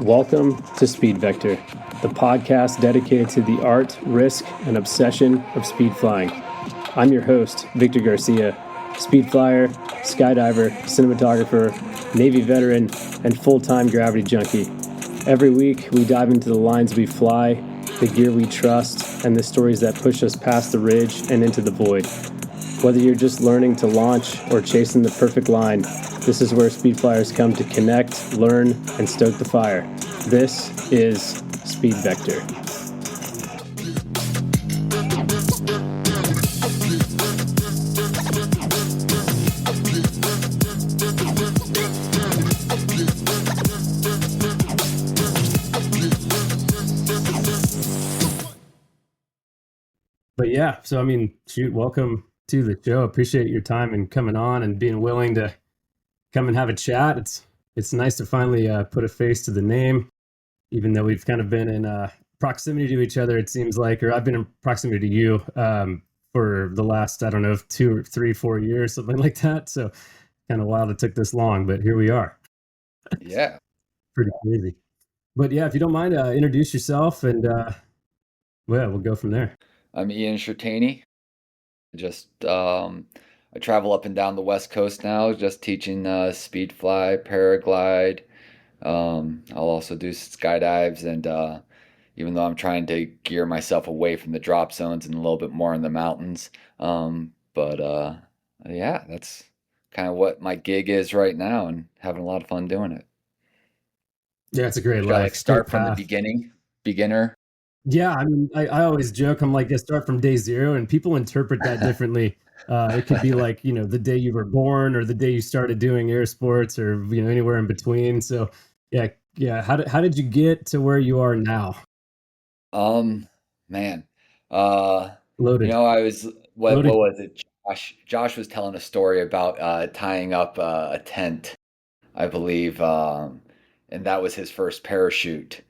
Welcome to Speed Vector, the podcast dedicated to the art, risk, and obsession of speed flying. I'm your host, Victor Garcia, speed flyer, skydiver, cinematographer, Navy veteran, and full-time gravity junkie. Every week, we dive into the lines we fly, the gear we trust, and the stories that push us past the ridge and into the void. Whether you're just learning to launch or chasing the perfect line, this is where speed flyers come to connect, learn, and stoke the fire. This is Speed Vector. But yeah, so I mean, welcome to the show. Appreciate your time and coming on and being willing to come and have a chat. It's nice to finally put a face to the name, even though we've kind of been in proximity to each other, it seems like, or I've been in proximity to you for the last, I don't know, 2 or 3, 4 years, something like that. So kind of wild it took this long, but here we are. Yeah. Pretty crazy. But yeah, if you don't mind, introduce yourself and we'll go from there. I'm Ian Cherteiny. I travel up and down the West Coast now, just teaching speed fly, paraglide. I'll also do skydives, and even though I'm trying to gear myself away from the drop zones and a little bit more in the mountains. But yeah, that's kind of what my gig is right now, and having a lot of fun doing it. Yeah, it's a great Should I life. start Great from the path. beginner? Yeah, I mean, I always joke, I'm like, start from day zero, and people interpret that differently. It could be like, the day you were born or the day you started doing air sports or, anywhere in between. So yeah. How did you get to where you are now? Man, uh, Loaded. I was what Loaded. was it? Josh was telling a story about tying up a tent, I believe, and that was his first parachute.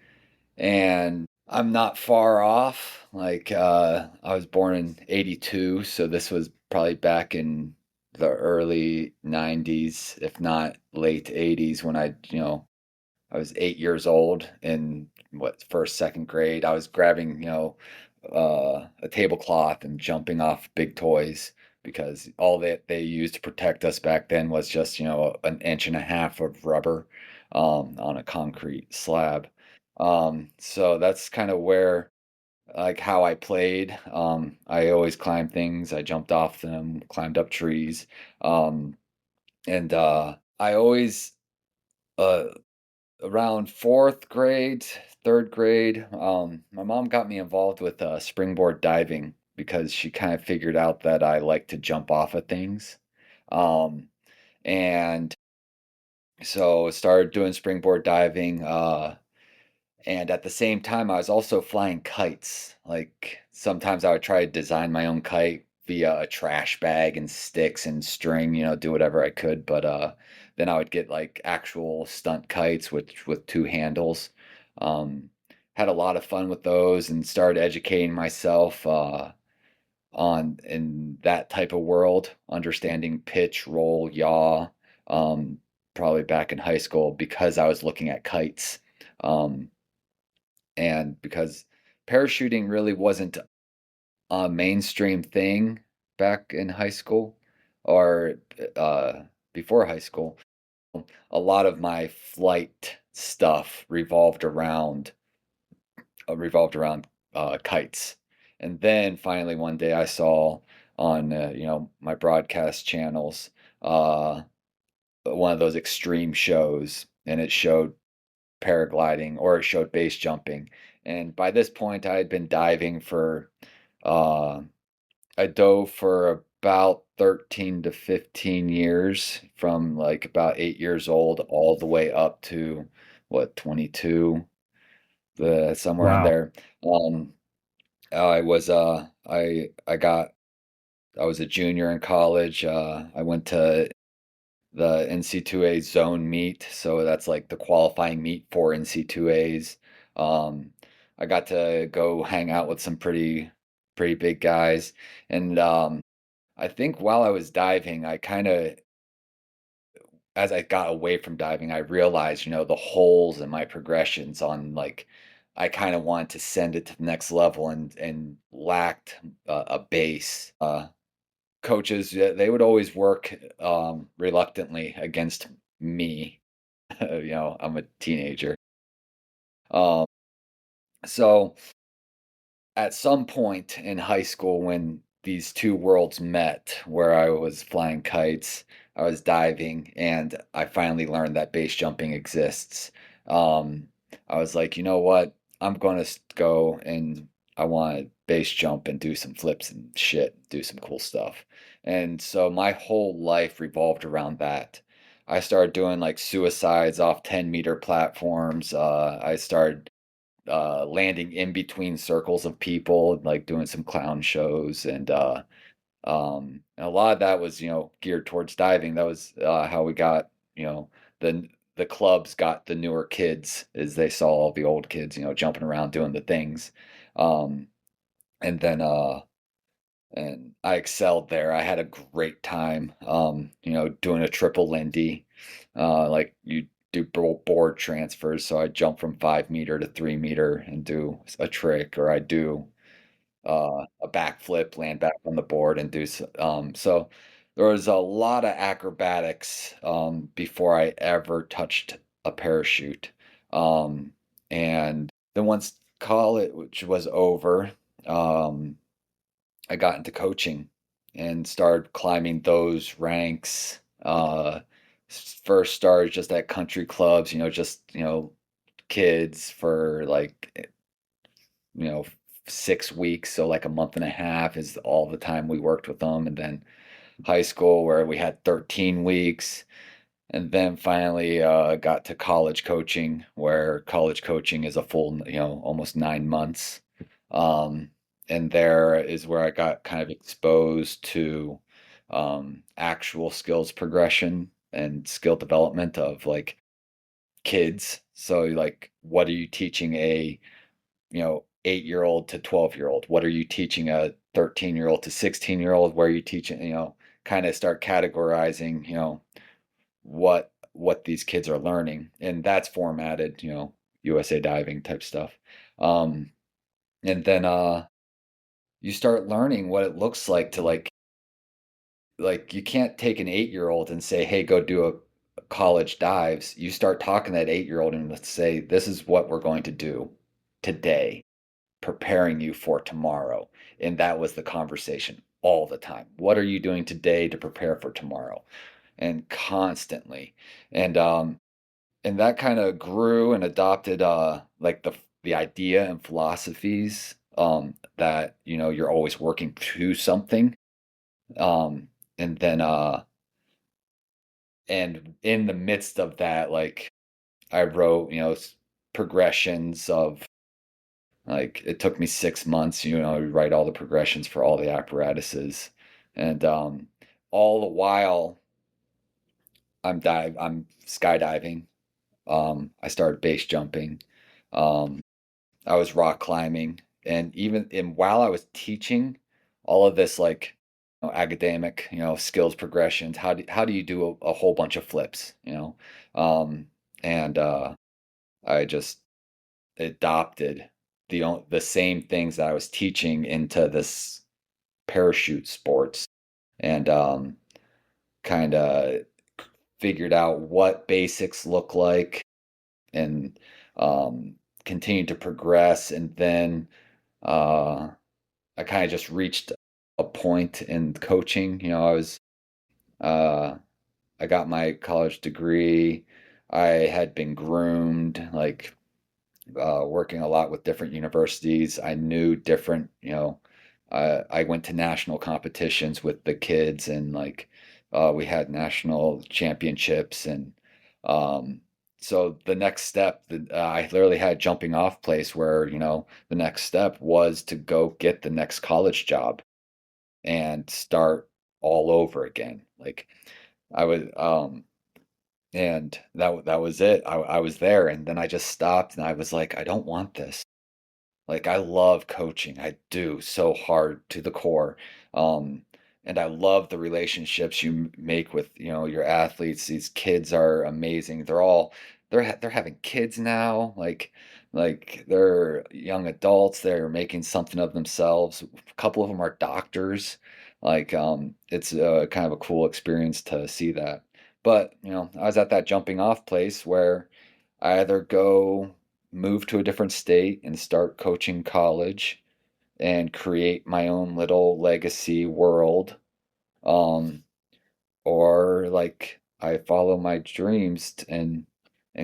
And I'm not far off. Like I was born in '82, so this was probably back in the early '90s, if not late '80s, when I was 8 years old in first, second grade. I was grabbing, a tablecloth and jumping off big toys because all that they used to protect us back then was just, an inch and a half of rubber on a concrete slab. So that's kind of where, like, how I played. I always climbed things. I jumped off them, climbed up trees. And I always, uh, around fourth grade, third grade, my mom got me involved with springboard diving because she kind of figured out that I like to jump off of things. Um, and so started doing springboard diving. And at the same time, I was also flying kites. Like sometimes I would try to design my own kite via a trash bag and sticks and string, do whatever I could. But then I would get like actual stunt kites with two handles. Um, had a lot of fun with those and started educating myself on in that type of world, understanding pitch, roll, yaw. Um, Probably back in high school because I was looking at kites. Um, and because parachuting really wasn't a mainstream thing back in high school or before high school, a lot of my flight stuff revolved around kites. And then finally one day I saw on my broadcast channels one of those extreme shows, and it showed paragliding or it showed base jumping. And by this point, I had been diving for, uh, I dove for about 13 to 15 years from like about 8 years old all the way up to 22, somewhere in Wow. there. Um, I was, I was a junior in college. I went to the NC2A zone meet. So that's like the qualifying meet for NC2As. Um, I got to go hang out with some pretty big guys. And I think while I was diving, I kind of as I got away from diving, I realized, the holes in my progressions on like I kind of wanted to send it to the next level and lacked a base. Coaches, yeah, they would always work reluctantly against me. I'm a teenager. Um, so at some point in high school when these two worlds met, where I was flying kites, I was diving, and I finally learned that base jumping exists. Um, I was like, you know what? I'm going to go and I want to base jump and do some flips and shit, do some cool stuff. And so my whole life revolved around that. I started doing like suicides off 10-meter platforms. I started landing in between circles of people, like doing some clown shows, and a lot of that was geared towards diving. That was how we got the the clubs got the newer kids as they saw all the old kids jumping around doing the things, um, and then and I excelled there. I had a great time, doing a triple Lindy, like you do board transfers. So I jump from 5 meter to 3 meter and do a trick, or I do a backflip, land back on the board, and do so. There was a lot of acrobatics before I ever touched a parachute, and then once college was over. Um, I got into coaching and started climbing those ranks. First started just at country clubs, just, kids for like, you know, 6 weeks. So like a month and a half is all the time we worked with them. And then high school where we had 13 weeks. And then finally got to college coaching, where college coaching is a full, almost 9 months. Um, and there is where I got kind of exposed to actual skills progression and skill development of like kids. So, like, what are you teaching a 8-year-old to 12-year-old? What are you teaching a 13-year-old to 16-year-old? Where are you teaching? Kind of start categorizing. What these kids are learning, and that's formatted, USA Diving type stuff. Um, and then you start learning what it looks like to like you can't take an 8-year-old and say, "Hey, go do a college dives." You start talking to that 8-year-old and let's say, "This is what we're going to do today, preparing you for tomorrow." And that was the conversation all the time. What are you doing today to prepare for tomorrow? And constantly. And that kind of grew and adopted like the idea and philosophies that you're always working through something, um and then and in the midst of that, like I wrote progressions of, like, it took me 6 months, to write all the progressions for all the apparatuses, and all the while I'm skydiving. I started base jumping. um I was rock climbing, and while I was teaching all of this, like, academic, skills progressions, how do you do a whole bunch of flips, um, and I just adopted the same things that I was teaching into this parachute sports, and kind of figured out what basics look like, and um, continued to progress, and then uh, I kind of just reached a point in coaching. Uh, I got my college degree. I had been groomed, like working a lot with different universities. I knew different, I went to national competitions with the kids, and like we had national championships. And um, so the next step, I literally had a jumping off place where, the next step was to go get the next college job and start all over again. Like I was, and that was it. I was there, and then I just stopped, and I was like, I don't want this. Like, I love coaching. I do so hard to the core. Um, and I love the relationships you make with, your athletes. These kids are amazing. They're having kids now, like they're young adults. They're making something of themselves. A couple of them are doctors. It's kind of a cool experience to see that. But, I was at that jumping off place where I either go move to a different state and start coaching college and create my own little legacy world, um, or like I follow my dreams and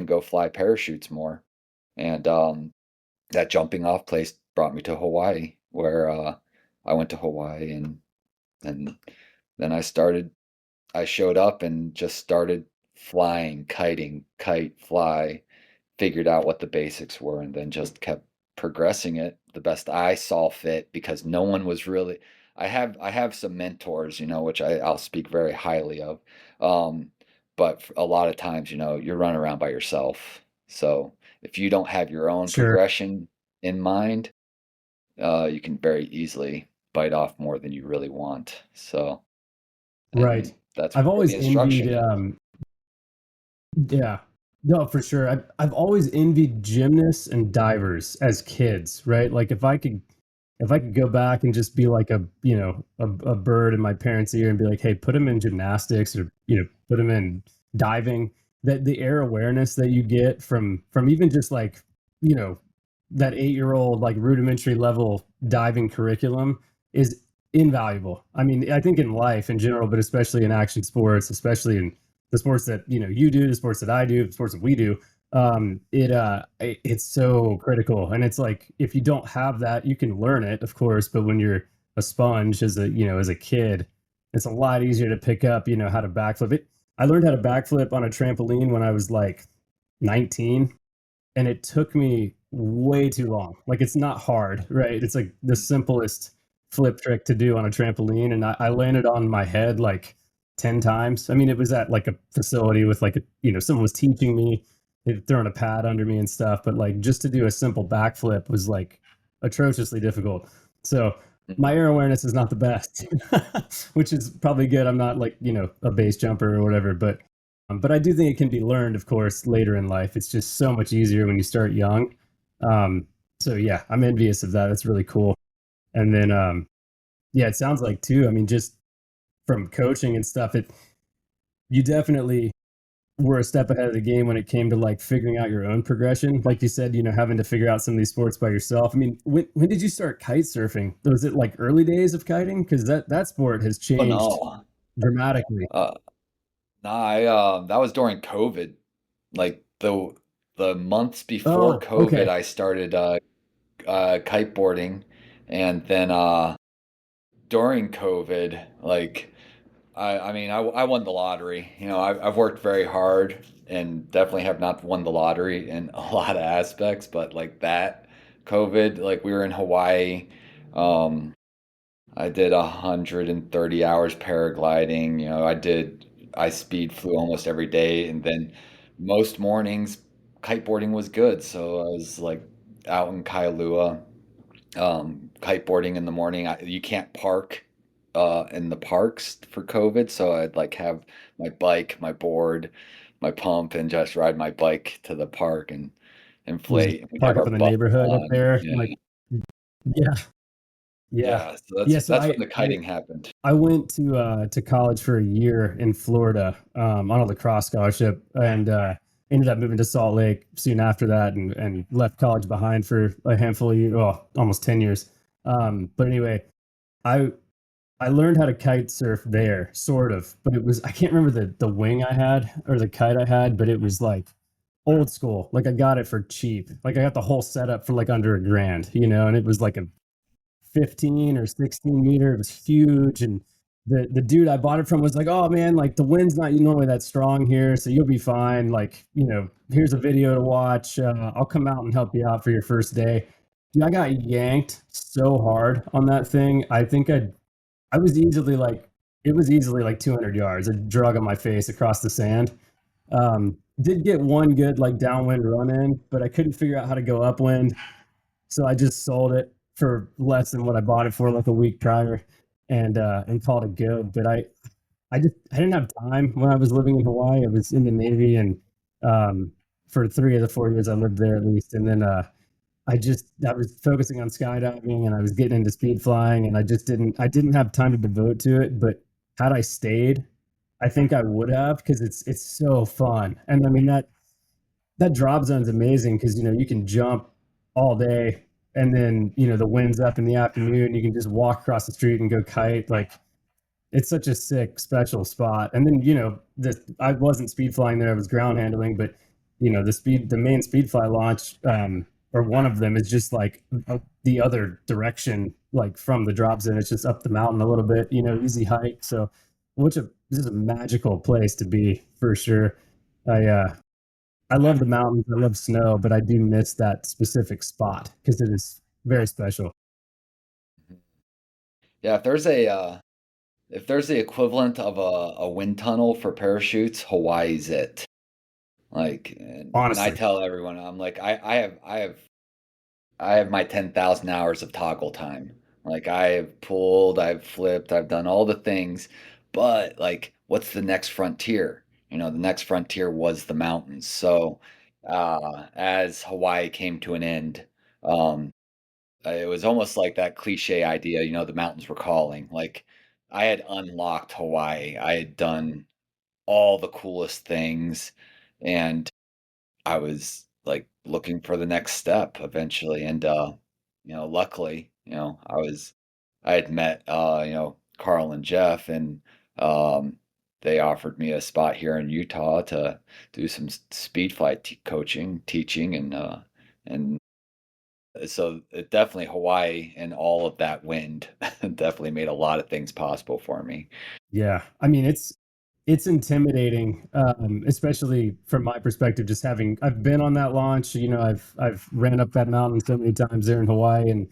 go fly parachutes more. And that jumping off place brought me to Hawaii, where I went to Hawaii and then I showed up and just started flying, kiting, kite, fly, figured out what the basics were, and then just kept progressing it the best I saw fit, because no one was really. I have some mentors, which I'll speak very highly of. Um, but a lot of times, you're running around by yourself. So if you don't have your own Sure. progression in mind, you can very easily bite off more than you really want. So, Right. and that's I've where the always envied, instruction is. yeah, no, for sure. I've always envied gymnasts and divers as kids, right? Like if I could go back and just be like a bird in my parents' ear and be like, hey, put him in gymnastics, or put him in diving. That the air awareness that you get from even just like you know that 8-year old like rudimentary level diving curriculum is invaluable. I mean, I think in life in general, but especially in action sports, especially in the sports that you do, the sports that I do, the sports that we do, it's so critical. And it's like if you don't have that, you can learn it, of course, but when you're a sponge as a kid, it's a lot easier to pick up how to backflip it. I learned how to backflip on a trampoline when I was like 19, and it took me way too long. Like it's not hard, right? It's like the simplest flip trick to do on a trampoline, and I landed on my head like 10 times. I mean, it was at like a facility with like someone was teaching me. They'd thrown a pad under me and stuff, but like just to do a simple backflip was like atrociously difficult. So my Mhm. air awareness is not the best, which is probably good. I'm not like a base jumper or whatever, but I do think it can be learned, of course, later in life. It's just so much easier when you start young. Um, so yeah, I'm envious of that. That's really cool. And then, yeah, it sounds like too. I mean, just from coaching and stuff, you definitely were a step ahead of the game when it came to like figuring out your own progression. Like you said, having to figure out some of these sports by yourself. I mean, when did you start kite surfing? Was it like early days of kiting? Because that sport has Oh changed no. dramatically. Uh, Nah, that was during COVID. Like the months before Oh, COVID, okay. I started kiteboarding, and then during COVID, like I mean, I won the lottery. I've worked very hard and definitely have not won the lottery in a lot of aspects, but like that COVID, like we were in Hawaii. Um, I did 130 hours paragliding. I speed flew almost every day. And then most mornings, kiteboarding was good. So I was like out in Kailua, kiteboarding in the morning. You can't park in the parks for COVID. So I'd like have my bike, my board, my pump, and just ride my bike to the park and You just inflate. We'd have park up our in the butts neighborhood up on. there. Yeah. Like, yeah, yeah, Yeah. So that's yeah. So that's when the kiting happened. I went to college for a year in Florida on a lacrosse scholarship, and ended up moving to Salt Lake soon after that, and left college behind for a handful of years, well, almost 10 years. But anyway, I I learned how to kite surf there, sort of, but it was I can't remember the wing I had or the kite I had, but it was like old school. Like I got it for cheap. Like I got the whole setup for like under $1,000, and it was like a 15 or 16 meter. It was huge. And the dude I bought it from was like, oh man, like the wind's not normally that strong here, so you'll be fine. Like, here's a video to watch. I'll come out and help you out for your first day. Dude, I got yanked so hard on that thing. I was easily like, it was easily like 200 yards. A drug on my face across the sand. Did get one good like downwind run in, but I couldn't figure out how to go upwind. So I just sold it for less than what I bought it for like a week prior. and called it good. But I didn't have time when I was living in Hawaii. I was in the Navy, and for 3 of the 4 years I lived there at least, and then I was focusing on skydiving, and I was getting into speed flying, and I didn't have time to devote to it. But had I stayed, I think I would have, because it's so fun. And I mean that drop zone's amazing, because you can jump all day, and then the wind's up in the afternoon. You can just walk across the street and go kite. Like, it's such a sick, special spot. And then I wasn't speed flying there; I was ground handling. But the main speed fly launch, or one of them, is just like the other direction, like from the drop zone. It's just up the mountain a little bit. Easy hike. So, this is a magical place to be, for sure. I uh, I love the mountains. I love snow, but I do miss that specific spot because it is very special. Yeah, if there's the equivalent of a wind tunnel for parachutes, Hawaii's it. Like, and I Honestly, tell everyone, I'm like, I have my 10,000 hours of toggle time. Like, I've pulled, I've flipped, I've done all the things, but like, what's the next frontier? The next frontier was the mountains. So, as Hawaii came to an end, um, it was almost like that cliche idea, the mountains were calling. Like, I had unlocked Hawaii. I had done all the coolest things, and I was like looking for the next step eventually. And luckily, I had met Carl and Jeff, and um they offered me a spot here in Utah to do some speed flight coaching, teaching, and so it definitely Hawaii and all of that wind definitely made a lot of things possible for me. yeah. I mean, it's intimidating, especially from my perspective. Just I've been on that launch. I've ran up that mountain so many times there in Hawaii, and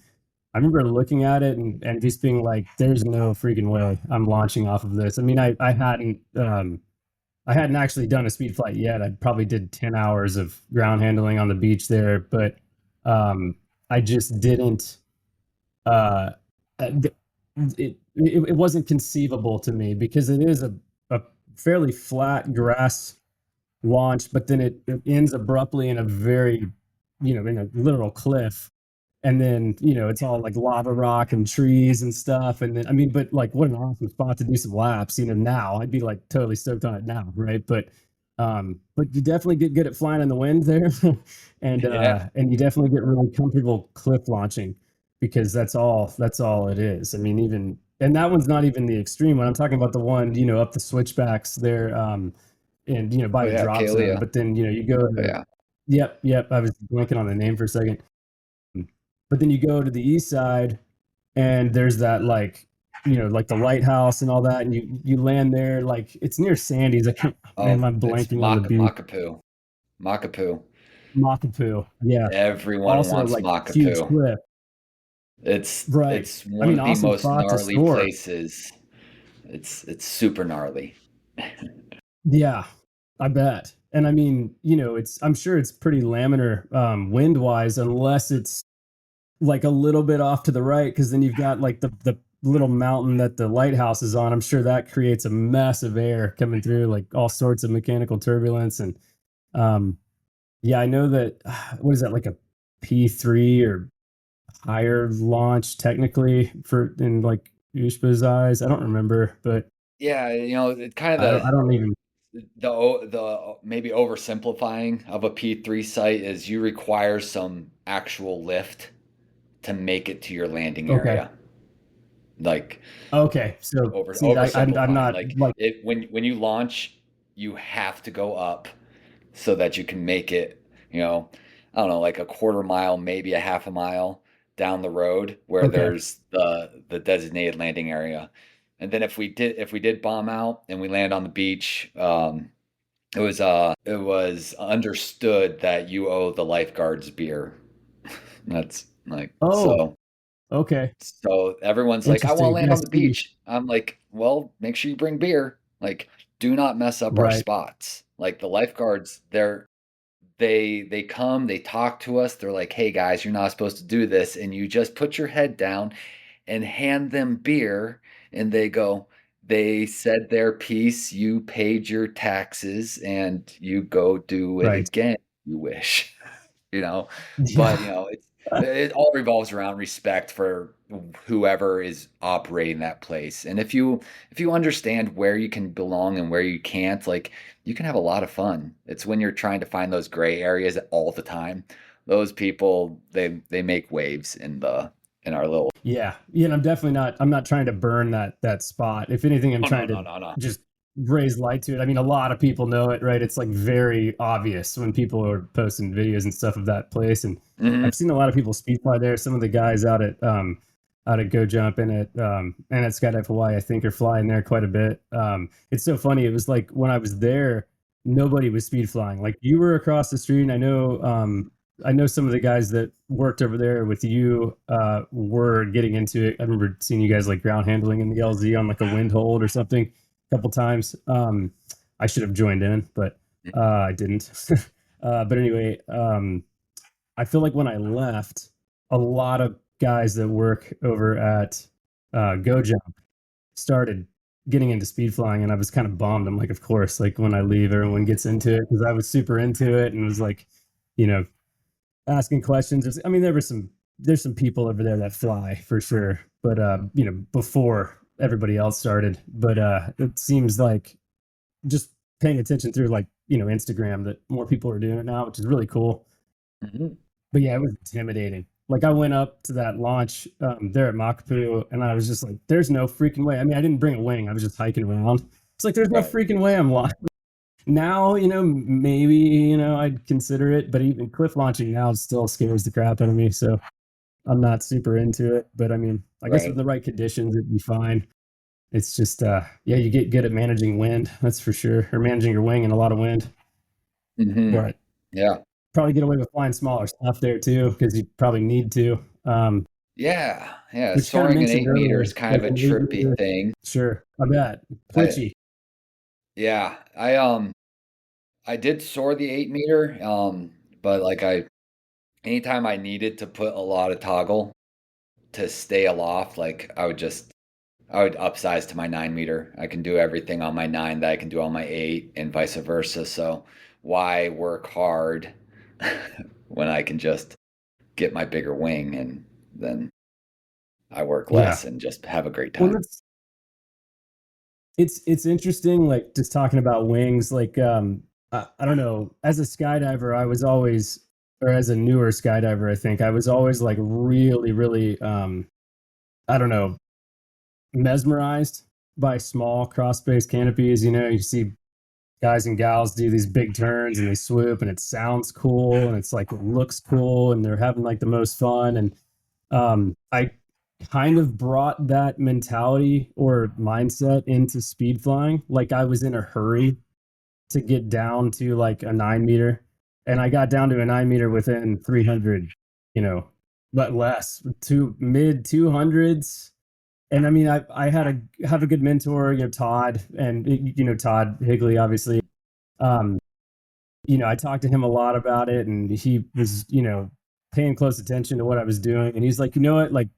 I remember looking at it and just being like, "There's no freaking way I'm launching off of this." I mean, I hadn't actually done a speed flight yet. I probably did 10 hours of ground handling on the beach there, but um, I just didn't. Uh, it, it wasn't conceivable to me, because it is a fairly flat grass launch, but then it ends abruptly in a very, in a literal cliff. And then it's all like lava rock and trees and stuff. And then, I mean, but like, what an awesome spot to do some laps. Now I'd be like totally stoked on it now, right? But you definitely get good at flying in the wind there. Yeah. And you definitely get really comfortable cliff launching, because that's all it is. I mean, even, and that one's not even the extreme one. I'm talking about the one, up the switchbacks there, and by Oh the yeah, drop zone. Kalia. But then you go Oh to, yeah. yep, I was blanking on the name for a second. But then you go to the east side, and there's that, like, like the lighthouse and all that, and you land there, like it's near Sandy's. I can't, man, Oh, I'm it's blanking on the beach. Makapu. Makapu. Makapu, yeah. Everyone Also, wants like, huge Makapu. cliff, right? It's I one mean, of the awesome most spot to gnarly store. places. It's super gnarly. Yeah, I bet. And I mean, I'm sure it's pretty laminar, wind wise, unless it's like a little bit off to the right, because then you've got like the little mountain that the lighthouse is on. I'm sure that creates a mess of air coming through, like all sorts of mechanical turbulence. And um yeah, I know that, what is that, like a P3 or higher launch technically, for in like Ushba's eyes. I don't remember, but Yeah, it kind of I don't even. the maybe oversimplifying of a P3 site is you require some actual lift to make it to your landing Okay. area. Like, Okay, so see, I'm oversimplifying. not Like, like. it when you launch, you have to go up so that you can make it, I don't know, like a quarter mile, maybe a half a mile down the road where Okay. there's the designated landing area. And then if we did bomb out and we land on the beach, it was understood that you owe the lifeguards beer. That's like, Oh, so okay. everyone's like, I want to Interesting. land Yeah, on the see, beach. I'm like, well, make sure you bring beer. Like, do not mess up our right. spots. Like, the lifeguards, they come, they talk to us. They're like, "Hey guys, you're not supposed to do this." And you just put your head down and hand them beer, and they said their piece, you paid your taxes, and you go do it Right. again, if you wish. you know. But Yeah. it all revolves around respect for whoever is operating that place. And if you understand where you can belong and where you can't, like you can have a lot of fun. It's when you're trying to find those gray areas all the time. Those people, they make waves in our little. Yeah. Yeah. And I'm not trying to burn that spot. If anything, I'm Oh no, trying no, to no, no. just raise light to it. I mean, a lot of people know it, right? It's like very obvious when people are posting videos and stuff of that place. And Hmm. I've seen a lot of people speed fly there. Some of the guys out at Go Jump and at Skydive Hawaii, I think are flying there quite a bit. It's so funny. It was like when I was there, nobody was speed flying. Like you were across the street, and I know some of the guys that worked over there with you were getting into it. I remember seeing you guys like ground handling in the LZ on like a wind hold or something a couple times. I should have joined in, but I didn't. But anyway, I feel like when I left, a lot of guys that work over at Go Jump started getting into speed flying, and I was kind of bummed. I'm like, of course, like when I leave, everyone gets into it because I was super into it and was like, you know, asking questions. I mean, there's some people over there that fly for sure, but before everybody else started. But it seems like just paying attention through like Instagram that more people are doing it now, which is really cool. Hmm. But yeah, it was intimidating. Like I went up to that launch there at Makapu, and I was just like, "There's no freaking way." I mean, I didn't bring a wing; I was just hiking around. It's like, "There's no Right. freaking way I'm now, maybe, I'd consider it, but even cliff launching now still scares the crap out of me. So I'm not super into it. But I mean, I guess with Right. the right conditions, it'd be fine. It's just, yeah, you get good at managing wind, that's for sure, or managing your wing in a lot of wind. Hmm. But Yeah. probably get away with flying smaller stuff there too, because you probably need to. Yeah. Yeah. Which you kind of Soaring an mentioned 8 meter is earlier, kind like of a an 8 meter. trippy thing. Sure, I bet. I, Twitchy. yeah. I did soar the 8 meter, but like anytime I needed to put a lot of toggle to stay aloft, like I would upsize to my 9 meter. I can do everything on my nine that I can do on my eight, and vice versa. So why work hard when I can just get my bigger wing, and then I work Yeah. less and just have a great Well, time. it's interesting, like just talking about wings. Like, I don't know. As a skydiver, I was always, or as a newer skydiver, I think I was always like really, really, I don't know, mesmerized by small cross space canopies. You see guys and gals do these big turns and they swoop, and it sounds cool, and it's like it looks cool, and they're having like the most fun. And I kind of brought that mentality or mindset into speed flying. Like I was in a hurry to get down to like a 9 meter, and I got down to a 9 meter within 300, you know, but less, to mid 200s. And I mean, I had have a good mentor, Todd, and Todd Higley, obviously. Um, I talked to him a lot about it, and he was, paying close attention to what I was doing. And he's like, you know what, like,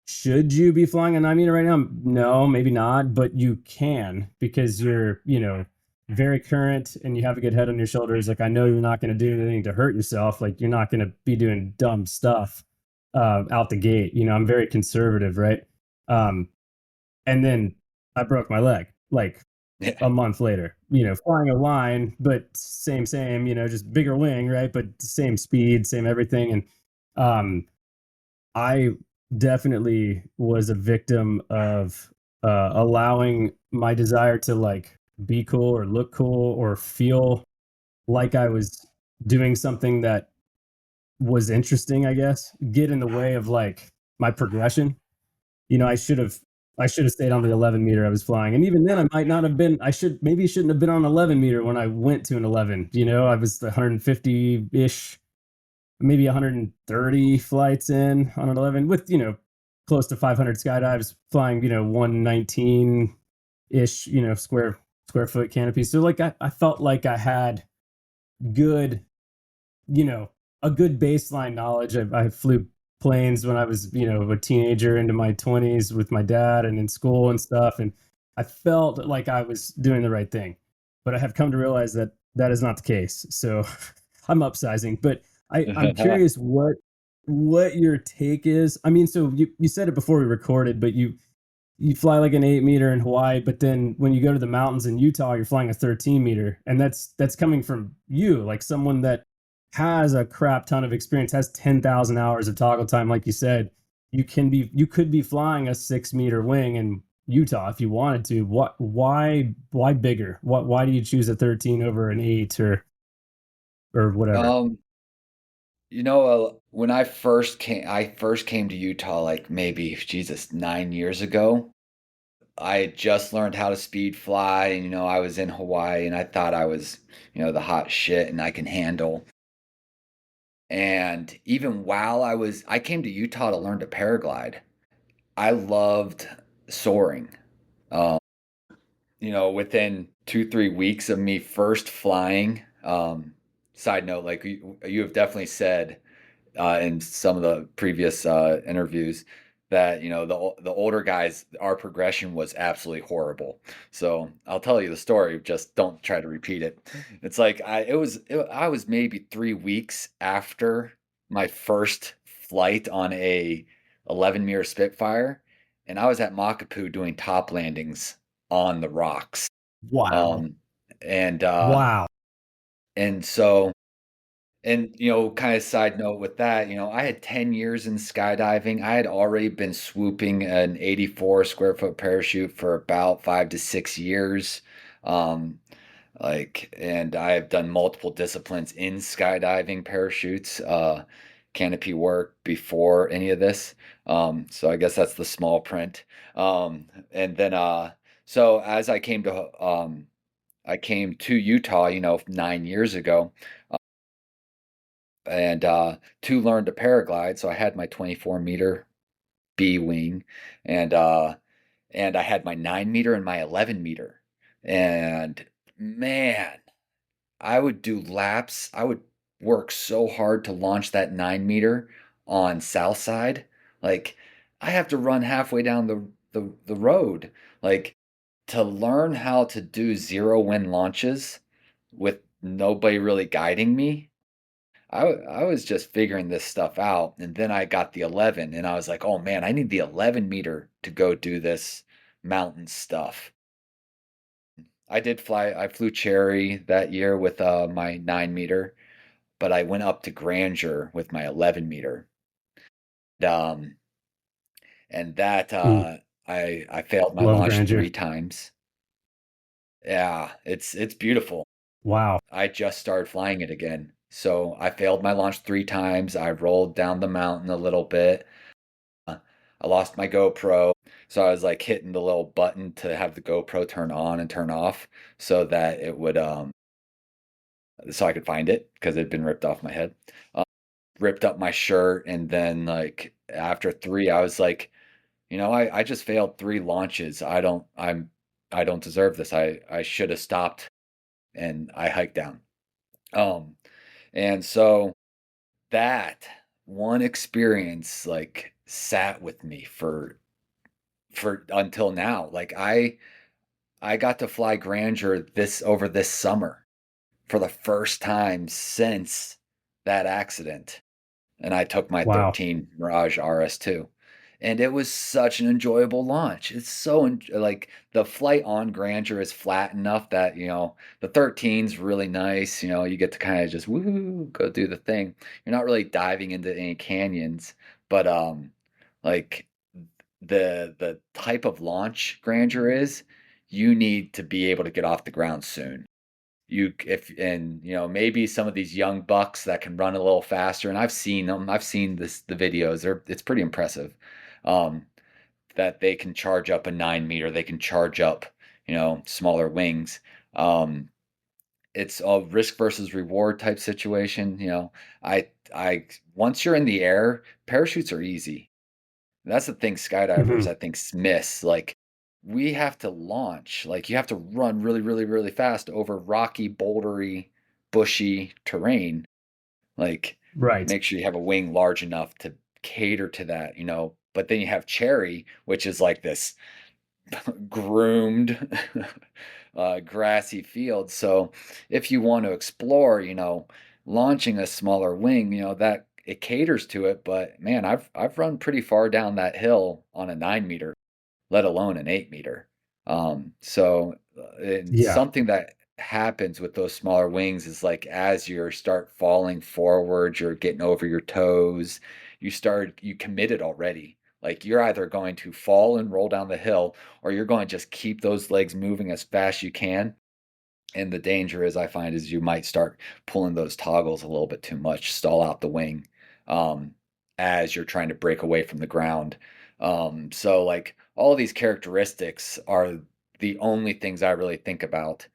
should you be flying a 9 meter right now? No, maybe not, but you can, because you're, very current and you have a good head on your shoulders. Like, I know you're not going to do anything to hurt yourself. Like, you're not going to be doing dumb stuff out the gate. I'm very conservative, right? Um, and then I broke my leg like Yeah. a month later, flying a line, but same, just bigger wing, right? But same speed, same everything. And I definitely was a victim of allowing my desire to like be cool or look cool or feel like I was doing something that was interesting, I guess, get in the way of like my progression. I should have stayed on the 11 meter I was flying. And even then I might not have been, maybe shouldn't have been on 11 meter when I went to an 11. I was 150 ish, maybe 130 flights in on an 11 with, close to 500 skydives flying, 119 ish, square foot canopy. So like I felt like I had good, you know, a good baseline knowledge. I flew planes when I was, a teenager into my 20s with my dad and in school and stuff. And I felt like I was doing the right thing. But I have come to realize that that is not the case. So I'm upsizing. But I'm curious what your take is. I mean, so you said it before we recorded, but you fly like an 8 meter in Hawaii, but then when you go to the mountains in Utah, you're flying a 13 meter. And that's coming from you, like someone that has a crap ton of experience, has 10,000 hours of toggle time. Like you said, you could be flying a 6 meter wing in Utah if you wanted to. Why bigger? Why do you choose a 13 over an 8 or whatever? Um, when I first came to Utah like maybe, Jesus, 9 years ago. I had just learned how to speed fly, and I was in Hawaii, and I thought I was, the hot shit, and I can handle. And even while I came to Utah to learn to paraglide. I loved soaring. Um, within 2, 3 weeks of me first flying. Side note, like you have definitely said in some of the previous interviews that the older guys, our progression was absolutely horrible. So I'll tell you the story, just don't try to repeat it. It's like I was maybe 3 weeks after my first flight on a 11 meter Spitfire, and I was at Makapu doing top landings on the rocks. Wow. Um, and Wow. and so and, kind of side note with that, I had 10 years in skydiving. I had already been swooping an 84 square foot parachute for about 5 to 6 years. Um, and I have done multiple disciplines in skydiving parachutes, canopy work before any of this. So I guess that's the small print. And then, so as I came to Utah, 9 years ago, and to learn to paraglide. So I had my 24-meter B wing, and and I had my 9 meter and my 11 meter. And man, I would do laps. I would work so hard to launch that 9 meter on south side. Like I have to run halfway down the road, like to learn how to do zero wind launches with nobody really guiding me. I was just figuring this stuff out, and then I got the 11, and I was like, "Oh man, I need the 11 meter to go do this mountain stuff." I flew Cherry that year with my 9 meter, but I went up to Grandeur with my 11 meter. Um, and that Mm, I failed my love launch grandeur. 3 times. Yeah, it's beautiful. Wow. I just started flying it again. So I failed my launch 3 times. I rolled down the mountain a little bit. I lost my GoPro. So I was like hitting the little button to have the GoPro turn on and turn off so that it would so I could find it because it had been ripped off my head. Uh, Ripped up my shirt, and then like after three, I was like, I just failed 3 launches. I don't deserve this. I should have stopped, and I hiked down. Um and so that one experience like sat with me for until now. Like I got to fly Grandeur this summer for the first time since that accident. And I took my Wow. 13 Mirage RS2. And it was such an enjoyable launch. It's like the flight on Grandeur is flat enough that, the 13's really nice. You get to kind of just woo, go do the thing. You're not really diving into any canyons, but like the type of launch Grandeur is, you need to be able to get off the ground soon. You if and maybe some of these young bucks that can run a little faster, and I've seen them. I've seen the videos. It's pretty impressive. Um, that they can charge up a 9 meter, they can charge up, smaller wings. Um, it's a risk versus reward type situation. I once you're in the air, parachutes are easy. That's the thing skydivers, Hmm. I think, miss. Like, we have to launch. Like, you have to run really, really, really fast over rocky, bouldery, bushy terrain. Like, Right. make sure you have a wing large enough cater to that, but then you have cherry, which is like this groomed grassy field. So if you want to explore, launching a smaller wing, that it caters to it. But man, I've run pretty far down that hill on a 9 meter, let alone an 8 meter. And Yeah. something that happens with those smaller wings is like as you start falling forward, you're getting over your toes, you committed already. Like you're either going to fall and roll down the hill, or you're going to just keep those legs moving as fast as you can. And the danger is, I find, is you might start pulling those toggles a little bit too much, stall out the wing, um, as you're trying to break away from the ground. So like all these characteristics are the only things I really think about,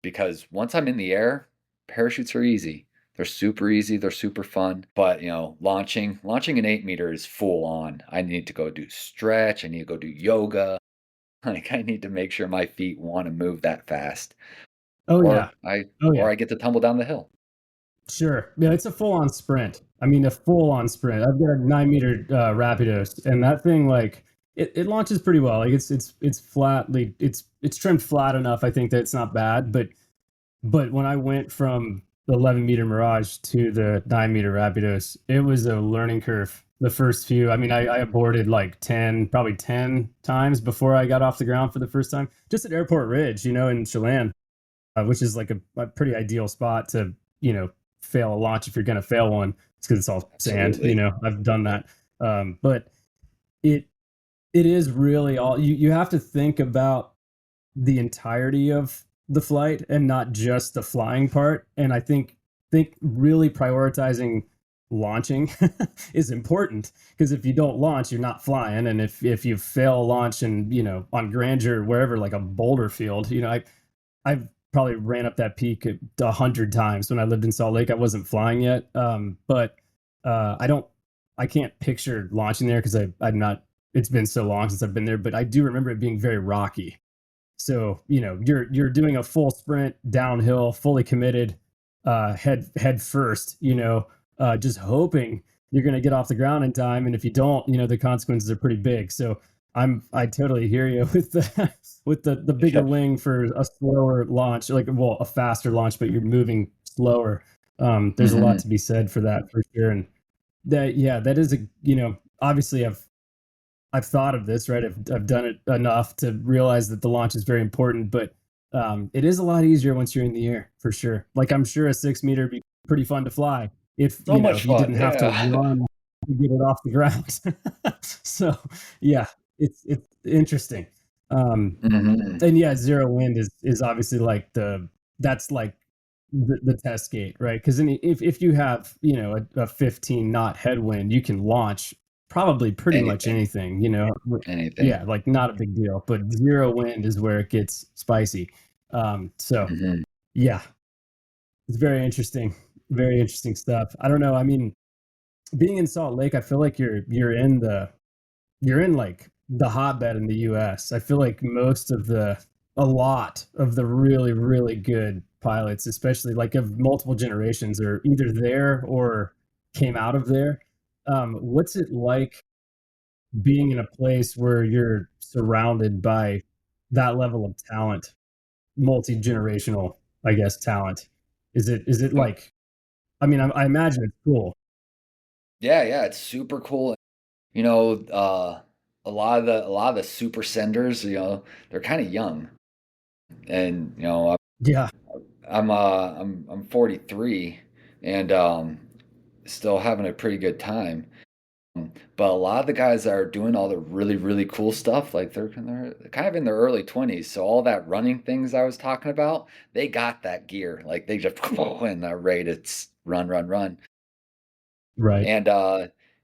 because once I'm in the air, parachutes are easy. They're super easy. They're super fun. But launching an 8 meter is full on. I need to go do stretch. I need to go do yoga. Like I need to make sure my feet want to move that fast, Oh yeah. or I Oh or yeah. I get to tumble down the hill. Sure. Yeah, it's a full-on sprint. I mean, a full-on sprint. I've got a 9 meter Rapidos, and that thing like it launches pretty well. Like it's flatly it's trimmed flat enough. I think that it's not bad. But when I went from the 11 meter Mirage to the 9 meter Rapidos, it was a learning curve. The first few, I mean, I aborted like probably 10 times before I got off the ground for the first time, just at Airport Ridge, in Chelan, which is like a pretty ideal spot to, fail a launch if you're going to fail one. It's because it's all sand. Absolutely. I've done that. But it it is really all you have to think about the entirety of the flight and not just the flying part. And I think really prioritizing launching is important, because if you don't launch, you're not flying. And if you fail a launch and on Grandeur, wherever, like a boulder field, I've probably ran up that peak 100 times when I lived in Salt Lake. I wasn't flying yet, but I can't picture launching there because I'm not. It's been so long since I've been there, but I do remember it being very rocky. So you're doing a full sprint downhill, fully committed, head first. Just hoping you're going to get off the ground in time, and if you don't, the consequences are pretty big. So I totally hear you with the with the bigger Yep. wing for a slower launch, like, well, a faster launch, but you're moving slower. There's a lot Hmm. to be said for that, for sure. And that is obviously I've thought of this, right? I've done it enough to realize that the launch is very important, but it is a lot easier once you're in the air, for sure. Like, I'm sure a 6 meter would be pretty fun to fly if So much you fun. didn't have to Yeah. run to get it off the ground. So yeah, it's interesting. Hmm. And yeah, zero wind is obviously like that's like the test gate, right? Because if you have a 15 knot headwind, you can launch probably pretty much Anything. anything. Anything. Yeah, like not a big deal. But zero wind is where it gets spicy. So Hmm. yeah, it's very interesting stuff. I don't know. I mean, being in Salt Lake, I feel like you're in like the hotbed in the US. I feel like a lot of the really, really good pilots, especially like of multiple generations, are either there or came out of there. What's it like being in a place where you're surrounded by that level of talent, multi-generational, I guess, talent? Is it Oh, like, I mean, I imagine it's cool. yeah, yeah, it's super cool. You know, a lot of the super senders, they're kind of young, and Yeah. I'm 43, and still having a pretty good time. But a lot of the guys that are doing all the really, really cool stuff, like they're kind of in their early 20s. So all that running things I was talking about, they got that gear. Like they just and they're ready to run, run, run. Right. And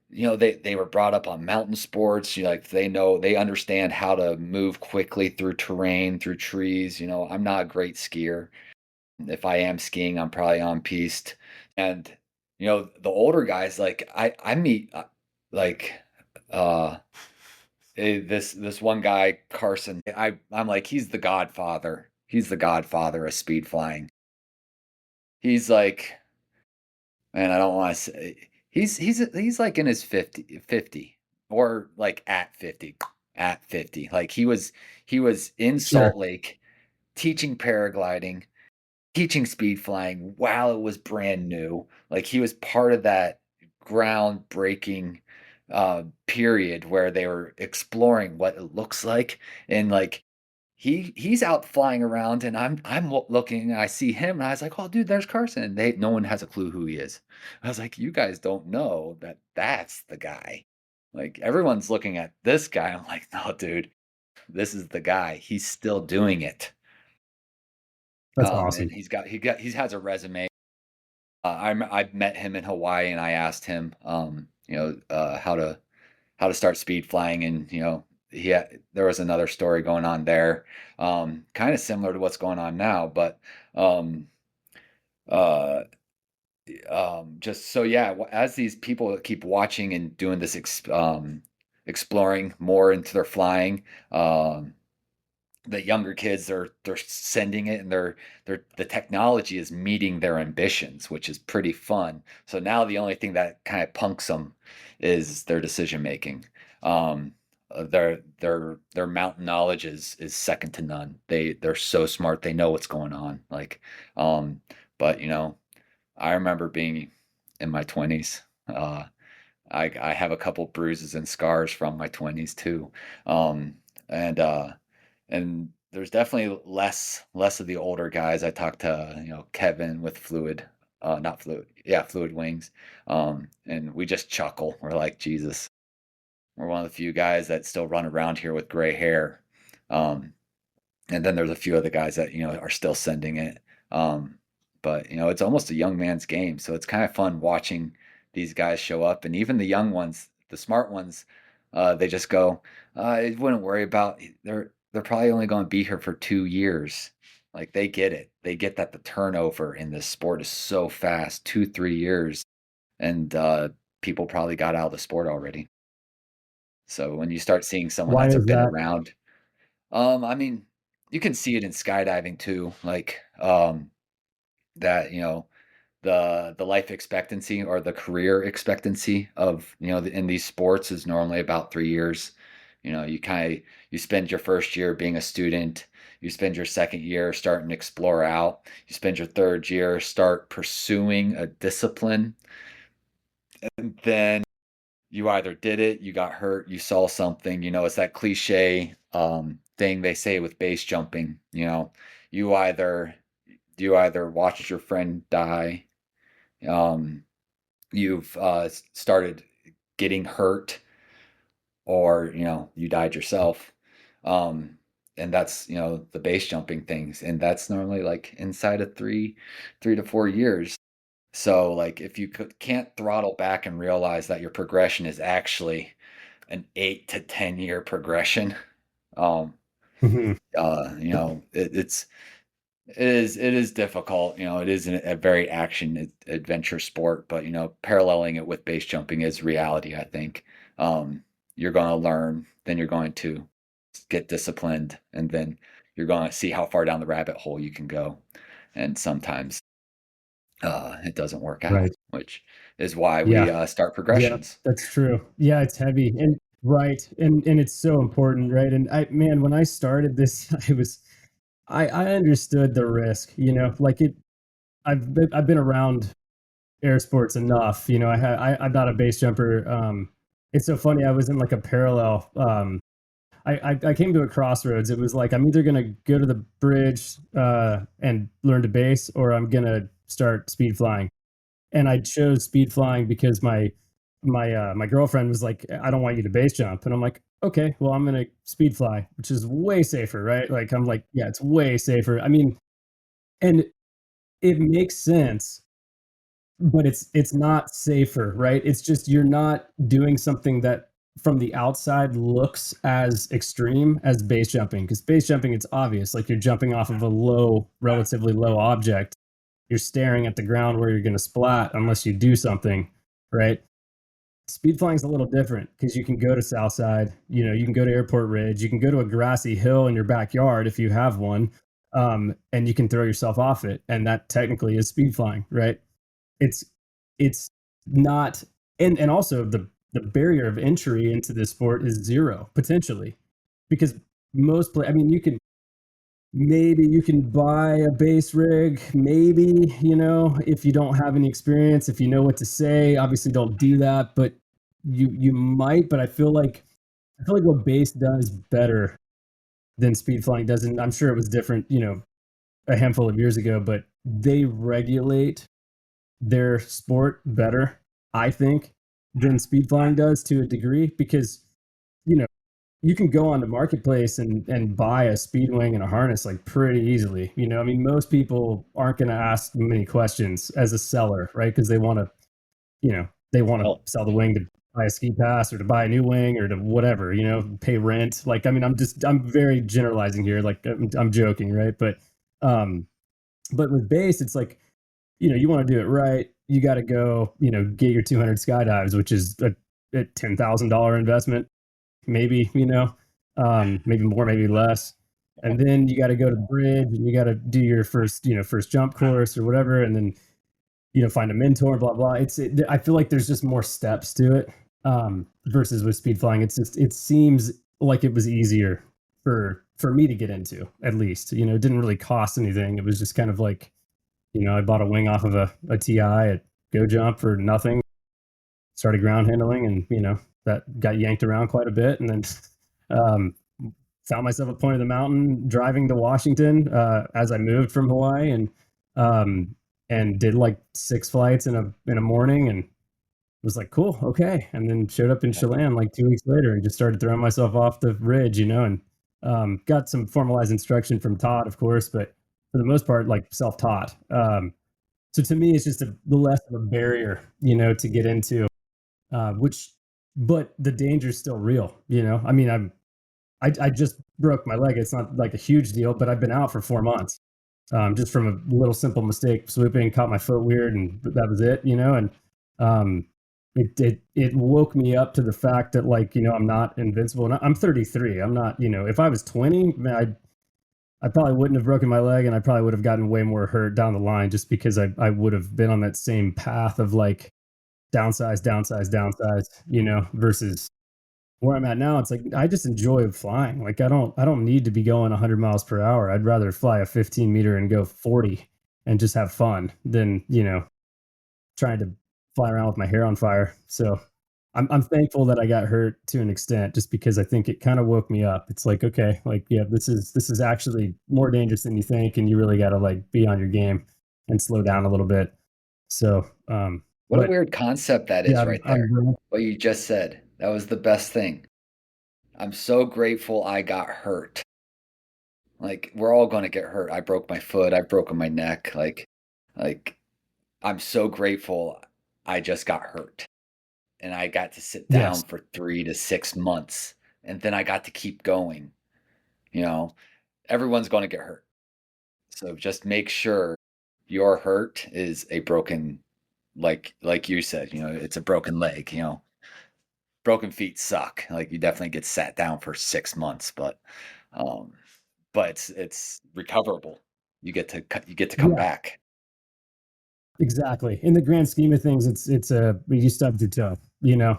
they were brought up on mountain sports. Like they understand how to move quickly through terrain, through trees. I'm not a great skier. If I am skiing, I'm probably on piste. And the older guys, like I meet like uh this one guy, Carson. I'm like, he's the godfather. He's the godfather of speed flying. He's like, man, I don't want to say, He's like in his 50 or like at 50. Like he was in Sure. Salt Lake teaching paragliding, teaching speed flying while it was brand new. Like he was part of that groundbreaking period where they were exploring what it looks like, and like he's out flying around, and I'm looking, and I see him, and I was like, "Oh, dude, there's Carson." No one has a clue who he is. I was like, "You guys don't know that that's the guy." Like everyone's looking at this guy. I'm like, "No, dude, this is the guy. He's still doing it." That's And awesome. he has a resume. I met him in Hawaii, and I asked him, how to start speed flying, and there was another story going on there, kind of similar to what's going on now, but um, uh, just so yeah, as these people keep watching and doing this, exploring more into their flying, um, the younger kids, they're sending it, and the technology is meeting their ambitions, which is pretty fun. So now the only thing that kind of punks them is their decision making. um their mountain knowledge is second to none. They're so smart, they know what's going on, like, but I remember being in my 20s. I have a couple bruises and scars from my 20s too. And and there's definitely less of the older guys. I talked to, Kevin with Fluid, not Fluid, yeah, Fluid Wings, and we just chuckle. We're like, Jesus, we're one of the few guys that still run around here with gray hair. Um, and then there's a few other guys that are still sending it. Um, but it's almost a young man's game, so it's kind of fun watching these guys show up, and even the young ones, the smart ones, they just go, I wouldn't worry about. They're probably only going to be here for 2 years. Like they get it. They get that the turnover in this sport is so fast, 2 3 years, and people probably got out of the sport already. So when you start seeing someone Why that's is been that? around, I mean, you can see it in skydiving too, like, that, the life expectancy or the career expectancy of, in these sports is normally about 3 years. You spend your first year being a student, you spend your second year starting to explore out, you spend your third year start pursuing a discipline, and then you either did it, you got hurt, you saw something. It's that cliche thing they say with base jumping. You either watched your friend die, um, you've started getting hurt, or you died yourself. Um, and that's the base jumping things, and that's normally like inside of 3 to 4 years. So like if you can't throttle back and realize that your progression is actually an 8 to 10 year progression. Um, Mhm. it is difficult. It is a very action adventure sport, but paralleling it with base jumping is reality. I think you're going to learn, then you're going to get disciplined, and then you're going to see how far down the rabbit hole you can go. And sometimes it doesn't work out, Right. which is why we Yeah. start Yeah, progressions. that's true. Yeah, it's heavy and right, and it's so important, right? And man, when I started this, I understood the risk, like it. I've been around air sports enough, I'm not a base jumper. It's so funny. I was in like a parallel. I came to a crossroads. It was like I'm either gonna go to the bridge and learn to base, or I'm gonna start speed flying. And I chose speed flying because my girlfriend was like, I don't want you to base jump, and I'm like, okay, well, I'm gonna speed fly, which is way safer, right? Like I'm like, yeah, it's way safer. I mean, and it makes sense, but it's not safer, right? It's just you're not doing something that from the outside looks as extreme as base jumping, because base jumping, it's obvious, like you're jumping off of a relatively low object. You're staring at the ground where you're going to splat unless you do something, right? Speed flying is a little different because you can go to Southside, you can go to Airport Ridge, you can go to a grassy hill in your backyard if you have one, and you can throw yourself off it, and that technically is speed flying, right? It's it's not and also the barrier of entry into this sport is zero potentially, because I mean, maybe you can buy a base rig, maybe, if you don't have any experience, if you know what to say. Obviously don't do that, but you might. But I feel like what base does better than speed flying does, and I'm sure it was different, a handful of years ago, but they regulate their sport better, I think, than speed flying does, to a degree, because you know you can go on the marketplace and buy a speed wing and a harness like pretty easily. I mean, most people aren't going to ask many questions as a seller, right? Because they want to sell the wing to buy a ski pass or to buy a new wing or to whatever, pay rent. Like, I mean, I'm very generalizing here. Like, I'm joking, right? But with base, it's like, you want to do it right. You got to go, get your 200 skydives, which is a $10,000 investment, maybe, maybe more, maybe less. And then you got to go to the bridge and you got to do your first jump course or whatever. And then, find a mentor, blah, blah. I feel like there's just more steps to it. Versus with speed flying, it seems like it was easier for me to get into, at least. It didn't really cost anything. It was just kind of like, I bought a wing off of a TI at Go Jump for nothing, started ground handling, and that got yanked around quite a bit, and then um, found myself at Point of the Mountain driving to Washington as I moved from Hawaii, um, and did like 6 flights in a morning, and was like, cool, okay, and then showed up in Chelan like 2 weeks later and just started throwing myself off the ridge, and got some formalized instruction from Todd, of course, but for the most part, like self-taught. So to me, it's just the less of a barrier, to get into, which, but the danger is still real. I mean, I just broke my leg. It's not like a huge deal, but I've been out for 4 months, just from a little simple mistake, swooping, caught my foot weird, and that was it. And it woke me up to the fact that, like, I'm not invincible. And I'm 33. I'm not. If I was 20, man, I probably wouldn't have broken my leg, and I probably would have gotten way more hurt down the line, just because I would have been on that same path of like downsize, downsize, downsize, versus where I'm at now. It's like, I just enjoy flying. Like, I don't need to be going 100 miles per hour. I'd rather fly a 15 meter and go 40 and just have fun than, trying to fly around with my hair on fire. So I'm thankful that I got hurt to an extent, just because I think it kind of woke me up. It's like, okay, like, yeah, this is actually more dangerous than you think, and you really got to like be on your game and slow down a little bit. So, What a weird concept that is, yeah, right there. What you just said. That was the best thing. I'm so grateful I got hurt. Like, we're all going to get hurt. I broke my foot. I've broken my neck. Like I'm so grateful I just got hurt. And I got to sit down yes, for 3 to 6 months. And then I got to keep going. You know, everyone's going to get hurt. So just make sure your hurt is a broken, like you said, it's a broken leg. Broken feet suck. Like, you definitely get sat down for 6 months, um, but it's recoverable. You get to come yeah, back. exactly. In the grand scheme of things, you stubbed your toe. Yeah,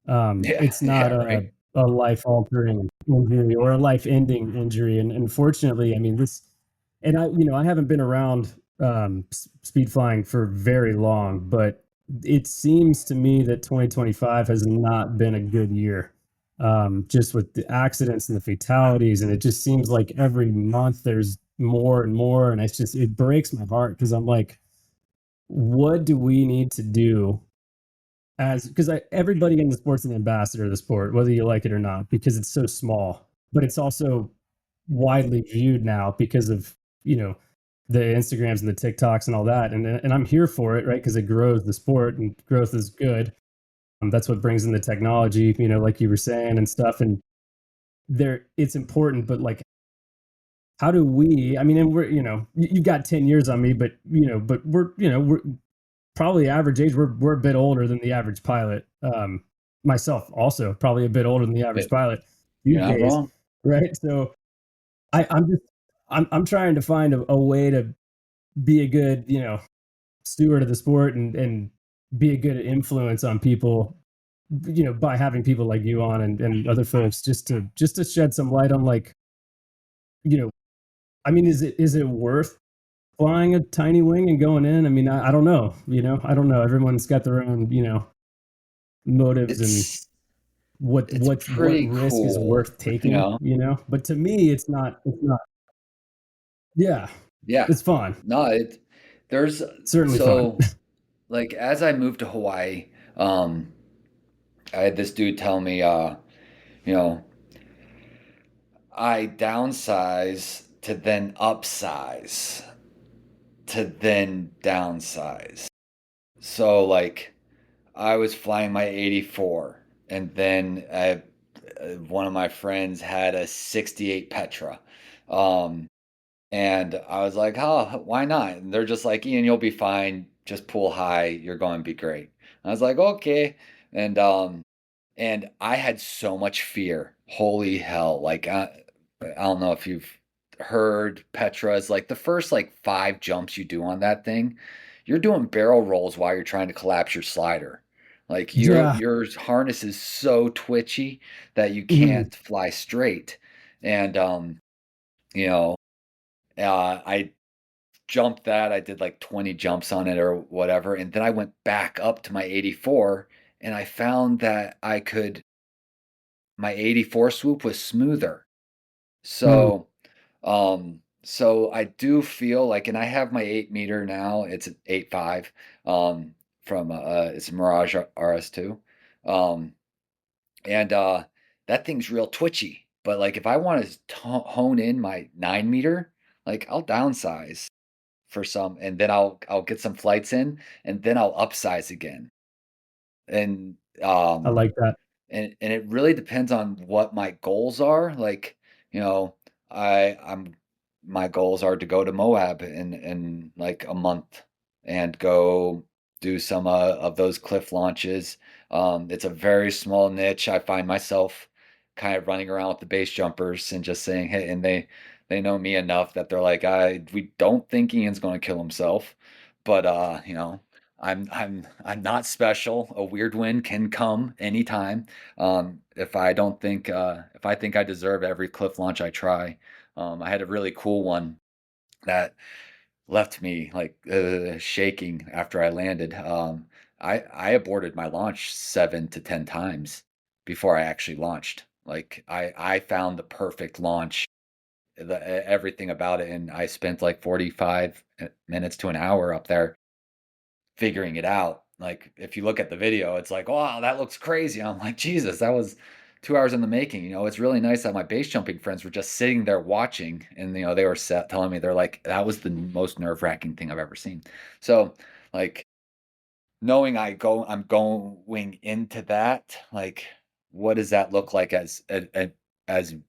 It's not yeah, a right. life altering injury or a life ending injury, and unfortunately, I mean, and I haven't been around speed flying for very long, but it seems to me that 2025 has not been a good year, just with the accidents and the fatalities, and it just seems like every month there's more and more, and it breaks my heart, because I'm like, what do we need to do, because everybody in the sport's an ambassador of the sport, whether you like it or not, because it's so small, but it's also widely viewed now because of, the Instagrams and the TikToks and all that. And I'm here for it, right? Because it grows the sport, and growth is good. That's what brings in the technology, like you were saying, and stuff. And it's important, but like, how do we, I mean, and you've got 10 years on me, but, we're probably average age. We're a bit older than the average pilot. Myself also probably a bit older than the average But pilot you're these not days, wrong. right? So I'm trying to find a way to be a good, steward of the sport, and be a good influence on people, by having people like you on and other folks, just to shed some light on, like, you know, I mean, is it worth flying a tiny wing and going in? I mean, I don't know, I don't know. Everyone's got their own, motives and It's what pretty risk is cool, worth taking, but to me it's not. Yeah, Yeah. it's fun. No, there's Certainly fun. so like as I moved to Hawaii, um, I had this dude tell me, you know, I downsize to then upsize to then downsize. So like I was flying my 84 and then one of my friends had a 68 Petra. Um, And I was like, oh, why not? And they're just like, Ian, you'll be fine. Just pull high. You're going to be great. I was like, okay. And I had so much fear. Holy hell. Like, I don't know if you've heard Petra's, like the first like 5 jumps you do on that thing, you're doing barrel rolls while you're trying to collapse your slider. Like Yeah. your harness is so twitchy that you Mhm. can't fly straight. And, you know, I jumped that. I did like 20 jumps on it or whatever. And then I went back up to my 84 and I found that my 84 swoop was smoother. Mm. So I do feel like, and I have my 8 meter now. It's an 8.5 from it's a Mirage RS2. Um, and that thing's real twitchy. But like if I want to hone in my 9 meter, like I'll downsize for some, and then I'll get some flights in, and then I'll upsize again. And I like that. and it really depends on what my goals are. Like, you know, I'm my goals are to go to Moab in like a month and go do some of those cliff launches. It's a very small niche. I find myself kind of running around with the base jumpers and just saying, hey, and they know me enough that they're like, we don't think Ian's going to kill himself, but I'm not special. A weird win can come anytime. If I think I deserve every cliff launch I try. I had a really cool one that left me like shaking after I landed. I aborted my launch 7 to 10 times before I actually launched. Like I found the perfect launch, everything about it, and I spent like 45 minutes to an hour up there figuring it out. Like if you look at the video, it's like, wow, that looks crazy. I'm like, Jesus, that was 2 hours in the making. It's really nice that my base jumping friends were just sitting there watching, and they were telling me they're like, that was the most nerve wracking thing I've ever seen. So like knowing I'm going into that, like, what does that look like as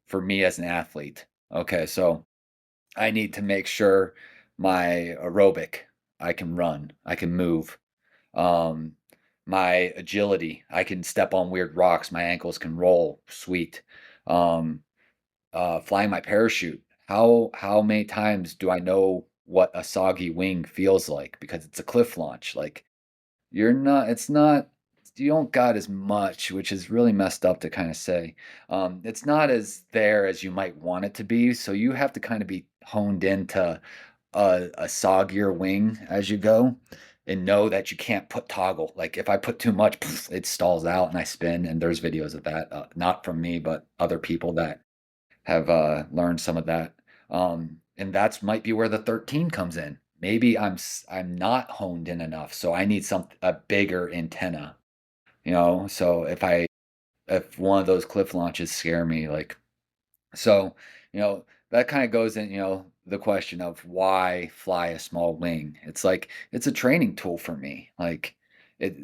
for me as an athlete? Okay, so I need to make sure my aerobic, I can run, I can move, um, my agility, I can step on weird rocks, my ankles can roll, sweet. Um, Flying my parachute. How many times do I know what a soggy wing feels like because it's a cliff launch? Like it's not you don't got as much, which is really messed up to kind of say. It's not as there as you might want it to be, so you have to kind of be honed into a soggier wing as you go and know that you can't put toggle. Like if I put too much, it stalls out and I spin. And there's videos of that, not from me, but other people that have learned some of that. And that's might be where the 13 comes in. Maybe I'm not honed in enough, so I need a bigger antenna. So if one of those cliff launches scare me, like so, that kind of goes in, the question of why fly a small wing. It's like it's a training tool for me. Like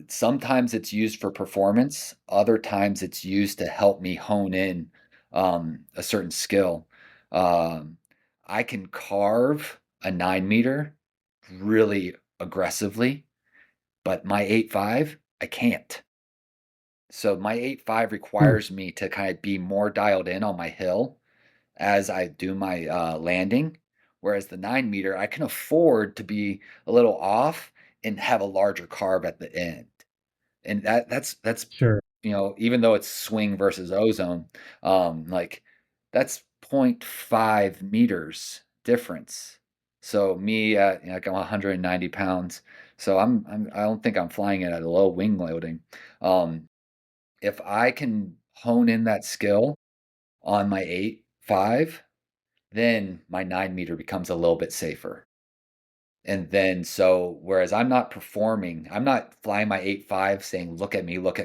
sometimes it's used for performance, other times it's used to help me hone in a certain skill. Um, I can carve a 9 meter really aggressively, but my 8.5, I can't. So my 8.5 Mm. requires me to kind of be more dialed in on my hill as I do my landing. Whereas the 9 meter, I can afford to be a little off and have a larger carve at the end. And that's Sure. even though it's swing versus ozone, like that's 0.5 meters difference. So me at like I'm 190 pounds, so I don't think I'm flying it at a low wing loading. Um, if I can hone in that skill on my 8.5, then my 9 meter becomes a little bit safer. And then so whereas I'm not flying my 8.5 saying, look at me. Like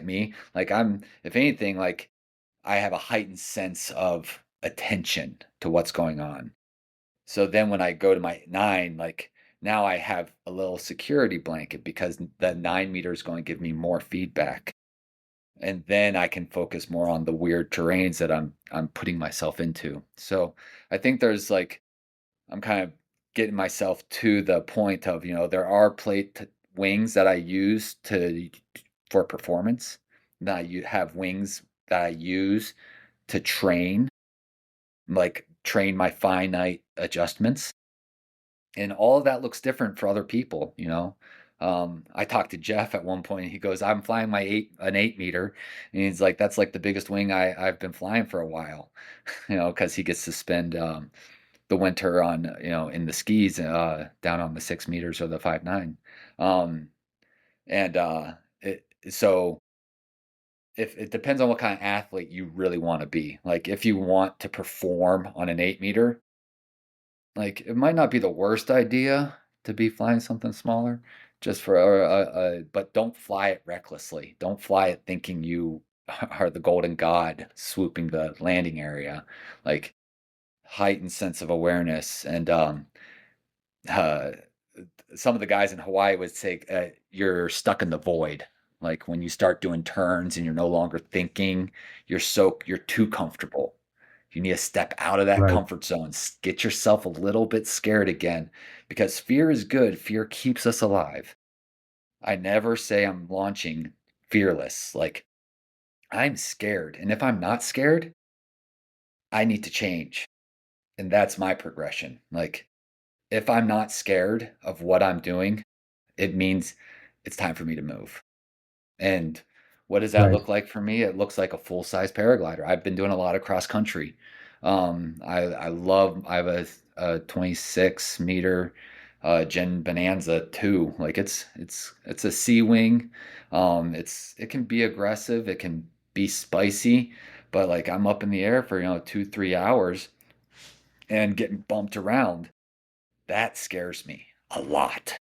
if anything, like I have a heightened sense of attention to what's going on. So then when I go to my 9, like now I have a little security blanket because the 9 meter is going to give me more feedback. And then I can focus more on the weird terrains that I'm putting myself into. So I think there's like I'm kind of getting myself to the point of, there are wings that I use for performance. That you have wings that I use to train my finite adjustments. And all of that looks different for other people. I talked to Jeff at one point. He goes, "I'm flying an 8 meter," and he's like, "That's like the biggest wing I've been flying for a while," because he gets to spend the winter on in the skis down on the 6 meters or the 5.9. Um and uh it so if it depends on what kind of athlete you really want to be. Like if you want to perform on an 8 meter, like it might not be the worst idea to be flying something smaller, just for but don't fly it recklessly. Don't fly it thinking you are the golden god swooping the landing area. Like heightened sense of awareness. And uh, some of the guys in Hawaii would say you're stuck in the void. Like when you start doing turns and you're no longer thinking, you're too comfortable. You need to step out of that Right. comfort zone, get yourself a little bit scared again, because fear is good. Fear keeps us alive. I never say I'm launching fearless. Like I'm scared. And if I'm not scared, I need to change. And that's my progression. Like if I'm not scared of what I'm doing, it means it's time for me to move. And what does that Right. look like for me? It looks like a full-size paraglider. I've been doing a lot of cross country. I have a 26 meter Gen Bonanza 2. Like it's a C wing. It can be aggressive, it can be spicy, but like I'm up in the air for 2-3 hours and getting bumped around. That scares me a lot.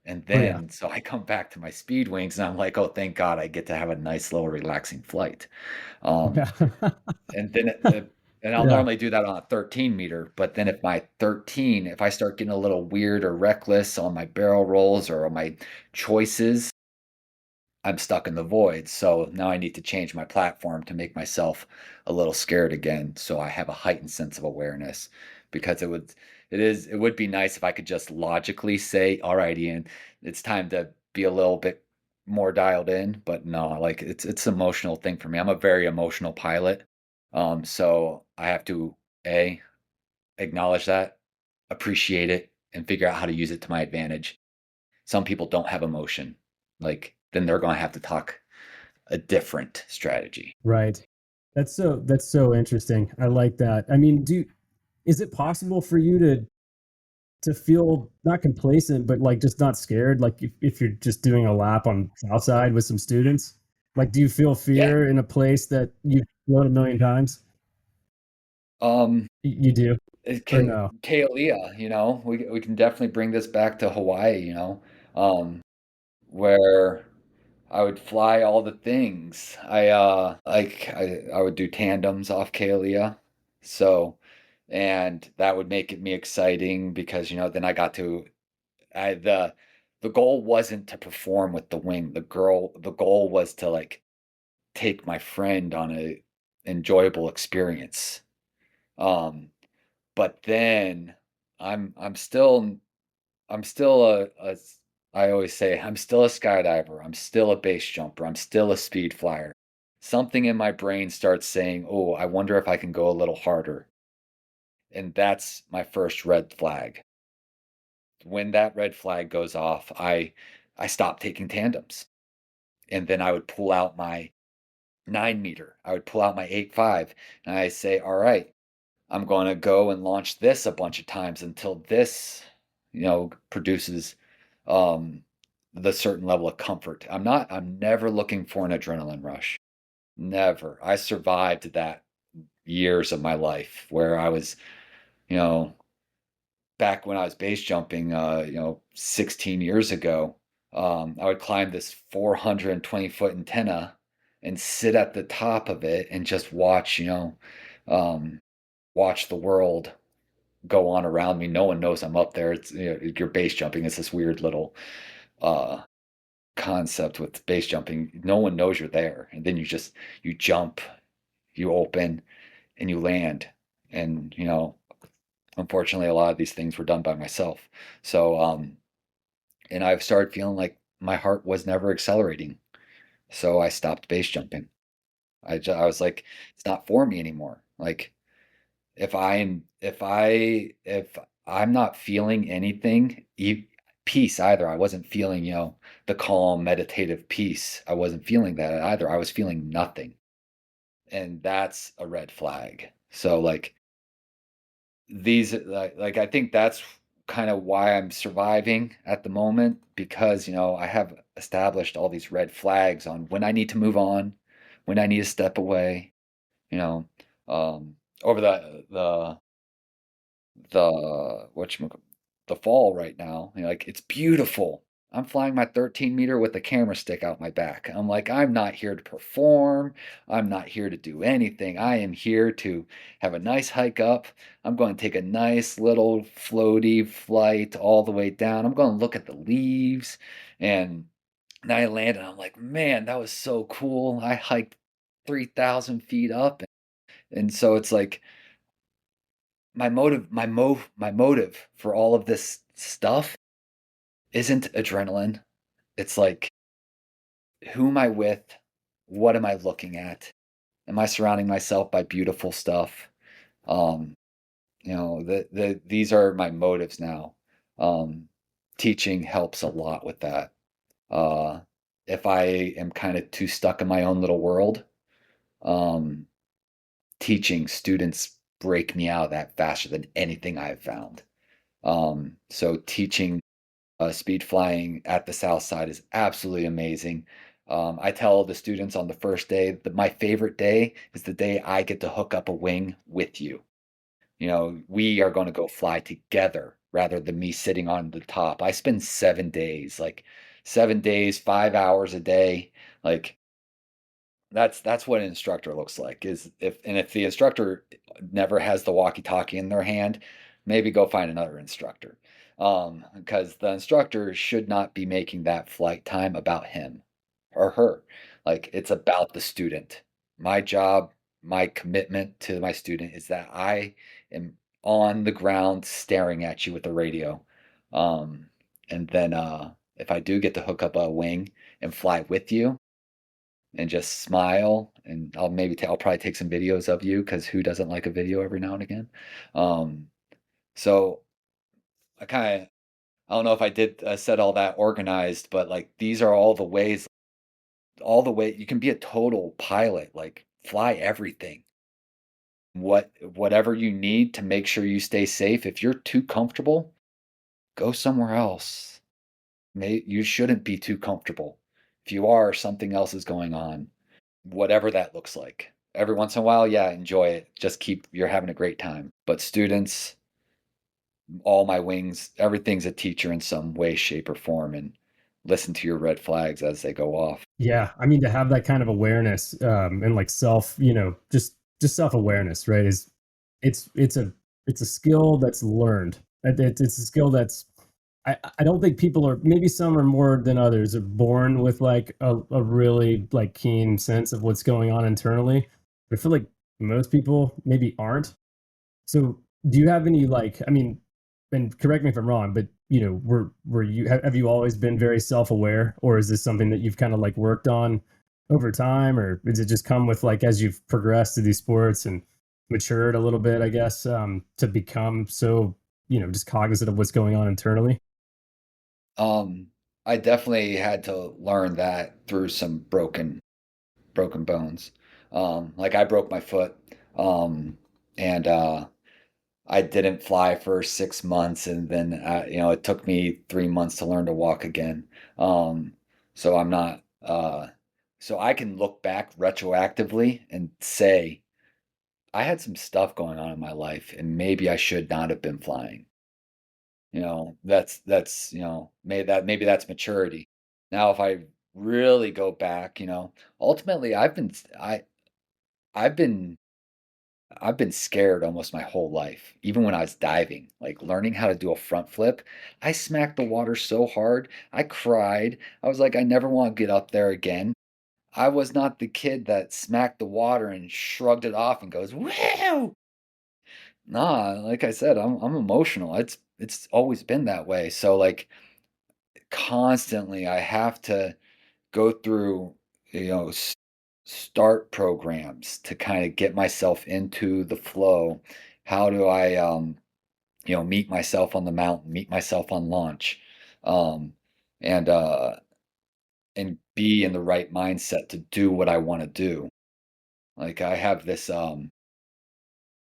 And Oh yeah. then, so I come back to my speed wings and I'm like, oh, thank God I get to have a nice little relaxing flight. Um, Yeah. and then, and I'll Yeah. normally do that on a 13 meter. But then if I start getting a little weird or reckless on my barrel rolls or on my choices, I'm stuck in the void. So now I need to change my platform to make myself a little scared again. So I have a heightened sense of awareness, because it would be nice if I could just logically say, all right, Ian, it's time to be a little bit more dialed in. But no, like it's an emotional thing for me. I'm a very emotional pilot. So I have to acknowledge that, appreciate it, and figure out how to use it to my advantage. Some people don't have emotion. Like then they're going to have to talk a different strategy. Right. That's so interesting. I like that. I mean, is it possible for you to feel not complacent, but like just not scared? Like if you're just doing a lap on south side with some students, like do you feel Yeah. fear in a place that you've flown a million times? Um, You do or no? Kaolea, we can definitely bring this back to Hawaii, um, where I would fly all the things. I would do tandems off Kaolea. So, and that would make me exciting because, then I got to I the goal wasn't to perform with the wing. The goal was to like take my friend on a enjoyable experience. Um, but then I'm still a I always say I'm still a skydiver. I'm still a base jumper. I'm still a speed flyer. Something in my brain starts saying, "Oh, I wonder if I can go a little harder." And that's my first red flag. When that red flag goes off, I I stopped taking tandems. And then I would pull out my 9 meter. I would pull out my 8.5 and I say, all right, I'm going to go and launch this a bunch of times until this, produces um, the certain level of comfort. I'm never looking for an adrenaline rush. Never. I survived that years of my life where I was, you know, back when I was base jumping, 16 years ago, I would climb this 420-foot antenna and sit at the top of it and just watch, um, watch the world go on around me. No one knows I'm up there. It's, you're base jumping. It's this weird little uh, concept with base jumping. No one knows you're there, and then you jump, you open, and you land, and unfortunately, a lot of these things were done by myself. So, and I've started feeling like my heart was never accelerating. So I stopped base jumping. I was like, it's not for me anymore. Like, if I'm not feeling anything, peace either. I wasn't feeling, the calm, meditative peace. I wasn't feeling that either. I was feeling nothing. And that's a red flag. So like, these like I think that's kind of why I'm surviving at the moment, because I have established all these red flags on when I need to move on, when I need to step away, you know um over the the fall right now. Like, it's beautiful. I'm flying my 13 meter with a camera stick out my back. I'm like, I'm not here to perform. I'm not here to do anything. I am here to have a nice hike up. I'm going to take a nice little floaty flight all the way down. I'm going to look at the leaves. And then I landed and I'm like, man, that was so cool. I hiked 3,000 feet up. And so it's like, my motive for all of this stuff isn't adrenaline. It's like, who am I with? What am I looking at? Am I surrounding myself by beautiful stuff? Um, these are my motives now. Um, Teaching helps a lot with that. Uh, if I am kind of too stuck in my own little world, um, teaching students break me out of that faster than anything I've found. So teaching speed flying at the South Side is absolutely amazing. I tell the students on the first day that my favorite day is the day I get to hook up a wing with you. We are going to go fly together rather than me sitting on the top. I spend 7 days, like 7 days, 5 hours a day. Like, that's what an instructor looks like. If the instructor never has the walkie-talkie in their hand, maybe go find another instructor. Because the instructor should not be making that flight time about him or her. Like, it's about the student. My job, my commitment to my student is that I am on the ground staring at you with the radio. Um, and then if I do get to hook up a wing and fly with you, and just smile, and I'll probably take some videos of you, because who doesn't like a video every now and again. um so I don't know if I did said all that organized, but like, these are all the way you can be a total pilot. Like, fly everything, whatever you need to make sure you stay safe. If you're too comfortable, go somewhere else. You shouldn't be too comfortable. If you are, something else is going on, whatever that looks like. Every once in a while, yeah, enjoy it. You're having a great time. But students, all my wings, everything's a teacher in some way, shape, or form, and listen to your red flags as they go off. Yeah, I mean, to have that kind of awareness, and like self, just self awareness, right? It's a skill that's learned. It's a skill that's, I don't think people are, maybe some are more than others, are born with like a really like keen sense of what's going on internally. But I feel like most people maybe aren't. So, do you have any, like, I mean, and correct me if I'm wrong, but were you, have you always been very self-aware, or is this something that you've kind of like worked on over time, or does it just come with, like, as you've progressed through these sports and matured a little bit, I guess, to become so, just cognizant of what's going on internally? Um, I definitely had to learn that through some broken bones. Like I broke my foot, and I didn't fly for 6 months, and then it took me 3 months to learn to walk again. Um, so I'm not. So I can look back retroactively and say I had some stuff going on in my life, and maybe I should not have been flying. That's maybe that's maturity. Now, if I really go back, ultimately I've been I've been scared almost my whole life. Even when I was diving, like learning how to do a front flip, I smacked the water so hard, I cried. I was like, I never want to get up there again. I was not the kid that smacked the water and shrugged it off and goes, "Woo!" Nah, like I said, I'm emotional. It's always been that way. So like constantly I have to go through, start programs to kind of get myself into the flow. How do I, meet myself on the mountain, meet myself on launch, um, and and be in the right mindset to do what I want to do. Like I have this,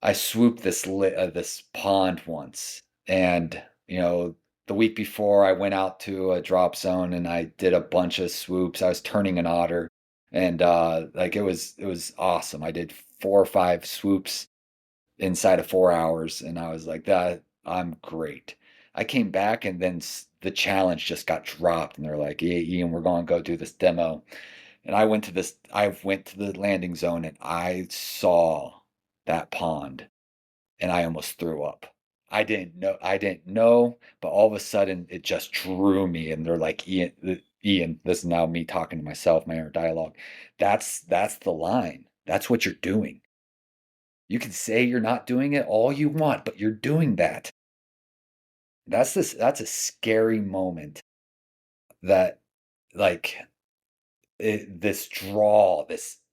I swooped this pond once, and the week before I went out to a drop zone and I did a bunch of swoops. I was turning an otter, and like it was awesome. I did 4 or 5 swoops inside of 4 hours, and I was like, that I'm great. I came back, and then the challenge just got dropped, and they're like, "Hey, Ian, we're going to go do this demo." And I went to the landing zone, and I saw that pond and I almost threw up. I didn't know, but all of a sudden it just drew me, and they're like, Ian, this is now me talking to myself, my inner dialogue. That's the line. That's what you're doing. You can say you're not doing it all you want, but you're doing that. That's a scary moment that like this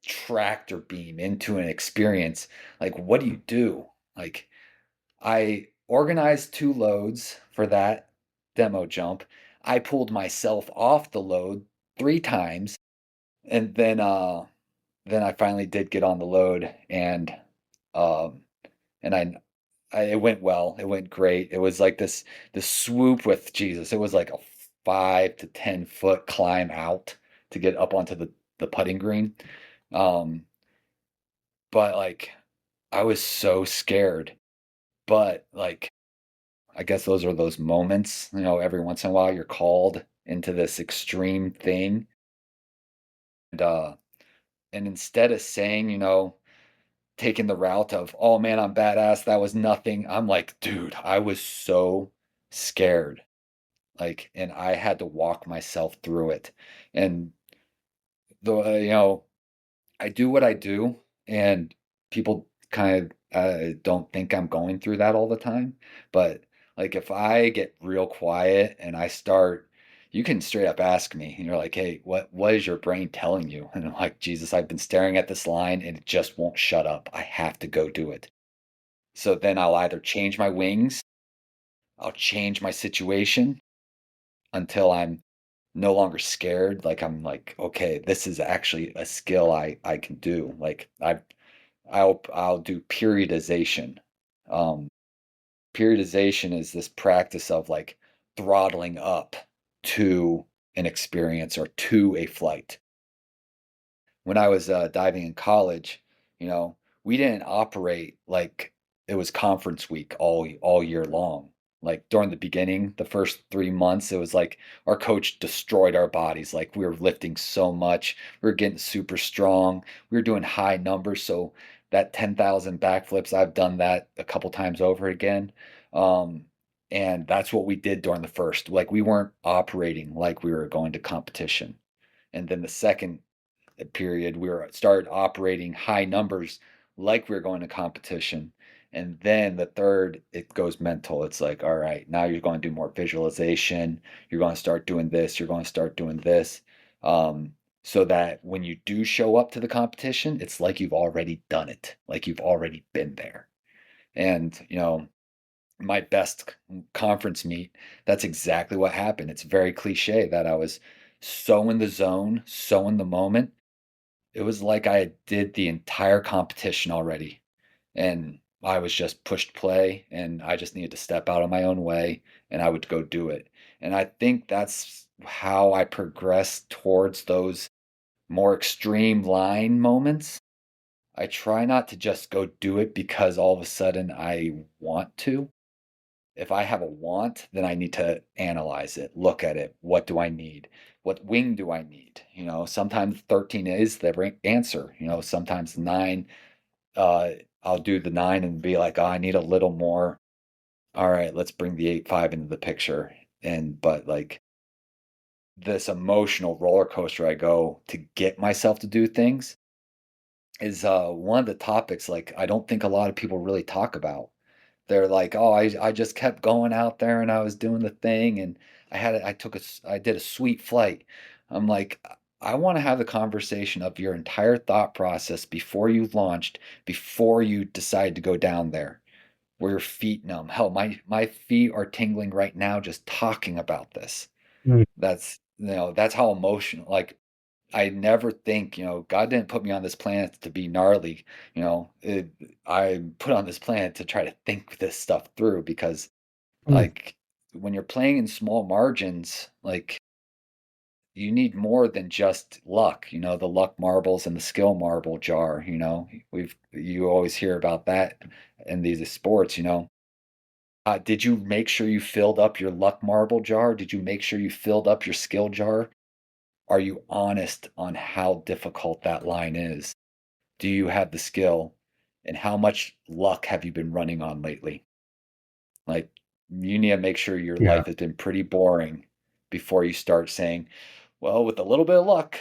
tractor beam into an experience. Like, what do you do? Like, I organized 2 loads for that demo jump. I pulled myself off the load 3 times, and then I finally did get on the load, um and it went well. It went great. It was like this swoop with Jesus. It was like a 5 to 10 foot climb out to get up onto the putting green. Um, but like I was so scared. But like I guess those are those moments, every once in a while you're called into this extreme thing. And and instead of saying, taking the route of, oh man, I'm badass, that was nothing. I'm like, dude, I was so scared. Like, and I had to walk myself through it. And the I do what I do, and people kind of don't think I'm going through that all the time. But like, if I get real quiet and I start, you can straight up ask me, and you're like, "Hey, what is your brain telling you?" And I'm like, "Jesus, I've been staring at this line, and it just won't shut up. I have to go do it." So then I'll either change my wings, I'll change my situation until I'm no longer scared. Like I'm like, okay, this is actually a skill I can do. Like I'll do periodization. Um, Periodization is this practice of like throttling up to an experience or to a flight. When I was diving in college, you know, we didn't operate like it was conference week all year long. Like during the beginning, the first 3 months, it was like our coach destroyed our bodies. Like we were lifting so much, we were getting super strong, we were doing high numbers. So that 10,000 backflips, I've done that a couple times over again. Um, and that's what we did during the first. Like we weren't operating like we were going to competition. And then the second period, we were started operating high numbers like we were going to competition. And then the third, it goes mental. It's like, all right, now you're going to do more visualization. You're going to start doing this. You're going to start doing this. So that when you do show up to the competition, it's like you've already done it, like you've already been there. And, my best conference meet, that's exactly what happened. It's very cliche that I was so in the zone, so in the moment. It was like I did the entire competition already, and I was just pushed play, and I just needed to step out of my own way, and I would go do it. And I think that's how I progressed towards those more extreme line moments. I try not to just go do it because all of a sudden I want to. If I have a want, then I need to analyze it, look at it. What do I need? What wing do I need? Sometimes 13 is the answer. Sometimes 9, uh, I'll do the 9 and be like, oh, I need a little more. All right, let's bring the 8-5 into the picture. But like this emotional roller coaster I go to get myself to do things is one of the topics like I don't think a lot of people really talk about. They're like, "Oh, I just kept going out there and I was doing the thing and I did a sweet flight." I'm like, I want to have the conversation of your entire thought process before you launched, before you decide to go down there. Were your feet numb? Hell, my feet are tingling right now just talking about this. Mm. That's how emotional. Like I never think, God didn't put me on this planet to be gnarly. I put on this planet to try to think this stuff through because, Mm. like, when you're playing in small margins, like, you need more than just luck, the luck marbles and the skill marble jar, you always hear about that in these sports. Did you make sure you filled up your luck marble jar? Did you make sure you filled up your skill jar? Are you honest on how difficult that line is? Do you have the skill? And how much luck have you been running on lately? Like, you need to make sure your Yeah. life has been pretty boring before you start saying, well, with a little bit of luck,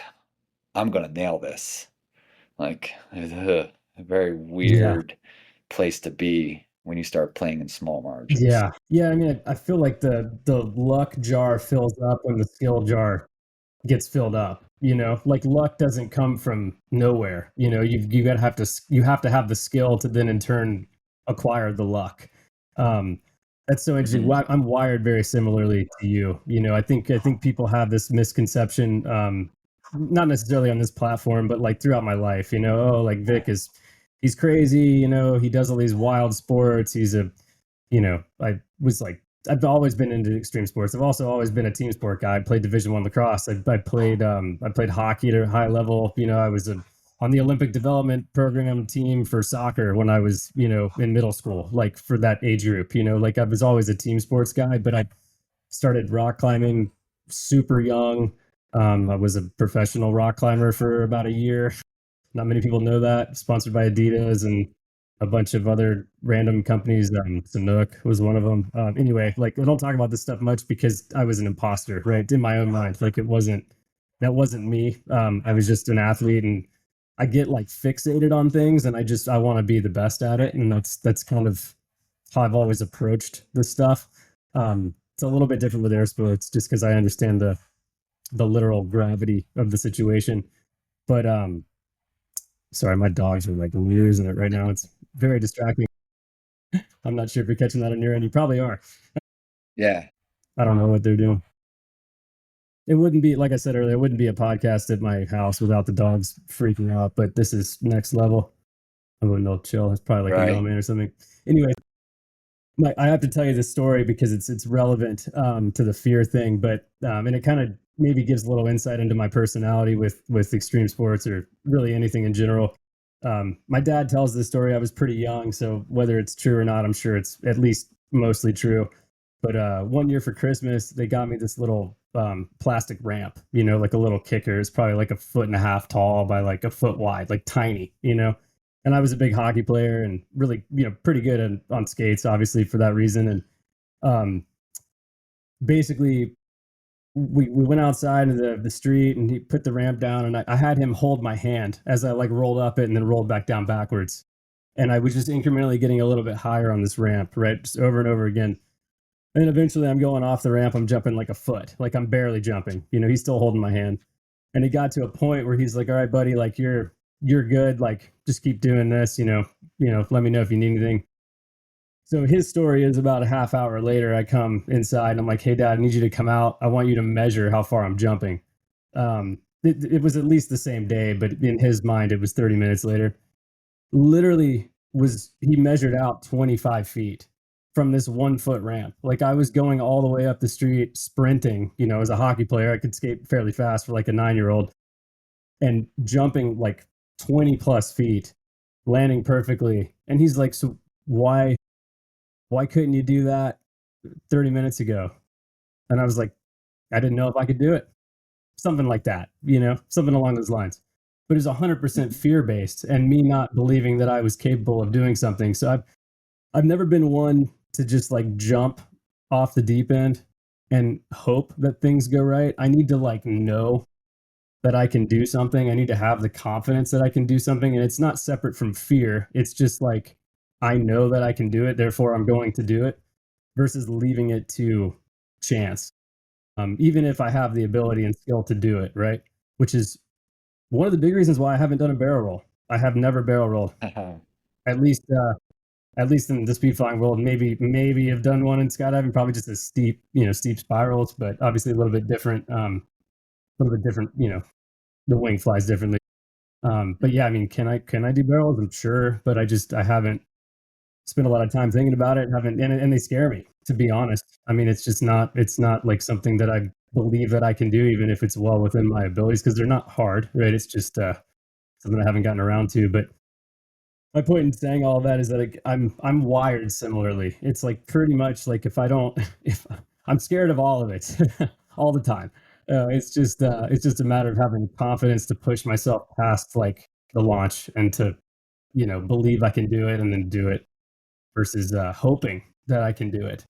I'm going to nail this. Like, a very Yeah. weird place to be when you start playing in small margins. Yeah. Yeah. I mean, I feel like the luck jar fills up when the skill jar gets filled up. Like luck doesn't come from nowhere. You gotta have to have the skill to then in turn acquire the luck. Um, that's so interesting. Hmm. I'm wired very similarly to you. I think people have this misconception, not necessarily on this platform, but like throughout my life. Oh, like Vic he's crazy. He does all these wild sports. I was like, I've always been into extreme sports. I've also always been a team sport guy. I played Division One lacrosse. I played hockey at a high level. I was on the Olympic development program team for soccer when I was, in middle school, like for that age group. Like I was always a team sports guy. But I started rock climbing super young. I was a professional rock climber for about a year. Not many people know that. Sponsored by Adidas and a bunch of other random companies. Sanook was one of them. Anyway, like I don't talk about this stuff much because I was an imposter, right? In my own mind, like that wasn't me. I was just an athlete, and I get like fixated on things, and I want to be the best at it, and that's kind of how I've always approached this stuff. It's a little bit different with air sports, just because I understand the literal gravity of the situation, but sorry, my dogs are like losing it right now. It's very distracting. I'm not sure if you're catching that on your end. You probably are. Yeah. I don't know what they're doing. It wouldn't be, like I said earlier, it wouldn't be a podcast at my house without the dogs freaking out, but this is next level. I wouldn't know chill. It's probably like a Right. mailman or something. Anyway, I have to tell you this story because it's relevant to the fear thing, but and it kind of maybe gives a little insight into my personality with extreme sports or really anything in general. My dad tells this story. I was pretty young, so whether it's true or not, I'm sure it's at least mostly true. But one year for Christmas, they got me this little plastic ramp, like a little kicker. It's probably like a foot and a half tall by like a foot wide, like tiny. And I was a big hockey player and really, pretty good on skates, obviously for that reason. And um, basically, we went outside into the street and he put the ramp down, and I had him hold my hand as I like rolled up it and then rolled back down backwards. And I was just incrementally getting a little bit higher on this ramp, right? Just over and over again. And then eventually I'm going off the ramp. I'm jumping like a foot, like I'm barely jumping. He's still holding my hand. And it got to a point where he's like, "All right, buddy, like you're good. Like just keep doing this. Let me know if you need anything." So his story is about a half hour later, I come inside and I'm like, hey, Dad, I need you to come out. I want you to measure how far I'm jumping. It was at least the same day, but in his mind, it was 30 minutes later. Literally, he measured out 25 feet from this 1 foot ramp. Like I was going all the way up the street sprinting, as a hockey player, I could skate fairly fast for like a 9-year old and jumping like 20 plus feet, landing perfectly. And he's like, so why couldn't you do that 30 minutes ago? And I was like, I didn't know if I could do it. Something like that, something along those lines. But it's 100% fear based and me not believing that I was capable of doing something. So I've never been one to just like jump off the deep end and hope that things go right. I need to like know that I can do something. I need to have the confidence that I can do something. And it's not separate from fear. It's just like, I know that I can do it. Therefore, I'm going to do it versus leaving it to chance. Even if I have the ability and skill to do it, right? Which is one of the big reasons why I haven't done a barrel roll. I have never barrel rolled. At least, at least in the speed flying world, maybe have done one in skydiving. Probably just a steep spirals, but obviously a little bit different. A little bit different. The wing flies differently. But yeah, I mean, can I do barrels? I'm sure, but I haven't spent a lot of time thinking about it. And they scare me, to be honest. I mean, it's not like something that I believe that I can do, even if it's well within my abilities, because they're not hard, right? It's just something I haven't gotten around to. But my point in saying all of that is that I'm wired similarly. It's like pretty much like if if I'm scared of all of it all the time. It's just a matter of having confidence to push myself past like the launch and to believe I can do it and then do it versus hoping that I can do it.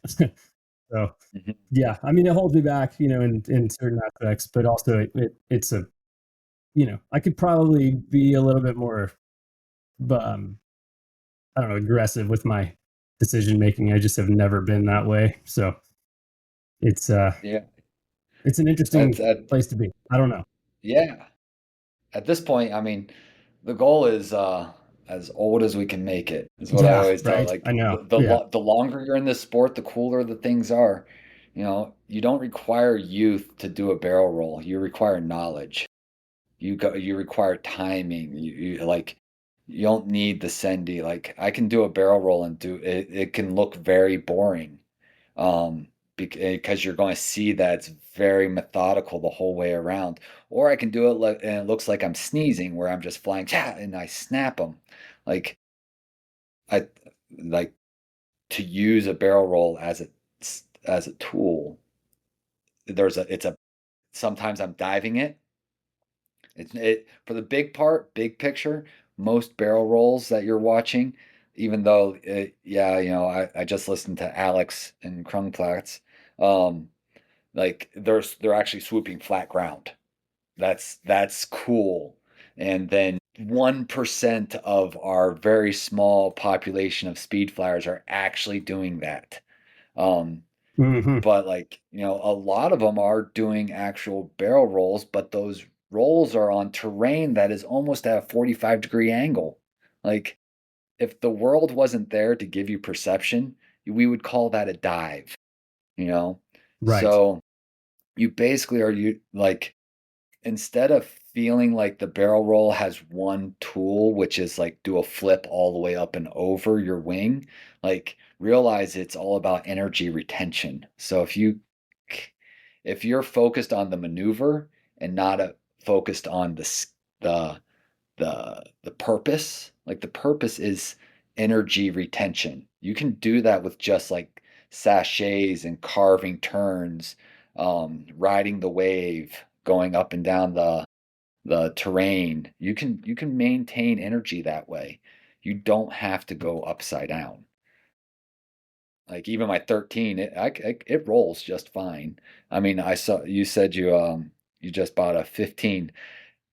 So yeah, I mean it holds me back, in certain aspects, but also it's a I could probably be a little bit more, I don't know, aggressive with my decision making. I just have never been that way. So it's Yeah. it's an That's interesting place to be. I don't know. yeah. At this point, I mean, the goal is as old as we can make it, is what I Yeah, always tell. right. Like I know. Yeah. the longer you're in this sport, the cooler the things are. You don't require youth to do a barrel roll. You require knowledge. You require timing. You don't need the Sendy. Like I can do a barrel roll and do it. It can look very boring, um, because you're going to see that it's very methodical the whole way around. Or I can do it like, and it looks like I'm sneezing, where I'm just flying, yeah, and I snap them. Like I like to use a barrel roll as a tool. It's a sometimes I'm diving it. It for the big picture. Most barrel rolls that you're watching, even though yeah, I just listened to Alex and Krungplatz. Um, like they're actually swooping flat ground. That's cool. And then 1% of our very small population of speed flyers are actually doing that. Um, Hmm. but like, a lot of them are doing actual barrel rolls, but those rolls are on terrain that is almost at a 45-degree angle. Like if the world wasn't there to give you perception, we would call that a dive, you know? Right. So you basically are you like instead of feeling like the barrel roll has one tool, which is like do a flip all the way up and over your wing, like realize it's all about energy retention. So if you're focused on the maneuver and not focused on the the purpose, like the purpose is energy retention. You can do that with just like sachets and carving turns, riding the wave, going up and down the terrain. You can maintain energy that way. You don't have to go upside down. Like even my 13, it rolls just fine. I mean, I saw you said you just bought a 15.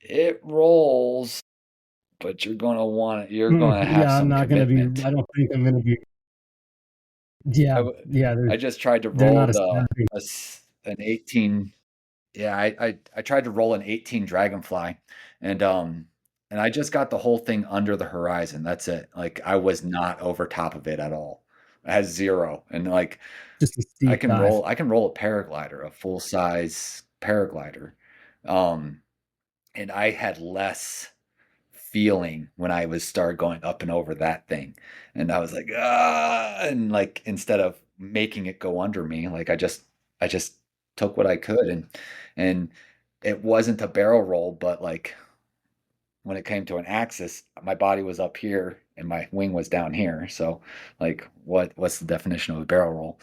It rolls, but you're gonna have Yeah, I'm some not going to be, commitment. I don't think I'm going to be, yeah, I, w- yeah, I just tried to they're roll not as snappy. an 18. Yeah, I tried to roll an 18 Dragonfly, and and I just got the whole thing under the horizon. That's it. Like I was not over top of it at all. has zero. And like, Just a steep dive. I can roll a paraglider, a full size paraglider. Um, and I had less feeling when I was started going up and over that thing. And I was like, ah, and like, instead of making it go under me, like I just took what I could, and it wasn't a barrel roll, but like when it came to an axis, my body was up here and my wing was down here. So like what's the definition of a barrel roll?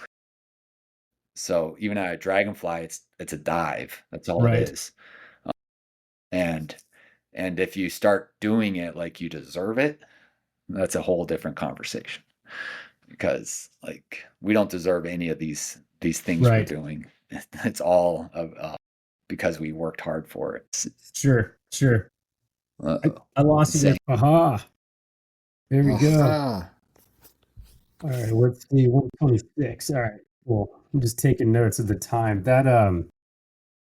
So even at a dragonfly, it's a dive. That's all it Right. is. And and if you start doing it like you deserve it, that's a whole different conversation. Because like we don't deserve any of these things we're Right. doing. It's all because we worked hard for it. Sure. Sure. Uh-oh. I lost you there. Insane. Aha. There we go. Ah. All right. Let's see. 126. All right. Cool. I'm just taking notes of the time. That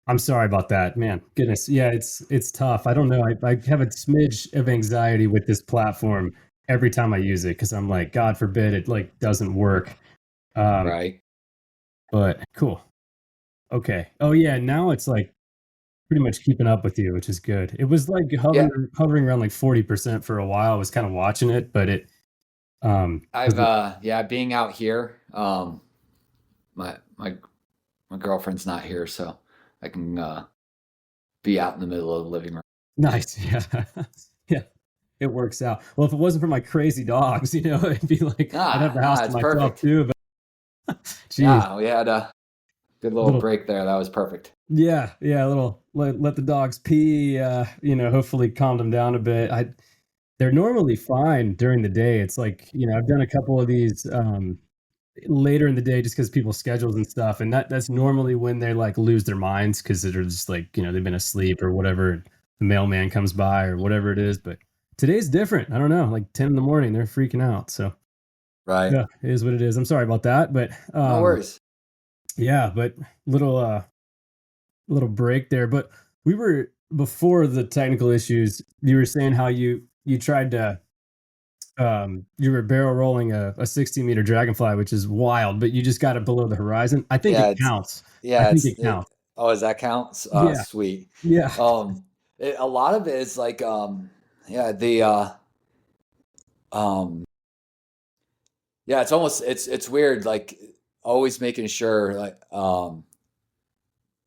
I'm sorry about that, man. Goodness. Yeah, it's tough. I don't know. I have a smidge of anxiety with this platform every time I use it because I'm like, God forbid it like doesn't work. Right. But cool. Okay. Oh yeah, now it's like pretty much keeping up with you, which is good. It was like Yeah. hovering around like 40% for a while. I was kind of watching it, but it I've yeah, being out here, my my my girlfriend's not here, so I can be out in the middle of the living room. nice. Yeah. Yeah. It works out. Well, if it wasn't for my crazy dogs, it'd be like I'd have the house to It's myself perfect. too. But geez, Yeah, we had a good little little break there. That was perfect. yeah, yeah, a little let the dogs pee. Hopefully calm them down a bit. They're normally fine during the day. It's like I've done a couple of these later in the day just because people's schedules and stuff, and that's normally when they like lose their minds because they're just like they've been asleep or whatever. And the mailman comes by or whatever it is, but today's different. I don't know, like 10 in the morning, they're freaking out. So Right. yeah, it is what it is. I'm sorry about that, but No worries. yeah, but little break there. But we were before the technical issues. You were saying how you tried to you were barrel rolling a 60-meter dragonfly, which is wild, but you just got it below the horizon. I think Yeah, it it's counts. I yeah, think it's it it. counts. Oh, does that count? Yeah, Sweet. yeah, A lot of it is like yeah, the um yeah, it's almost it's weird like always making sure like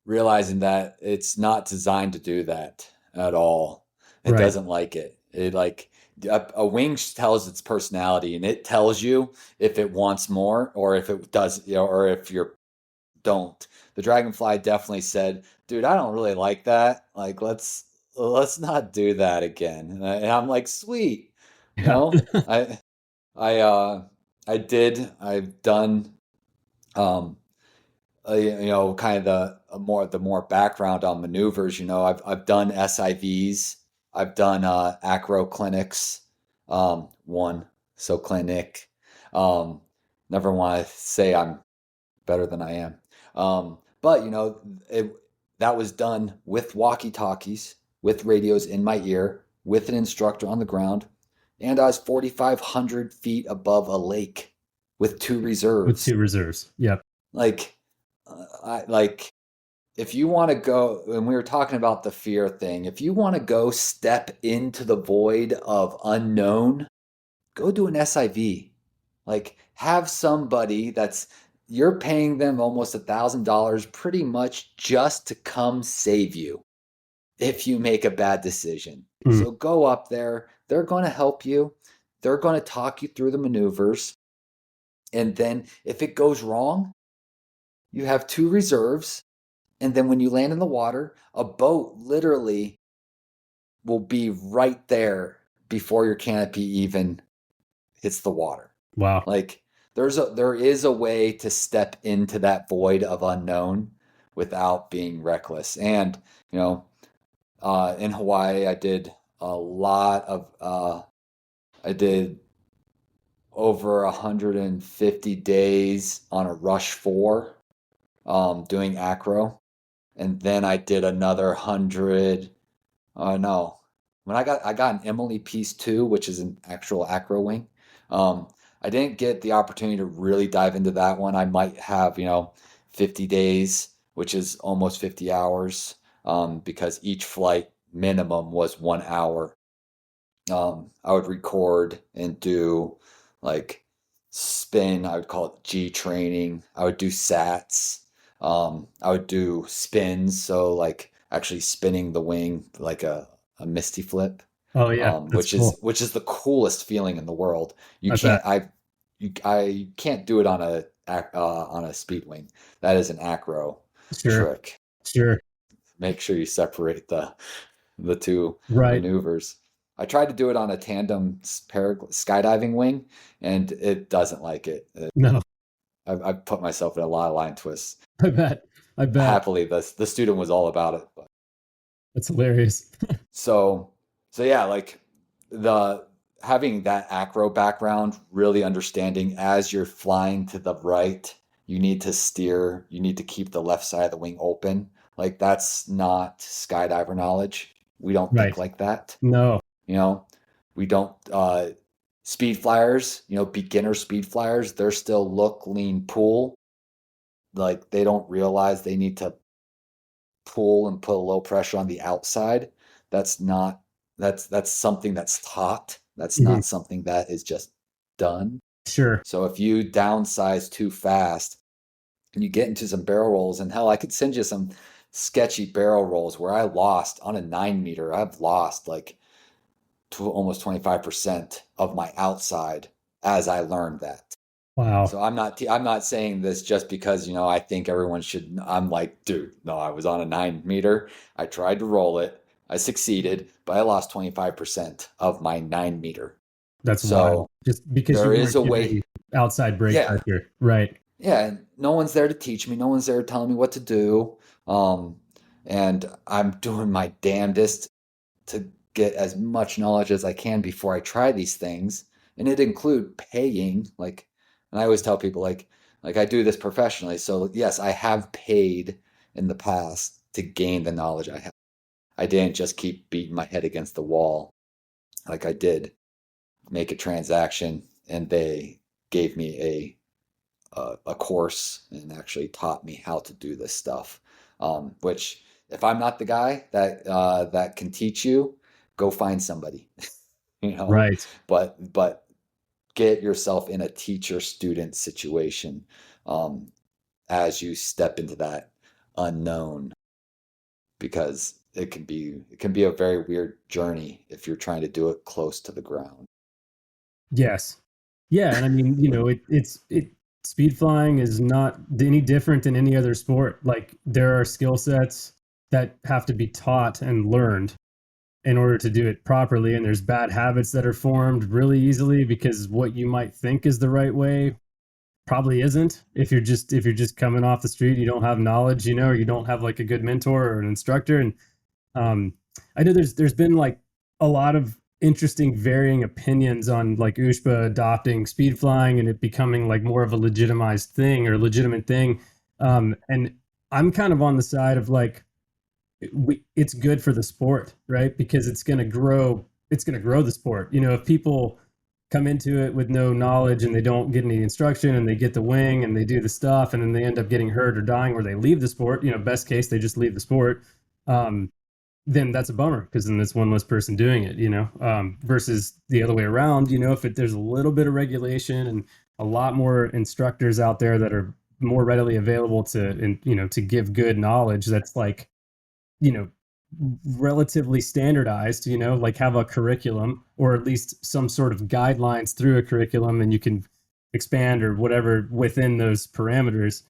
realizing that it's not designed to do that at all. It right. doesn't like it. It like a wing tells its personality, and it tells you if it wants more or if it does, or if you're don't. The dragonfly definitely said, "Dude, I don't really like that. Like, let's not do that again." And I'm like, "Sweet, you Yeah, know, I I've done um kind of the more background on maneuvers. I've done SIVs, I've done acro clinics, one so clinic. Um, Never want to say I'm better than I am. But that was done with walkie talkies, with radios in my ear, with an instructor on the ground, and I was 4,500 feet above a lake with two with reserves. 2 reserves. Yep. Like, I like if you want to go, and we were talking about the fear thing, if you want to go step into the void of unknown, go do an SIV. Like, have somebody that's you're paying them almost $1,000 pretty much just to come save you if you make a bad decision. Mm, So go up there. They're going to help you. They're going to talk you through the maneuvers. And then if it goes wrong, you have two reserves. And then when you land in the water, a boat literally will be right there before your canopy even hits the water. wow. Like there is a way to step into that void of unknown without being reckless. And in Hawaii, I did a lot of I did over 150 days on a Rush 4 doing acro. And then I did another 100. No, when I got an Emily Piece 2, which is an actual acro wing. I didn't get the opportunity to really dive into that one. I might have, 50 days, which is almost 50 hours, because each flight minimum was 1 hour. I would record and do like spin. I would call it G training. I would do sats. I would do spins. So like actually spinning the wing like a misty flip, Oh yeah, that's cool. which is the coolest feeling in the world. You I bet. can't I can't do it on a speed wing. That is an acro Sure. trick. Sure. Make sure you separate the two Right. maneuvers. I tried to do it on a tandem skydiving wing, and it doesn't like it. No, I've put myself in a lot of line twists. I bet. I bet. Happily, the student was all about it. But That's hilarious. so so yeah, like the having that acro background, really understanding as you're flying to the right, you need to steer, you need to keep the left side of the wing open. Like that's not skydiver knowledge. We don't think Right. like that. No. You know, we don't speed flyers, beginner speed flyers, they're still look, lean, pull. Like they don't realize they need to pull and put a low pressure on the outside. That's not that's something that's taught. That's Mhm. not something that is just done. Sure. So if you downsize too fast and you get into some barrel rolls, and hell, I could send you some sketchy barrel rolls where I lost on a 9 meter. I've lost like to almost 25% of my outside as I learned that. Wow. So I'm not saying this just because, I think everyone should. I'm like, dude, no, I was on a 9 meter. I tried to roll it. I succeeded, but I lost 25% of my 9 meter. That's wild. So Just because there you is weren't a way. getting outside brake Yeah. pressure. Right. Yeah. And no one's there to teach me. No one's there telling me what to do. Um, and I'm doing my damnedest to get as much knowledge as I can before I try these things. And it include paying, like, and I always tell people like I do this professionally. So yes, I have paid in the past to gain the knowledge I have. I didn't just keep beating my head against the wall. Like I did make a transaction and they gave me a course and actually taught me how to do this stuff. Which, if I'm not the guy that can teach you, go find somebody, you know. Right. But get yourself in a teacher-student situation as you step into that unknown, because it can be a very weird journey if you're trying to do it close to the ground. Yes. Yeah, and I mean, speed flying is not any different than any other sport. Like there are skill sets that have to be taught and learned in order to do it properly, and there's bad habits that are formed really easily because what you might think is the right way probably isn't. If you're just coming off the street, you don't have knowledge, or you don't have like a good mentor or an instructor. And um, I know there's been like a lot of interesting varying opinions on like USHPA adopting speed flying and it becoming like more of a legitimized thing or legitimate thing. And I'm kind of on the side of like it's good for the sport, right? Because it's going to grow the sport. If people come into it with no knowledge and they don't get any instruction and they get the wing and they do the stuff and then they end up getting hurt or dying or they leave the sport, best case they just leave the sport. Then that's a bummer because then there's one less person doing it, versus the other way around. If there's a little bit of regulation and a lot more instructors out there that are more readily available to give good knowledge that's like, you know, relatively standardized, like have a curriculum or at least some sort of guidelines through a curriculum and you can expand or whatever within those parameters.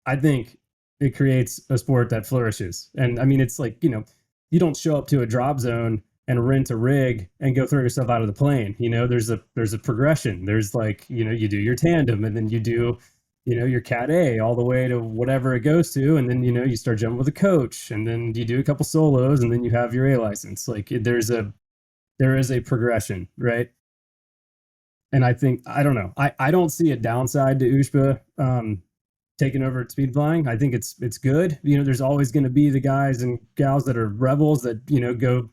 I think it creates a sport that flourishes. And I mean, it's like, you don't show up to a drop zone and rent a rig and go throw yourself out of the plane. There's a progression. There's like, you do your tandem and then you do, your cat A all the way to whatever it goes to. And then, you start jumping with a coach and then you do a couple solos and then you have your A license. Like there is a progression, right? And I think, I don't know, I don't see a downside to USHPA taking over at speed flying. I think it's good. There's always going to be the guys and gals that are rebels that, go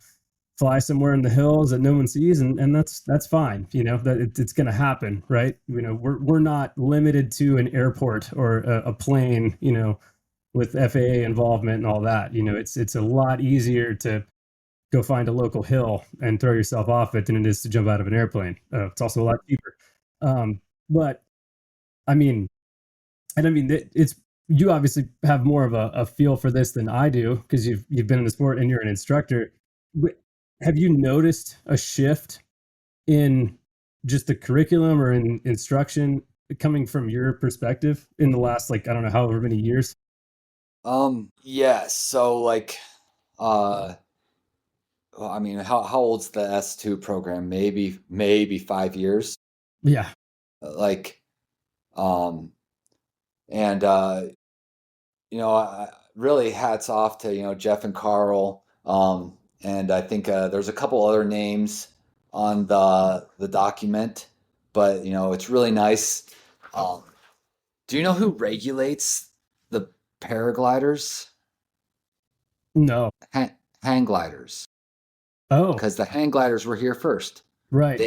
fly somewhere in the hills that no one sees, and that's fine. That it's going to happen, right? We're not limited to an airport or a plane, with FAA involvement and all that. It's a lot easier to go find a local hill and throw yourself off it than it is to jump out of an airplane. It's also a lot cheaper. But I mean, it's, you obviously have more of a feel for this than I do because you've been in the sport and you're an instructor. Have you noticed a shift in just the curriculum or in instruction coming from your perspective in the last, like, I don't know, however many years? Yes. So like, well, I mean, how old's the S2 program? Maybe 5 years. Yeah. Like, um, and really hats off to Jeff and Carl. And I think there's a couple other names on the document, but it's really nice. Do you know who regulates the paragliders? No. Hang gliders. Oh, Because the hang gliders were here first. right.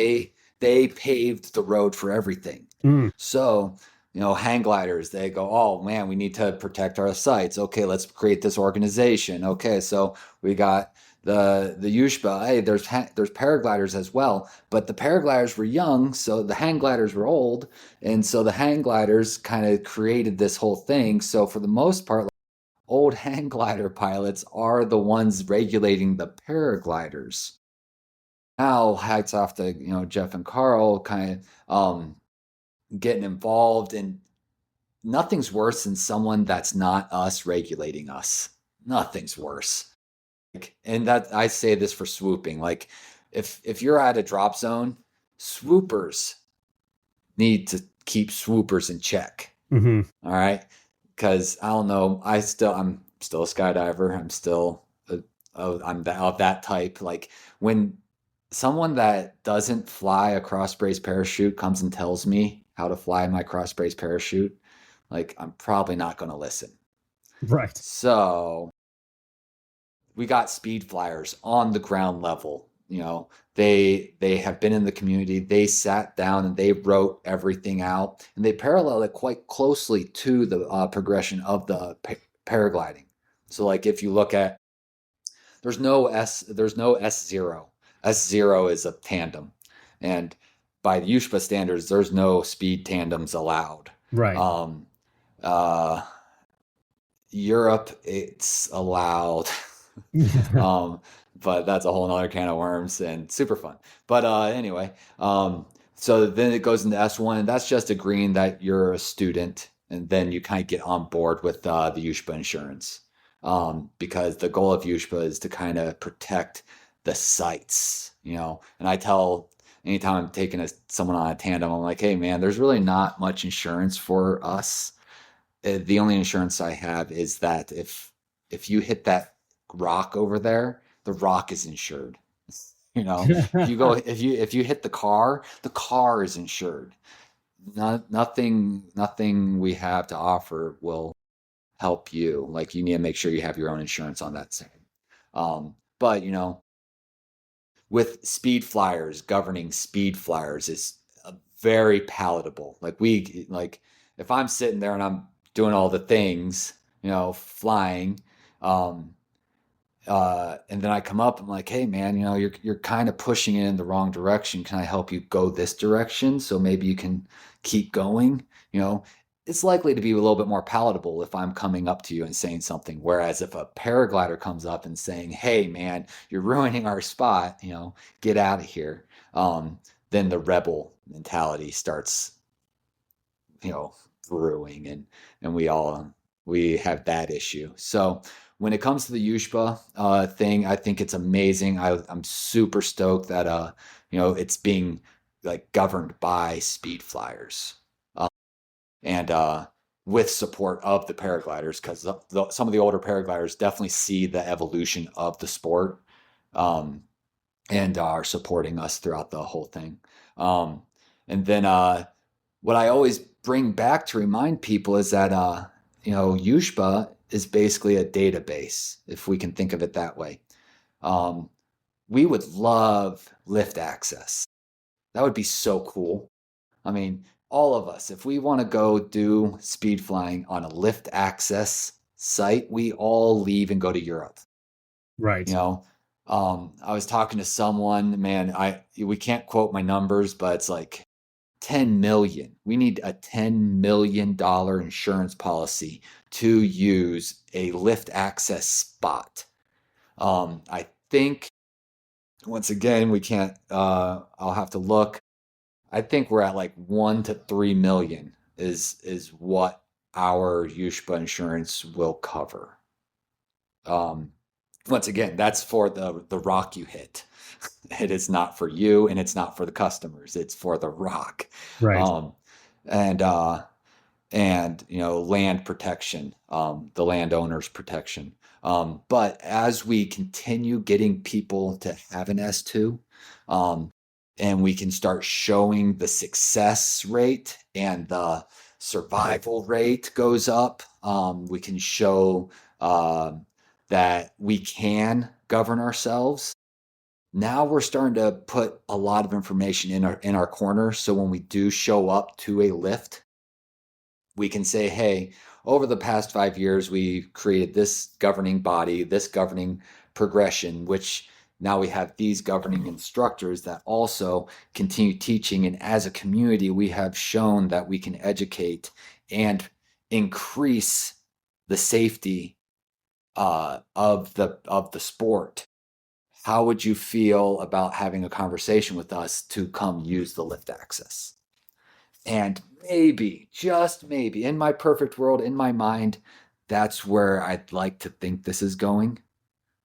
They paved the road for everything. Mm. So, hang gliders, they go, oh man, we need to protect our sites. Okay, let's create this organization. Okay, so we got the USHBA. Hey, there's paragliders as well, but the paragliders were young, so the hang gliders were old, and so the hang gliders kind of created this whole thing. So for the most part, old hang glider pilots are the ones regulating the paragliders. Now, hats off to Jeff and Carl, kind of getting involved, and nothing's worse than someone that's not us regulating us. Nothing's worse. And that I say this for swooping. Like, if you're at a drop zone, swoopers need to keep swoopers in check. Mm-hmm. All right, because I don't know. I'm still a skydiver. I'm still I'm of that type. Like, when someone that doesn't fly a cross brace parachute comes and tells me how to fly my cross brace parachute, like, I'm probably not going to listen. Right. So we got speed flyers on the ground level. They have been in the community. They sat down and they wrote everything out, and they parallel it quite closely to the progression of the paragliding. So like, if you look at, there's no S0. S0 is a tandem, and by the USHBA standards, there's no speed tandems allowed. Right. Europe, it's allowed. But that's a whole nother can of worms and super fun. But anyway, so then it goes into S1, and that's just agreeing that you're a student, and then you kind of get on board with the USHBA insurance, because the goal of USHBA is to kind of protect the sites, and I tell, anytime I'm taking someone on a tandem, I'm like, hey man, there's really not much insurance for us. The only insurance I have is that if you hit that rock over there, the rock is insured. If you hit the car is insured. Nothing we have to offer will help you. Like, you need to make sure you have your own insurance on that side. But with speed flyers, governing speed flyers is very palatable. Like if I'm sitting there and I'm doing all the things, flying, and then I come up, I'm like, hey man, you're kind of pushing it in the wrong direction. Can I help you go this direction? So maybe you can keep going. It's likely to be a little bit more palatable if I'm coming up to you and saying something. Whereas if a paraglider comes up and saying, hey man, you're ruining our spot, get out of here. Then the rebel mentality starts, brewing, and we have that issue. So when it comes to the USHBA thing, I think it's amazing. I'm super stoked that it's being like governed by speed flyers, and with support of the paragliders, because some of the older paragliders definitely see the evolution of the sport, and are supporting us throughout the whole thing. And then what I always bring back to remind people is that USHBA is basically a database, if we can think of it that way. we would love lift access. That would be so cool. I mean, all of us, if we want to go do speed flying on a lift access site, we all leave and go to Europe. Right. You know, I was talking to someone, man, we can't quote my numbers, but it's like 10 million. We need a $10 million insurance policy to use a lift access spot. I think, once again, we can't, I'll have to look. I think we're at like 1 to 3 million is what our USHPA insurance will cover. Once again, that's for the rock you hit. It is not for you, and it's not for the customers. It's for the rock. Right. And land protection, the landowner's protection. But as we continue getting people to have an S2, and we can start showing the success rate and the survival rate goes up, we can show that we can govern ourselves. Now we're starting to put a lot of information in our corner. So when we do show up to a lift, we can say, hey, over the past 5 years, we created this governing body, this governing progression, which now we have these governing instructors that also continue teaching. And as a community, we have shown that we can educate and increase the safety of the sport. How would you feel about having a conversation with us to come use the lift access? And maybe, just maybe, in my perfect world, in my mind, that's where I'd like to think this is going.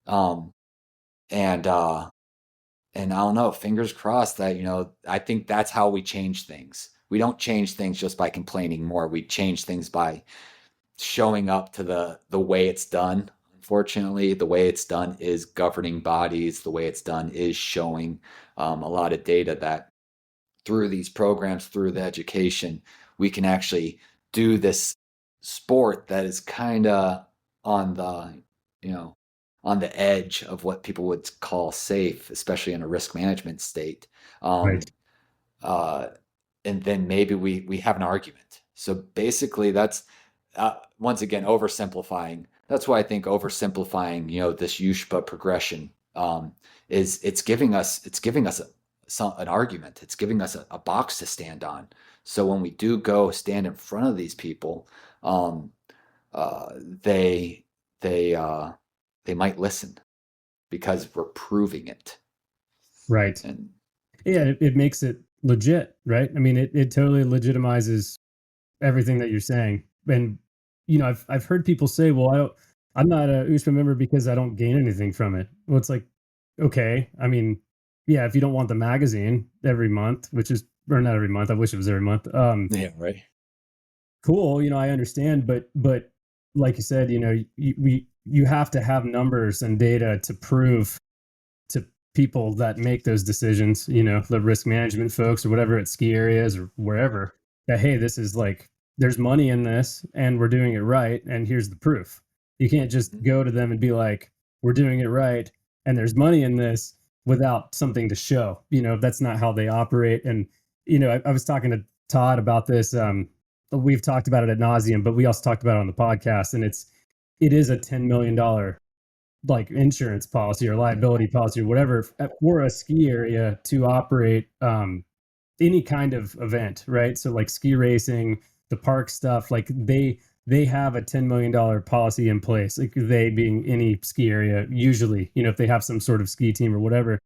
And I don't know, fingers crossed that, I think that's how we change things. We don't change things just by complaining more. We change things by showing up to the way it's done. Unfortunately, the way it's done is governing bodies. The way it's done is showing a lot of data that through these programs, through the education, we can actually do this sport that is kind of on the edge of what people would call safe, especially in a risk management state. Right. And then maybe we have an argument. So basically, that's once again oversimplifying. That's why I think oversimplifying, this USHPA progression is it's giving us an argument. It's giving us a box to stand on. So when we do go stand in front of these people, they might listen because we're proving it. Right. And yeah, it makes it legit, right? I mean, it totally legitimizes everything that you're saying. And I've heard people say, well, I'm not a USPA member because I don't gain anything from it. Well, it's like, okay, I mean, yeah, if you don't want the magazine every month, or not every month, I wish it was every month. yeah, right. Cool, I understand, but like you said, you have to have numbers and data to prove to people that make those decisions, the risk management folks or whatever at ski areas or wherever, that hey, this is like, there's money in this and we're doing it right, and here's the proof. You can't just go to them and be like, we're doing it right and there's money in this without something to show. That's not how they operate. And I was talking to Todd about this. We've talked about it ad nauseum, but we also talked about it on the podcast, and it is a $10 million like insurance policy or liability policy or whatever for a ski area to operate any kind of event, right? So like ski racing, the park stuff, like they have a $10 million policy in place, like they being any ski area, usually, if they have some sort of ski team or whatever.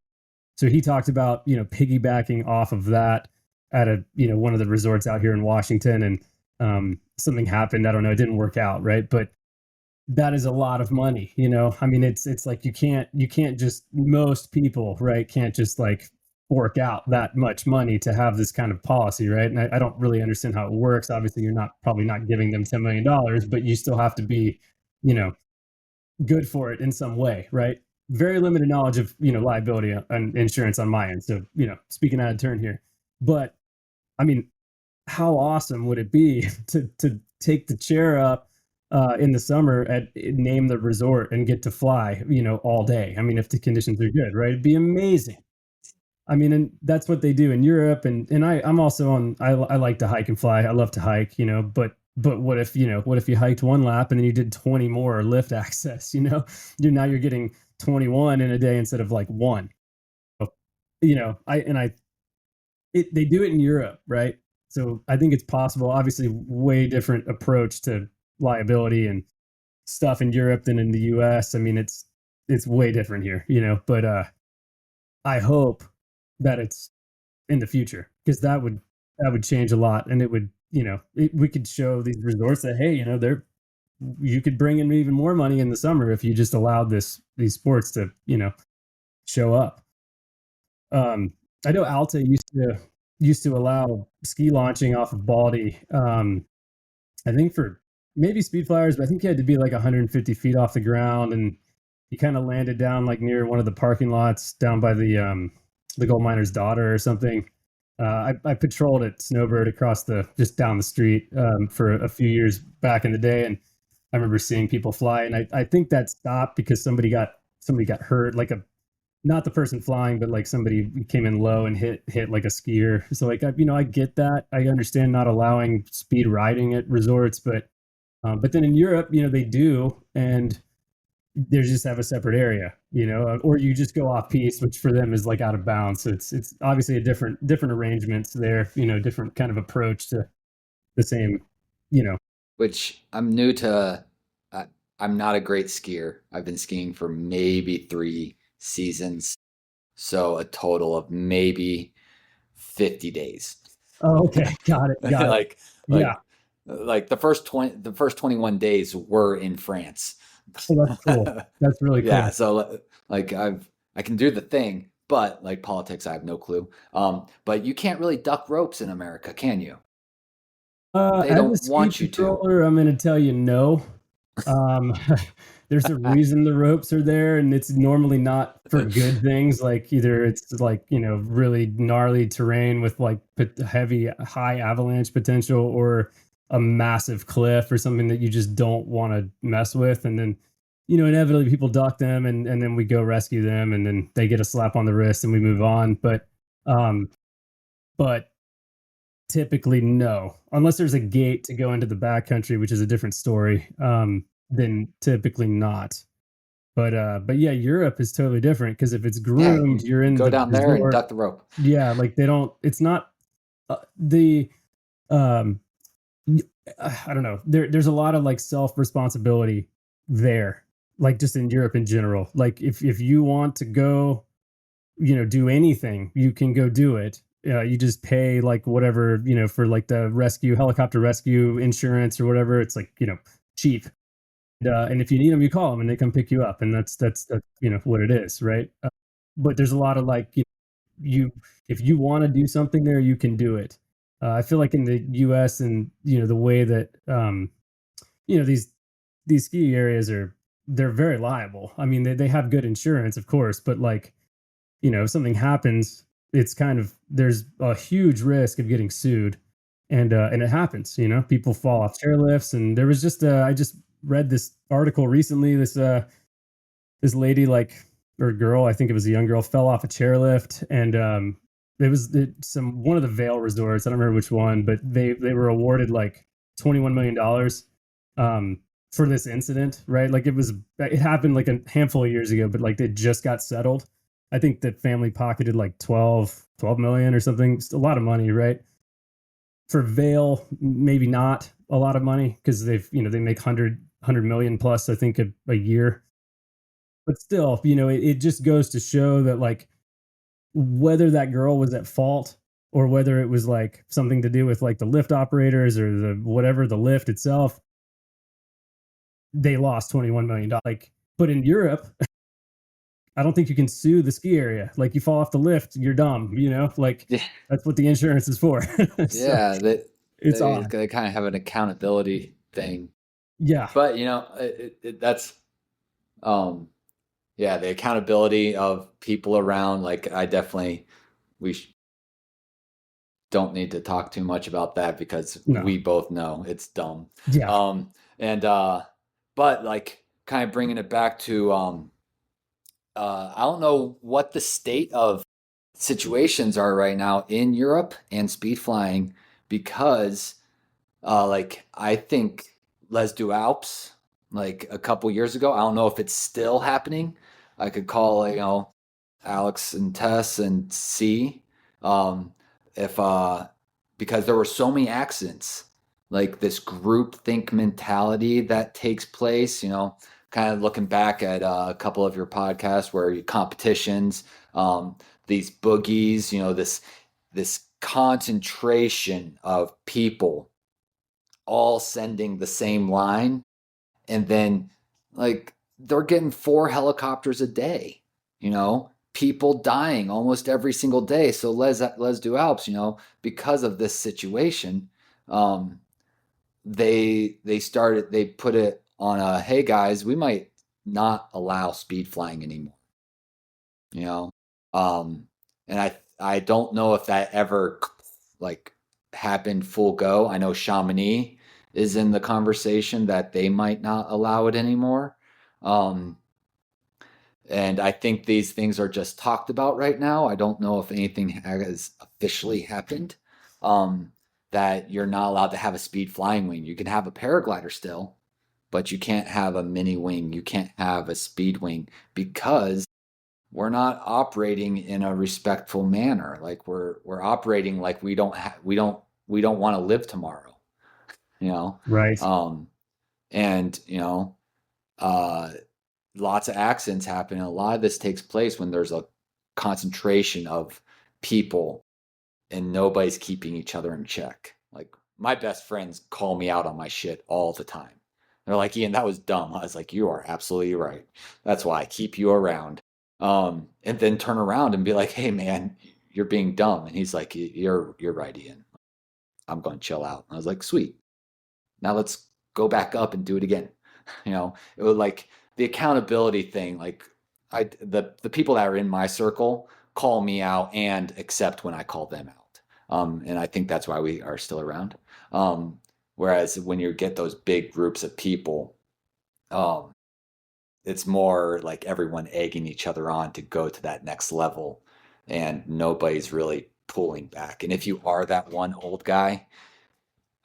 So he talked about, piggybacking off of that at one of the resorts out here in Washington, and something happened. I don't know. It didn't work out. Right. But that is a lot of money. I mean, it's like, you can't just, most people, right, can't just like fork out that much money to have this kind of policy. Right. And I don't really understand how it works. Obviously, you're probably not giving them $10 million, but you still have to be, good for it in some way. Right. Very limited knowledge of, liability and insurance on my end. So, speaking out of turn here, but I mean, how awesome would it be to take the chair up in the summer at name the resort and get to fly, all day. I mean, if the conditions are good, right? It'd be amazing. I mean, and that's what they do in Europe. And I'm also I like to hike and fly. I love to hike, but what if you hiked one lap and then you did 20 more lift access, you're getting 21 in a day instead of like one. They do it in Europe, right? So I think it's possible. Obviously, way different approach to liability and stuff in Europe than in the U.S. I mean, it's way different here, But I hope that it's in the future because that would change a lot, and it would, we could show these resorts that, hey, they're you could bring in even more money in the summer if you just allowed these sports to show up. I know Alta used to allow ski launching off of Baldy. I think for maybe speed flyers, but I think you had to be like 150 feet off the ground, and you kind of landed down like near one of the parking lots down by the gold miner's daughter or something. I patrolled at Snowbird across just down the street for a few years back in the day, and I remember seeing people fly, and I think that stopped because somebody got hurt, like not the person flying, but like somebody came in low and hit like a skier. So like I get that. I understand not allowing speed riding at resorts, but then in Europe, they do, and they just have a separate area, or you just go off piste, which for them is like out of bounds. So it's obviously a different arrangements there, different kind of approach to the same, Which I'm new to. I'm not a great skier. I've been skiing for maybe 3 seasons, so a total of maybe 50 days. Oh, okay. Got it. like Yeah. like like the first 21 days were in France. Oh, that's cool. That's really cool. Yeah, so like I can do the thing, but like politics, I have no clue. But you can't really duck ropes in America, can you? They As a don't ski want you to. patroller, I'm going to tell you no. Um, there's a reason the ropes are there, and it's normally not for good things. Like either it's like really gnarly terrain with like heavy, high avalanche potential, or a massive cliff or something that you just don't want to mess with. And then inevitably people duck them, and then we go rescue them, and then they get a slap on the wrist, and we move on. Um, but typically no, unless there's a gate to go into the backcountry, which is a different story. Then typically not. But yeah, Europe is totally different because if it's Yeah, groomed, you you're in go the down there and resort. duck the rope. Yeah, like they don't. It's not the um. I don't know. There's a lot of like self responsibility there, like just in Europe in general. Like if you want to go, do anything, you can go do it. You just pay like whatever, for like the helicopter rescue insurance or whatever. It's like, cheap. And if you need them, you call them and they come pick you up. And that's what it is. Right. But there's a lot of like, you, if you want to do something there, you can do it. I feel like in the US and, the way that, these ski areas they're very liable. I mean, they have good insurance, of course, but like, if something happens, it's kind of there's a huge risk of getting sued, and it happens. People fall off chairlifts, and there was just I just read this article recently. This lady, like, or girl, I think it was a young girl, fell off a chairlift, and some one of the Vail resorts. I don't remember which one, but they were awarded like $21 million for this incident, right? Like it happened like a handful of years ago, but like they just got settled. I think that family pocketed like 12 million or something. It's a lot of money, right? For Vail, maybe not a lot of money because they make 100 million plus, I think, a year. But still, it just goes to show that like whether that girl was at fault or whether it was like something to do with like the lift operators or the lift itself, they lost $21 million. Like, but in Europe, I don't think you can sue the ski area. Like you fall off the lift, you're dumb, like Yeah, that's what the insurance is for. So yeah. it's odd. They kind of have an accountability thing, Yeah. but that's yeah, the accountability of people around. Like I definitely we don't need to talk too much about that because No. we both know it's dumb. Yeah. And but like kind of bringing it back to I don't know what the state of situations are right now in Europe and speed flying because like I think Les Deux Alpes like a couple years ago. I don't know if it's still happening. I could call Alex and Tess and see if because there were so many accidents, like this group think mentality that takes place. Kind of looking back at a couple of your podcasts where you competitions, these boogies, this concentration of people all sending the same line, and then like they're getting 4 helicopters a day, people dying almost every single day. So Les Deux Alpes, because of this situation, um, they put it on a, hey guys, we might not allow speed flying anymore, you know, and I don't know if that ever like happened full go. I know Chamonix is in the conversation that they might not allow it anymore. Um, and I think these things are just talked about right now. I don't know if anything has officially happened. Um, that you're not allowed to have a speed flying wing. You can have a paraglider still, but you can't have a mini wing. You can't have a speed wing because we're not operating in a respectful manner. Like we're operating like we don't want to live tomorrow, you know? Right. Um, and uh, lots of accidents happen. And a lot of this takes place when there's a concentration of people and nobody's keeping each other in check. Like my best friends call me out on my shit all the time. They're like, Ian, that was dumb. I was like, you are absolutely right. That's why I keep you around. And then turn around and be like, hey man, you're being dumb. And he's like, you're right, Ian. I'm going to chill out. And I was like, sweet. Now let's go back up and do it again. It was like the accountability thing. Like the people that are in my circle call me out and accept when I call them out. And I think that's why we are still around. Whereas when you get those big groups of people, um, it's more like everyone egging each other on to go to that next level, and nobody's really pulling back. And if you are that one old guy,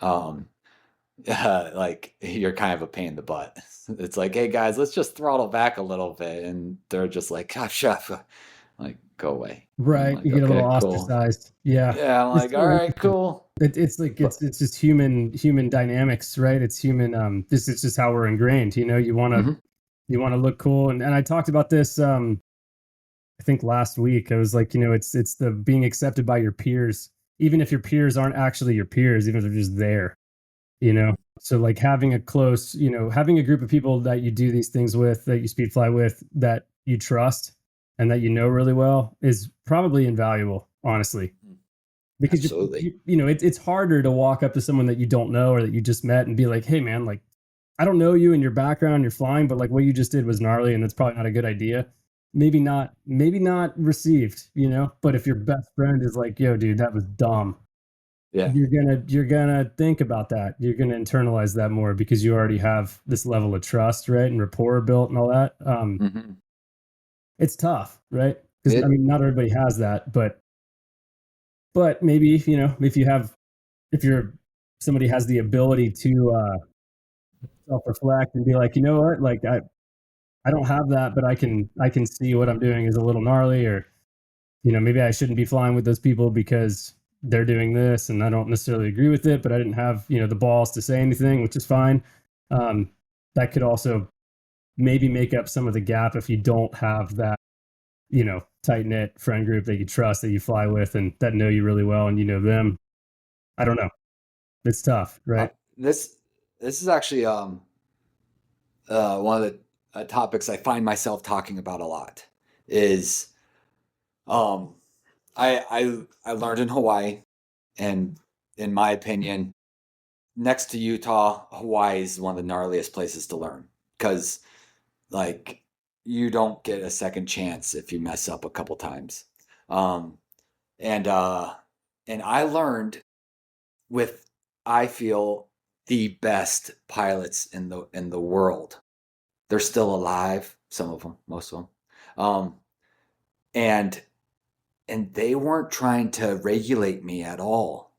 um, like you're kind of a pain in the butt. It's like, hey guys, let's just throttle back a little bit, and they're just like, gosh, chef, like go away. I'm Right. like, You get a little okay, cool. ostracized. Yeah. Yeah, I'm It's like, all so right, interesting. cool. It's like But it's just human dynamics, right? It's human. This is just how we're ingrained. mhm. You want to look cool, and I talked about this. I think last week I was like, it's the being accepted by your peers, even if your peers aren't actually your peers, even if they're just there. So like having a close, having a group of people that you do these things with, that you speed fly with, that you trust and that you know really well is probably invaluable, honestly, because Absolutely. it's harder to walk up to someone that you don't know or that you just met and be like, hey man, like I don't know you and your background, you're flying, but like what you just did was gnarly and that's probably not a good idea. Maybe not received, but if your best friend is like, yo dude, that was dumb, Yeah. you're gonna think about that. You're gonna internalize that more because you already have this level of trust, right, and rapport built and all that. Hmm. It's tough, right? Because I It. mean, not everybody has that, but maybe if you're somebody has the ability to self reflect and be like, you know what, like I don't have that, but I can see what I'm doing is a little gnarly, or maybe I shouldn't be flying with those people because they're doing this and I don't necessarily agree with it, but I didn't have, the balls to say anything, which is fine. Um, that could also maybe make up some of the gap if you don't have that, tight knit friend group that you trust, that you fly with and that know you really well and you know them. I don't know. It's tough, Uh, right? this this is actually one of the topics I find myself talking about a lot. Is um, I learned in Hawaii, and in my opinion, next to Utah, Hawaii is one of the gnarliest places to learn because like you don't get a second chance if you mess up a couple times. Um, and uh, and I learned with I feel the best pilots in the world. They're still alive, some of them, most of them. And they weren't trying to regulate me at all.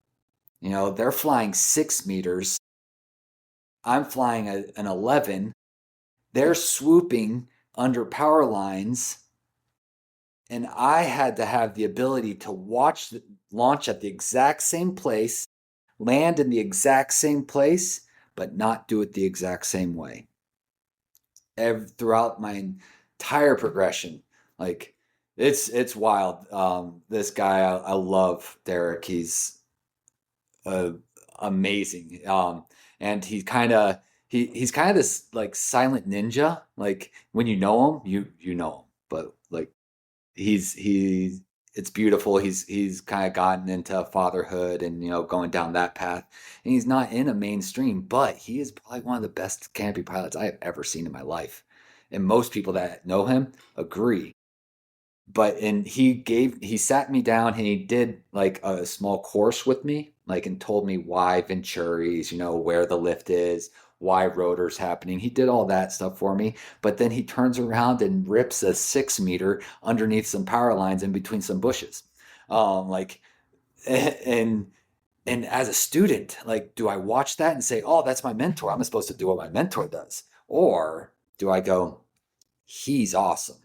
They're flying 6 meters. I'm flying an 11. They're swooping under power lines. And I had to have the ability to watch the launch at the exact same place, land in the exact same place, but not do it the exact same way. Throughout my entire progression, like it's wild. This guy, I love Derek. He's amazing. And he's kind of this like silent ninja. Like when you know him, you know him, but like he's it's beautiful. He's kind of gotten into fatherhood and going down that path, and he's not in a mainstream, but he is probably one of the best canopy pilots I have ever seen in my life, and most people that know him agree. But he sat me down and he did like a small course with me, like, and told me why Venturis, where the lift is, why rotor's happening. He did all that stuff for me, but then he turns around and rips a 6 meter underneath some power lines in between some bushes. Like, and as a student, like, do I watch that and say, oh, that's my mentor, I'm supposed to do what my mentor does? Or do I go, he's awesome,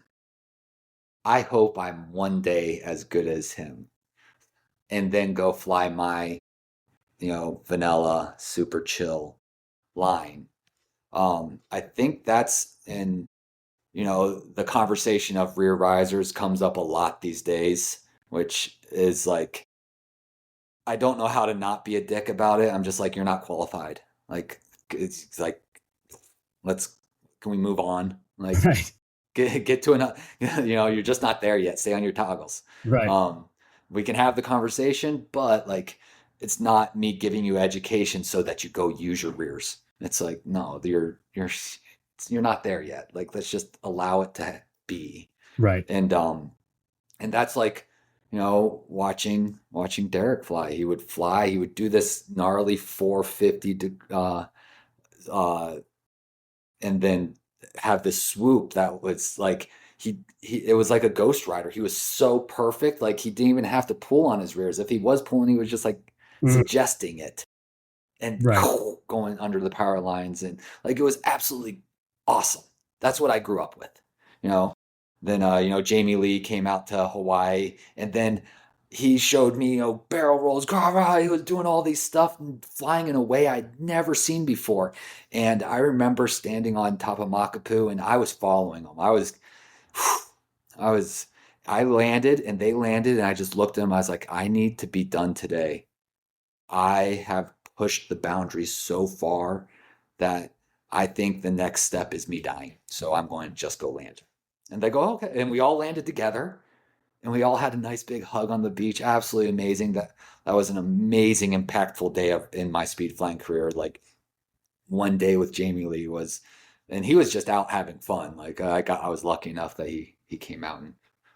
I hope I'm one day as good as him, and then go fly my, vanilla, super chill line. I think that's in, the conversation of rear risers comes up a lot these days, which is like, I don't know how to not be a dick about it. I'm just like, you're not qualified. Like, it's like, can we move on? Like, Right. get to another, you're just not there yet. Stay on your toggles. Right. We can have the conversation, but like, it's not me giving you education so that you go use your rears. It's like, no, you're not there yet. Like, let's just allow it to be. Right. And that's like, watching Derek fly. He would do this gnarly 450 and then have this swoop that was like, it was like a ghost rider. He was so perfect. Like, he didn't even have to pull on his rears. If he was pulling, he was just like suggesting it and Right. going under the power lines. And like, it was absolutely awesome. That's what I grew up with, Then, Jamie Lee came out to Hawaii, and then he showed me, barrel rolls. He was doing all these stuff and flying in a way I'd never seen before. And I remember standing on top of Makapu, and I was following them. I landed, and they landed, and I just looked at them. I was like, I need to be done today. I have pushed the boundaries so far that I think the next step is me dying. So I'm going to just go land. And they go, okay. And we all landed together, and we all had a nice big hug on the beach. Absolutely amazing. That was an amazing, impactful day in my speed flying career. Like, one day with Jamie Lee and he was just out having fun. Like, I was lucky enough that he came out and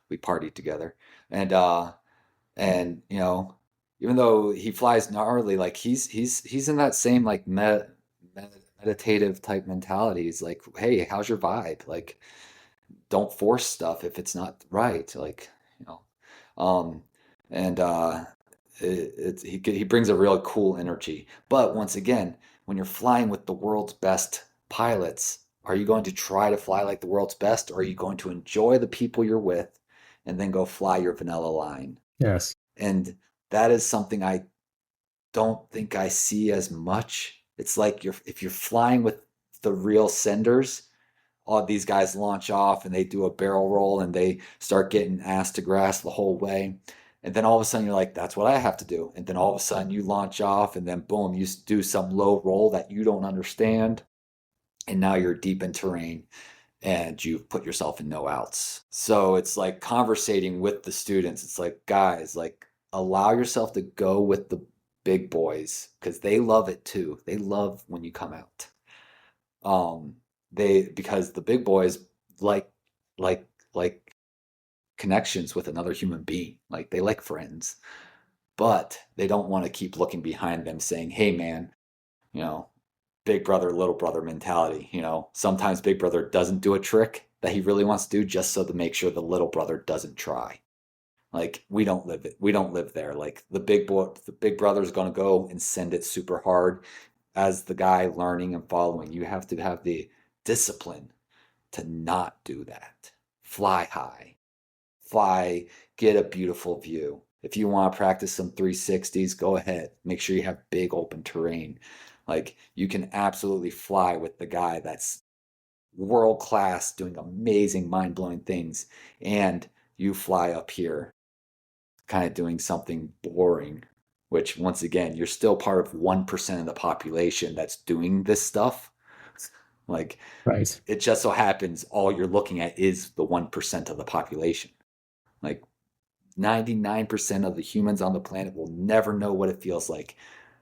we partied together. And even though he flies gnarly, like, he's in that same like meditative type mentality. He's like, hey, how's your vibe? Like, don't force stuff if it's not right. Like, um, and he brings a real cool energy. But once again, when you're flying with the world's best pilots, are you going to try to fly like the world's best, or are you going to enjoy the people you're with and then go fly your vanilla line? Yes. And that is something I don't think I see as much. It's like, if you're flying with the real senders, all these guys launch off and they do a barrel roll and they start getting ass to grass the whole way. And then all of a sudden you're like, that's what I have to do. And then all of a sudden you launch off, and then boom, you do some low roll that you don't understand. And now you're deep in terrain and you've put yourself in no outs. So it's like conversating with the students. It's like, guys, like, allow yourself to go with the big boys, because they love it too. They love when you come out. Because the big boys like like connections with another human being. Like, they like friends, but they don't want to keep looking behind them saying, hey man, big brother, little brother mentality. Sometimes big brother doesn't do a trick that he really wants to do just so to make sure the little brother doesn't try. Like we don't live there. Like the big brother is going to go and send it super hard. As the guy learning and following, you have to have the discipline to not do that. Fly high, get a beautiful view. If you want to practice some 360s, go ahead. Make sure you have big open terrain. Like you can absolutely fly with the guy that's world class, doing amazing, mind blowing things, and you fly up here kind of doing something boring, which once again, you're still part of 1% of the population that's doing this stuff. Like, right. It just so happens all you're looking at is the 1% of the population. Like 99% of the humans on the planet will never know what it feels like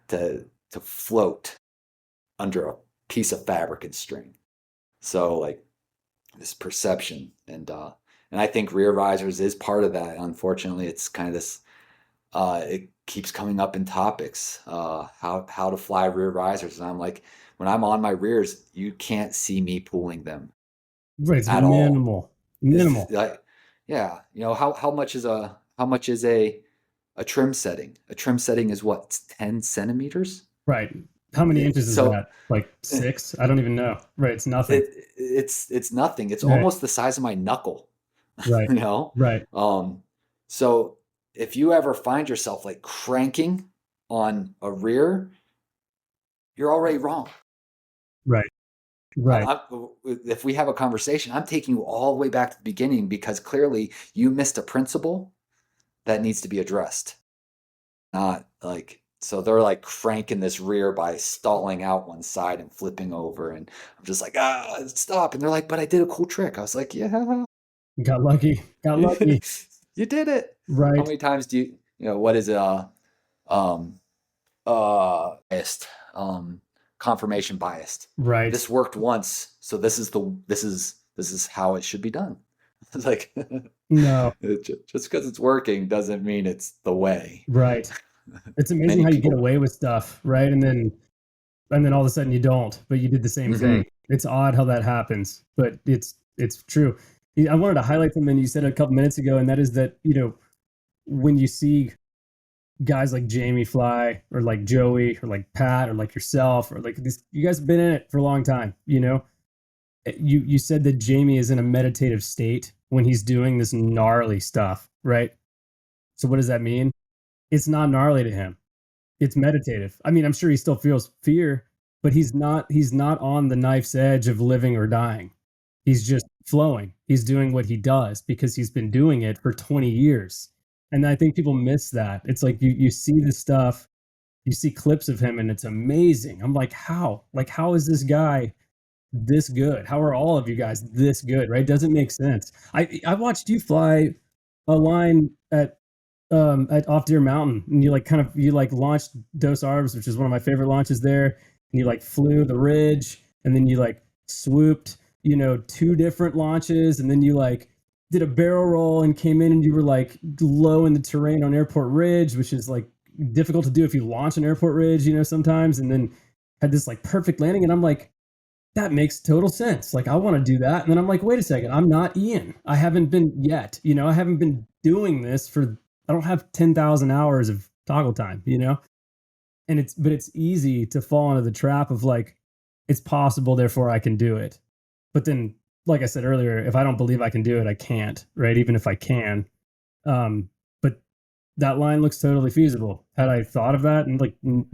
to float under a piece of fabric and string. So like this perception and I think rear risers is part of that. Unfortunately, it's kind of this it keeps coming up in topics, how to fly rear risers. And I'm like, when I'm on my rears, you can't see me pulling them Right. It's at minimal. all. Minimal. Yeah. How much is a trim setting? A trim setting is what, 10 centimeters? Right. How many inches is that? Like 6? I don't even know. Right. It's nothing. It's nothing. It's right. almost the size of my knuckle. Right. Right. So if you ever find yourself like cranking on a rear, you're already wrong. Right. Right. If we have a conversation, I'm taking you all the way back to the beginning because clearly you missed a principle that needs to be addressed. Not like, so they're like cranking this rear by stalling out one side and flipping over. And I'm just like, stop. And they're like, but I did a cool trick. I was like, yeah. Got lucky. You did it. Right. How many times do what is it? Biased, confirmation biased. Right. This worked once, so this is how it should be done. It's like, no, just because it's working doesn't mean it's the way. Right. It's amazing how you get away with stuff, right? And then all of a sudden you don't, but you did the same thing. It's odd how that happens, but it's true. I wanted to highlight something you said a couple minutes ago, and that is that, when you see guys like Jamie fly, or like Joey, or like Pat, or like yourself, or like this, you guys have been in it for a long time, you said that Jamie is in a meditative state when he's doing this gnarly stuff, right? So what does that mean? It's not gnarly to him. It's meditative. I mean, I'm sure he still feels fear, but he's not on the knife's edge of living or dying. He's just flowing. He's doing what he does because he's been doing it for 20 years. And I think people miss that. It's like you see this stuff, you see clips of him, and it's amazing. I'm like, how? Like, how is this guy this good? How are all of you guys this good, right? Doesn't make sense. I watched you fly a line at off Deer Mountain, and you launched Dos Arbs, which is one of my favorite launches there, and you flew the ridge, and then you swooped 2 different launches, and then you did a barrel roll and came in, and you were low in the terrain on Airport Ridge, which is difficult to do if you launch on Airport Ridge, sometimes, and then had this perfect landing, and I'm like, that makes total sense. I want to do that. And then I'm like, wait a second, I'm not Ian. I haven't been yet. I haven't been doing this I don't have 10,000 hours of toggle time, but it's easy to fall into the trap of it's possible, therefore I can do it. But then, like I said earlier, if I don't believe I can do it, I can't, right? Even if I can. But that line looks totally feasible. Had I thought of that? And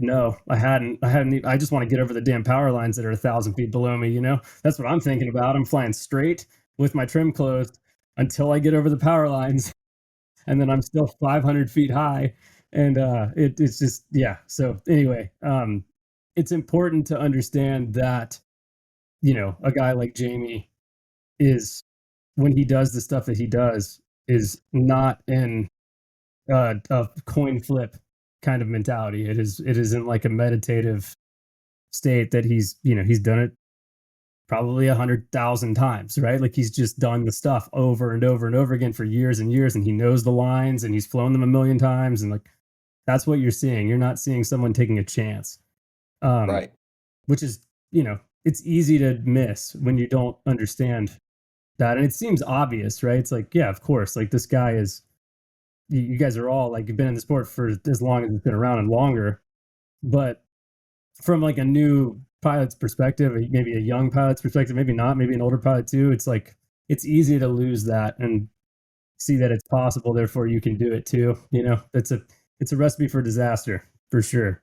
no, I hadn't. I just want to get over the damn power lines that are 1,000 feet below me. That's what I'm thinking about. I'm flying straight with my trim closed until I get over the power lines, and then I'm still 500 feet high. And it's just, yeah. So anyway, it's important to understand that a guy like Jamie is, when he does the stuff that he does, is not in a coin flip kind of mentality. It is in a meditative state that he's done it probably 100,000 times, right? He's just done the stuff over and over and over again for years and years, and he knows the lines, and he's flown them a million times, and that's what you're seeing. You're not seeing someone taking a chance, right? Which is it's easy to miss when you don't understand that. And it seems obvious, right? It's like, yeah, of course, like this guy is, you guys are all like, you've been in the sport for as long as it's been around and longer. But from like a new pilot's perspective, maybe a young pilot's perspective, maybe not, maybe an older pilot too, it's like, it's easy to lose that and see that it's possible. Therefore you can do it too. It's a recipe for disaster for sure.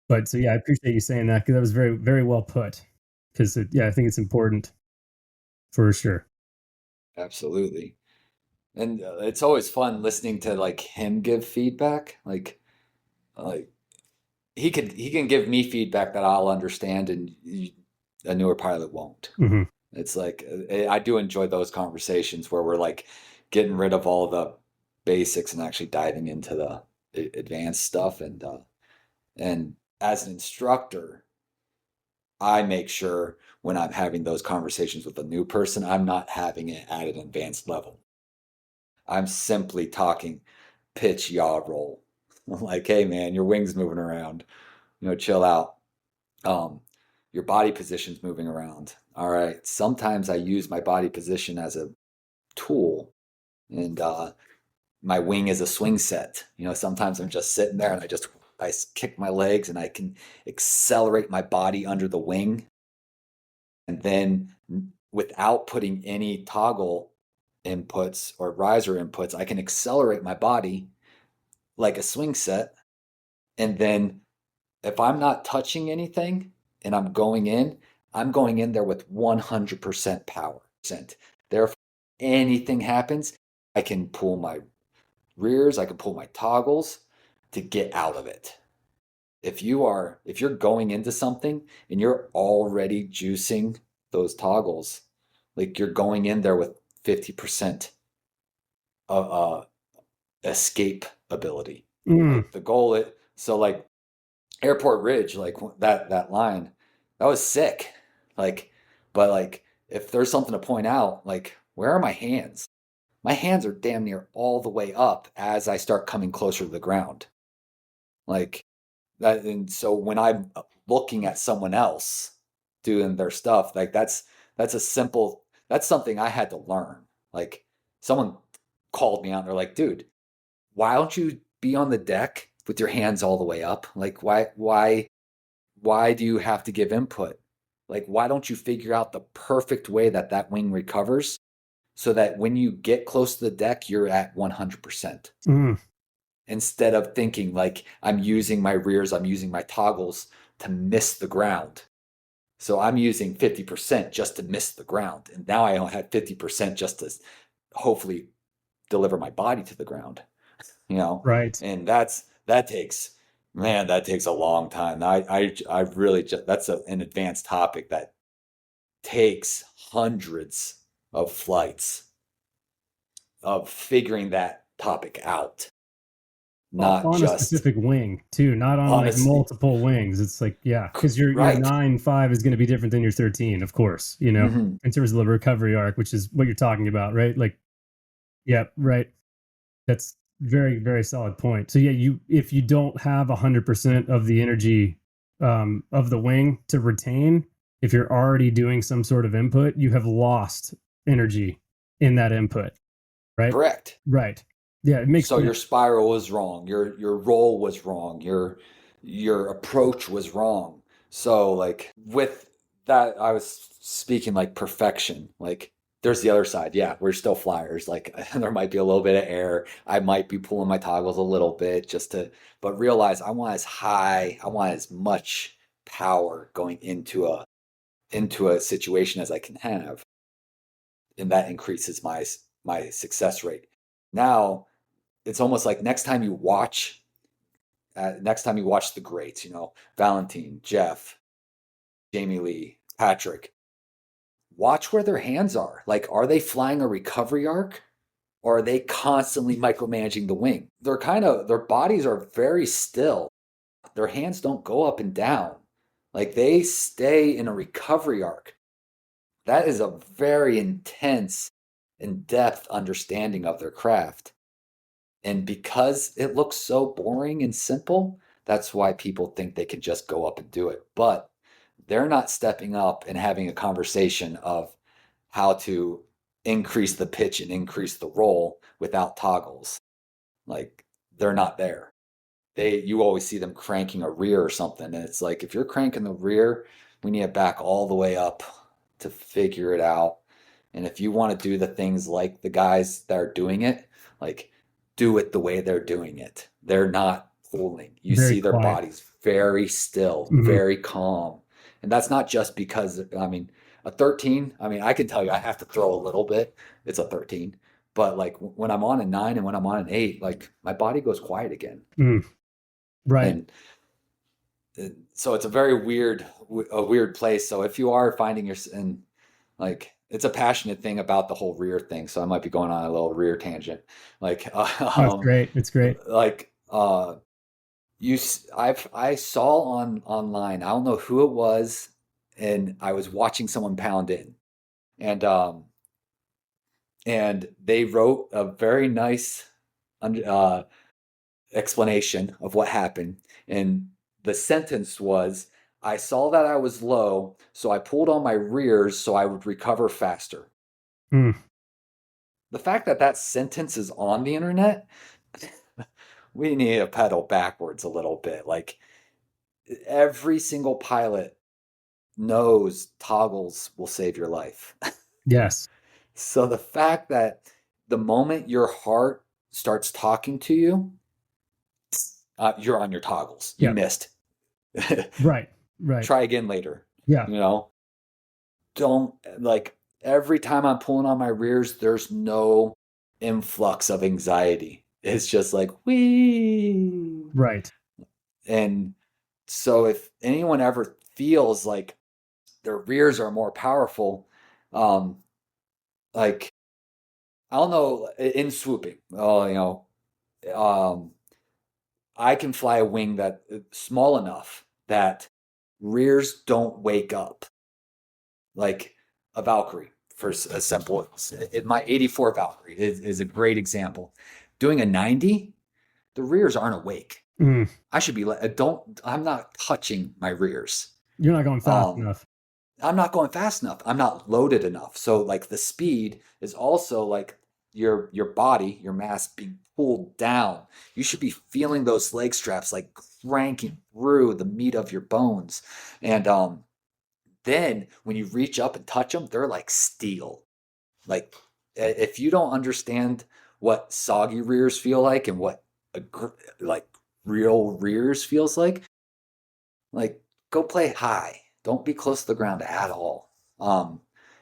But so, yeah, I appreciate you saying that, because that was very, very well put. Because, I think it's important for sure. Absolutely. And it's always fun listening to like him give feedback. Like he can give me feedback that I'll understand, and a newer pilot won't. Mm-hmm. It's like I do enjoy those conversations where we're like getting rid of all the basics and actually diving into the advanced stuff. And as an instructor, I make sure when I'm having those conversations with a new person, I'm not having it at an advanced level. I'm simply talking pitch, yaw, roll. I'm like, hey man, your wing's moving around. Chill out. Um, your body position's moving around. All right. Sometimes I use my body position as a tool, and my wing is a swing set. Sometimes I'm just sitting there and I kick my legs and I can accelerate my body under the wing. And then without putting any toggle inputs or riser inputs, I can accelerate my body like a swing set. And then if I'm not touching anything and I'm going in there with 100% power. Therefore, anything happens, I can pull my rears, I can pull my toggles to get out of it. If you're going into something and you're already juicing those toggles, like you're going in there with 50% escape ability. Like the goal like Airport Ridge, like that line, that was sick. But like if there's something to point out, like where are my hands? My hands are damn near all the way up as I start coming closer to the ground. Like that, and so when I'm looking at someone else doing their stuff, like that's something I had to learn. Like someone called me out and they're like, dude, why don't you be on the deck with your hands all the way up? Like why do you have to give input? Like why don't you figure out the perfect way that wing recovers so that when you get close to the deck, you're at 100%. Instead of thinking like I'm using my rears, I'm using my toggles to miss the ground. So I'm using 50% just to miss the ground. And now I only have 50% just to hopefully deliver my body to the ground, Right. And that takes a long time. I really that's an advanced topic that takes hundreds of flights of figuring that topic out. Not on just a specific wing too, not on like multiple wings. It's like, yeah, because your 9.5 is going to be different than your 13, of course, in terms of the recovery arc, which is what you're talking about, right? Like, yeah, right. That's very, very solid point. So yeah, if you don't have 100% of the energy of the wing to retain, if you're already doing some sort of input, you have lost energy in that input, right? Correct. Right. Yeah, it makes so sense. Your spiral was wrong. Your roll was wrong. Your approach was wrong. So like with that, I was speaking like perfection. Like there's the other side. Yeah, we're still flyers. Like there might be a little bit of air. I might be pulling my toggles a little bit but realize I want as much power going into a situation as I can have, and that increases my success rate. Now it's almost like next time you watch the greats, Valentine, Jeff, Jamie Lee, Patrick, watch where their hands are. Like, are they flying a recovery arc, or are they constantly micromanaging the wing? Their bodies are very still. Their hands don't go up and down. Like they stay in a recovery arc. That is a very intense, in-depth understanding of their craft. And because it looks so boring and simple, that's why people think they can just go up and do it. But they're not stepping up and having a conversation of how to increase the pitch and increase the roll without toggles. Like, they're not there. You always see them cranking a rear or something, and it's like, if you're cranking the rear, we need to back all the way up to figure it out. And if you want to do the things like the guys that are doing it, like, do it the way they're doing it. They're not pulling. You Very see their quiet. bodies very still, very calm. And that's not just because, I mean, a 13, I mean, I can tell you I have to throw a little bit. It's a 13. But like when I'm on a 9 and when I'm on an 8, like my body goes quiet again. Right. And so it's a very weird place. So if you are finding and like, it's a passionate thing about the whole rear thing. So I might be going on a little rear tangent. Like, That's great. It's great. Like, I saw online, I don't know who it was, and I was watching someone pound in, and they wrote a very nice explanation of what happened. And the sentence was, I saw that I was low, so I pulled on my rears so I would recover faster. The fact that that sentence is on the internet, we need to pedal backwards a little bit. Like, every single pilot knows toggles will save your life. Yes. So the fact that the moment your heart starts talking to you, you're on your toggles. You missed. Right. Try again later. Yeah. Don't, like, every time I'm pulling on my rears, there's no influx of anxiety. It's just like, whee. Right. And so if anyone ever feels like their rears are more powerful, like, I don't know, in swooping, I can fly a wing that small enough that rears don't wake up. Like a Valkyrie, for a simple, my 84 Valkyrie is a great example. Doing a 90, the rears aren't awake. I should be I'm not touching my rears. You're not going fast enough. I'm not going fast enough. I'm not loaded enough. So like the speed is also like your body, your mass being pulled down. You should be feeling those leg straps like cranking through the meat of your bones. And then when you reach up and touch them, they're like steel. Like, if you don't understand what soggy rears feel like and what like real rears feels like go play high. Don't be close to the ground at all.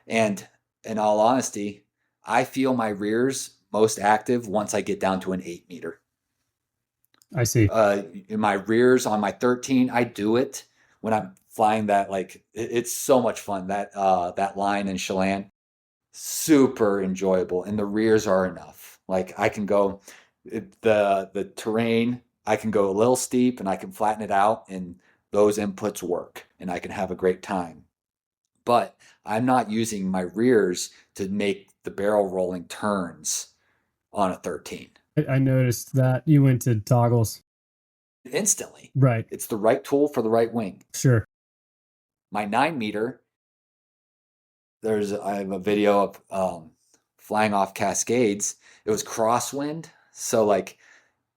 And in all honesty, I feel my rears most active once I get down to an 8 meter. I see. In my rears on my 13, I do it when I'm flying that, like, it's so much fun. That line in Chelan, super enjoyable. And the rears are enough. Like, I can go, the terrain, I can go a little steep and I can flatten it out, and those inputs work and I can have a great time. But I'm not using my rears to make the barrel rolling turns on a 13. I noticed that you went to toggles. Instantly. Right. It's the right tool for the right wing. Sure. My 9 meter, I have a video of flying off Cascades. It was crosswind. So like,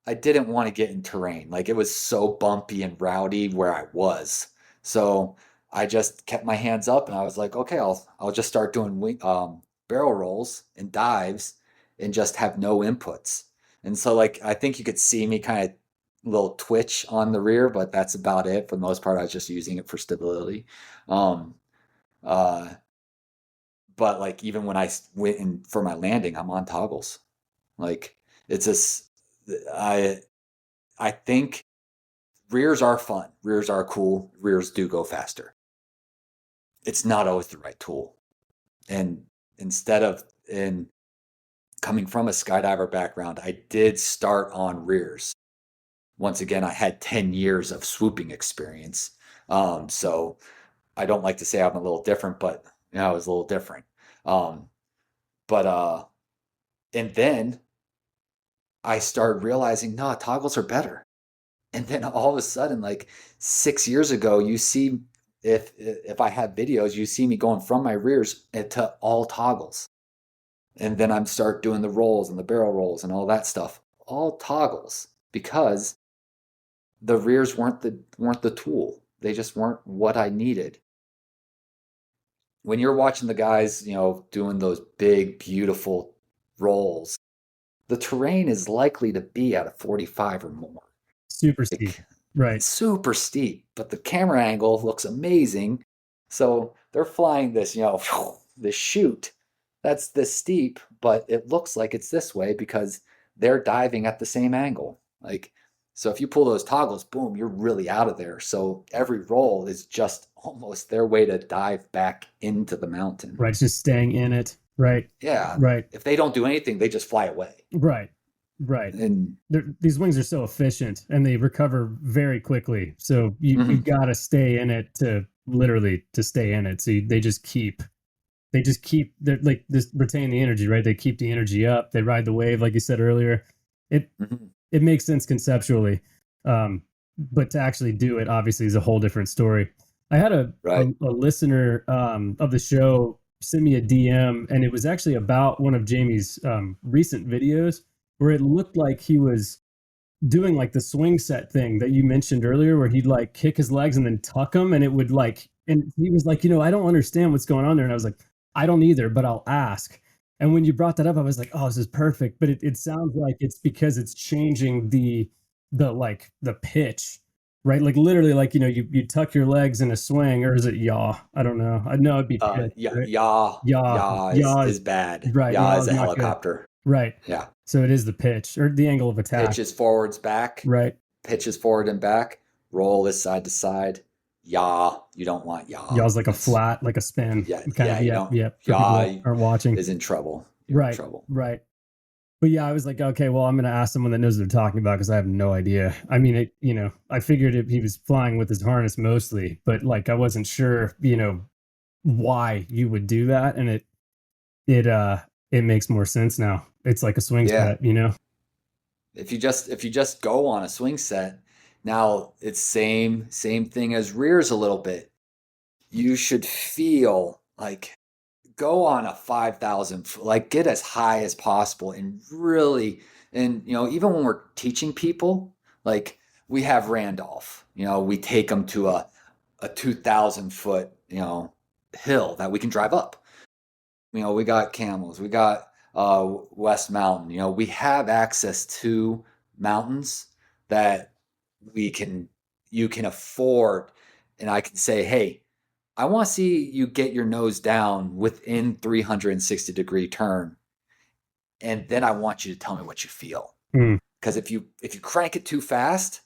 I didn't want to get in terrain. Like, it was so bumpy and rowdy where I was. So I just kept my hands up and I was like, okay, I'll just start doing barrel rolls and dives and just have no inputs. And so like, I think you could see me kind of little twitch on the rear, but that's about it. For the most part, I was just using it for stability. But like, even when I went in for my landing, I'm on toggles. Like, it's just, I think rears are fun. Rears are cool. Rears do go faster. It's not always the right tool. And instead of coming from a skydiver background, I did start on rears. Once again, I had 10 years of swooping experience. So I don't like to say I'm a little different, but I was a little different. And then I started realizing, no, toggles are better. And then all of a sudden, like 6 years ago, you see if I have videos, you see me going from my rears to all toggles. And then I'm start doing the rolls and the barrel rolls and all that stuff. All toggles, because the rears weren't the tool. They just weren't what I needed. When you're watching the guys, doing those big, beautiful rolls, the terrain is likely to be at a 45 or more. Super steep. Right. Super steep, but the camera angle looks amazing. So they're flying this, this chute that's this steep, but it looks like it's this way because they're diving at the same angle. So if you pull those toggles, boom, you're really out of there. So every roll is just almost their way to dive back into the mountain. Right. Just staying in it. Right. Yeah. Right. If they don't do anything, they just fly away. Right. Right. And these wings are so efficient and they recover very quickly. So you got to stay in it to stay in it. So they just keep, they're like this, retain the energy, right? They keep the energy up. They ride the wave. Like you said earlier, it makes sense conceptually. But to actually do it obviously is a whole different story. I had a listener of the show send me a DM, and it was actually about one of Jamie's recent videos where it looked like he was doing like the swing set thing that you mentioned earlier, where he'd like kick his legs and then tuck them, and it would and he was like, I don't understand what's going on there. And I was like, I don't either, but I'll ask. And when you brought that up, I was like, oh, this is perfect. But it sounds like it's because it's changing the pitch, right? Like literally, like, you tuck your legs in a swing, or is it yaw? I don't know. I know it'd be pitch, right? yaw is bad. Right. Yaw is a helicopter. Good. Right. Yeah. So it is the pitch or the angle of attack. Pitch is forwards, back. Right. Pitch is forward and back. Roll is side to side. Yaw, you don't want yaw. Yaw's like a flat, like a spin. Yeah. Yaw are watching is in trouble. Right. In trouble. Right. But yeah, I was like, okay, well, I'm going to ask someone that knows what they're talking about because I have no idea. I mean, I figured he was flying with his harness mostly, but like I wasn't sure, why you would do that, and it makes more sense now. It's like a swing set, If you just go on a swing set, now it's same thing as rears a little bit. You should feel like go on a 5,000, like get as high as possible and really, and even when we're teaching people, like we have Randolph, we take them to a 2,000 foot, hill that we can drive up. We got Camels, we got West Mountain, we have access to mountains that you can afford. And I can say, hey, I want to see you get your nose down within 360 degree turn. And then I want you to tell me what you feel. Because if you crank it too fast,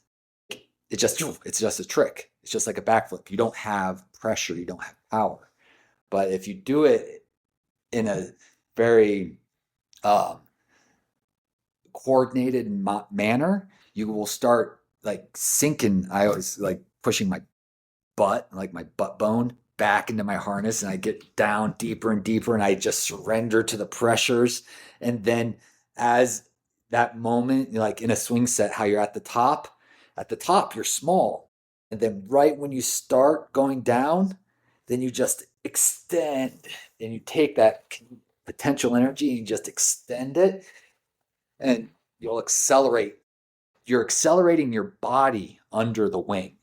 it's just a trick. It's just like a backflip. You don't have pressure, you don't have power. But if you do it in a very coordinated manner, you will start like sinking. I always like pushing my butt, like my butt bone back into my harness, and I get down deeper and deeper, and I just surrender to the pressures. And then as that moment, like in a swing set, how you're at the top you're small. And then right when you start going down, then you just extend, and you take that potential energy and you just extend it, and you'll accelerate. You're accelerating your body under the wing.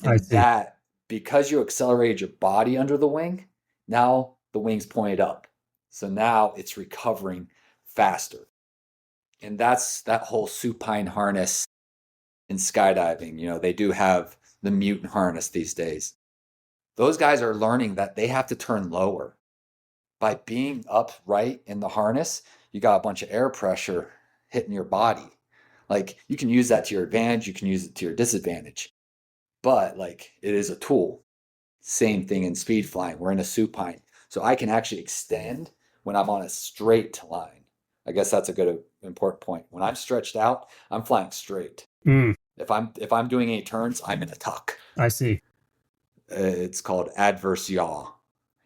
And that, because you accelerated your body under the wing, now the wing's pointed up. So now it's recovering faster. And that's that whole supine harness in skydiving. They do have the mutant harness these days. Those guys are learning that they have to turn lower. By being upright in the harness, you got a bunch of air pressure hitting your body. Like you can use that to your advantage, you can use it to your disadvantage. But like it is a tool. Same thing in speed flying. We're in a supine. So I can actually extend when I'm on a straight line. I guess that's a good important point. When I'm stretched out, I'm flying straight. If I'm doing any turns, I'm in a tuck. I see. It's called adverse yaw.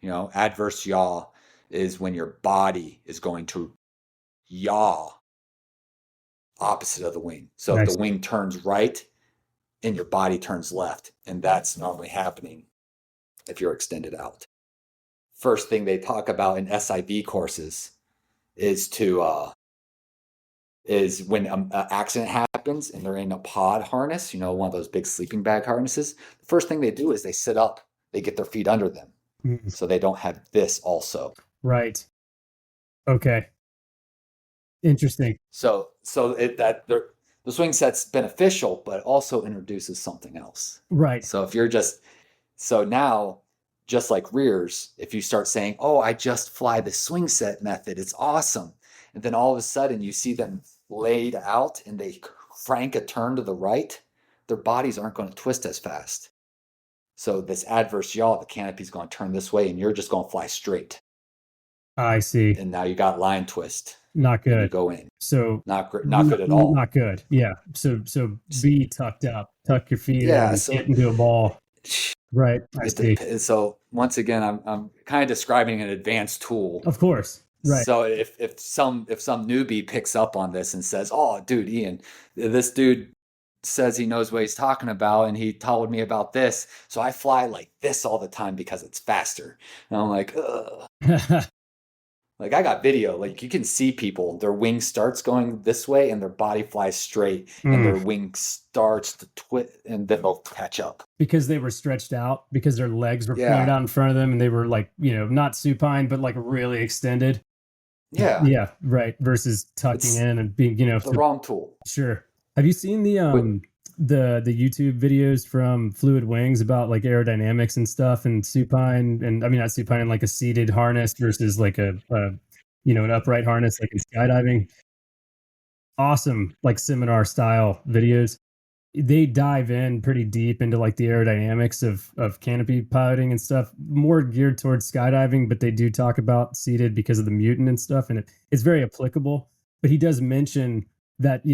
Adverse yaw is when your body is going to yaw opposite of the wing. So if the wing turns right, and your body turns left. And that's normally happening if you're extended out. First thing they talk about in SIV courses is when an accident happens and they're in a pod harness, one of those big sleeping bag harnesses. The first thing they do is they sit up, they get their feet under them. So they don't have this also. Right. Okay. Interesting. So the swing set's beneficial, but also introduces something else. Right. So now, just like rears, if you start saying, oh, I just fly the swing set method, it's awesome. And then all of a sudden you see them laid out and they crank a turn to the right, their bodies aren't going to twist as fast. So this adverse yaw, the canopy's going to turn this way and you're just going to fly straight. I see. And now you got line twist. Not good. You go in. So not good at all. Not good. Yeah. So be tucked up. Tuck your feet in. So get into a ball. Right. I see. So once again, I'm kind of describing an advanced tool. Of course. Right. So if some newbie picks up on this and says, "Oh, dude, Ian, this dude says he knows what he's talking about, and he told me about this, so I fly like this all the time because it's faster." And I'm like, ugh. Like I got video, like you can see people, their wing starts going this way and their body flies straight and their wing starts to twist and then they'll catch up. Because they were stretched out, because their legs were pointed out in front of them and they were like, not supine, but like really extended. Yeah. Yeah. Right. Versus tucking in and being, the wrong tool. Sure. Have you seen the YouTube videos from Fluid Wings about like aerodynamics and stuff and supine and not supine and like a seated harness versus like an upright harness like in skydiving? Awesome, like seminar style videos. They dive in pretty deep into like the aerodynamics of canopy piloting and stuff, more geared towards skydiving, but they do talk about seated because of the mutant and stuff, and it's very applicable. But he does mention that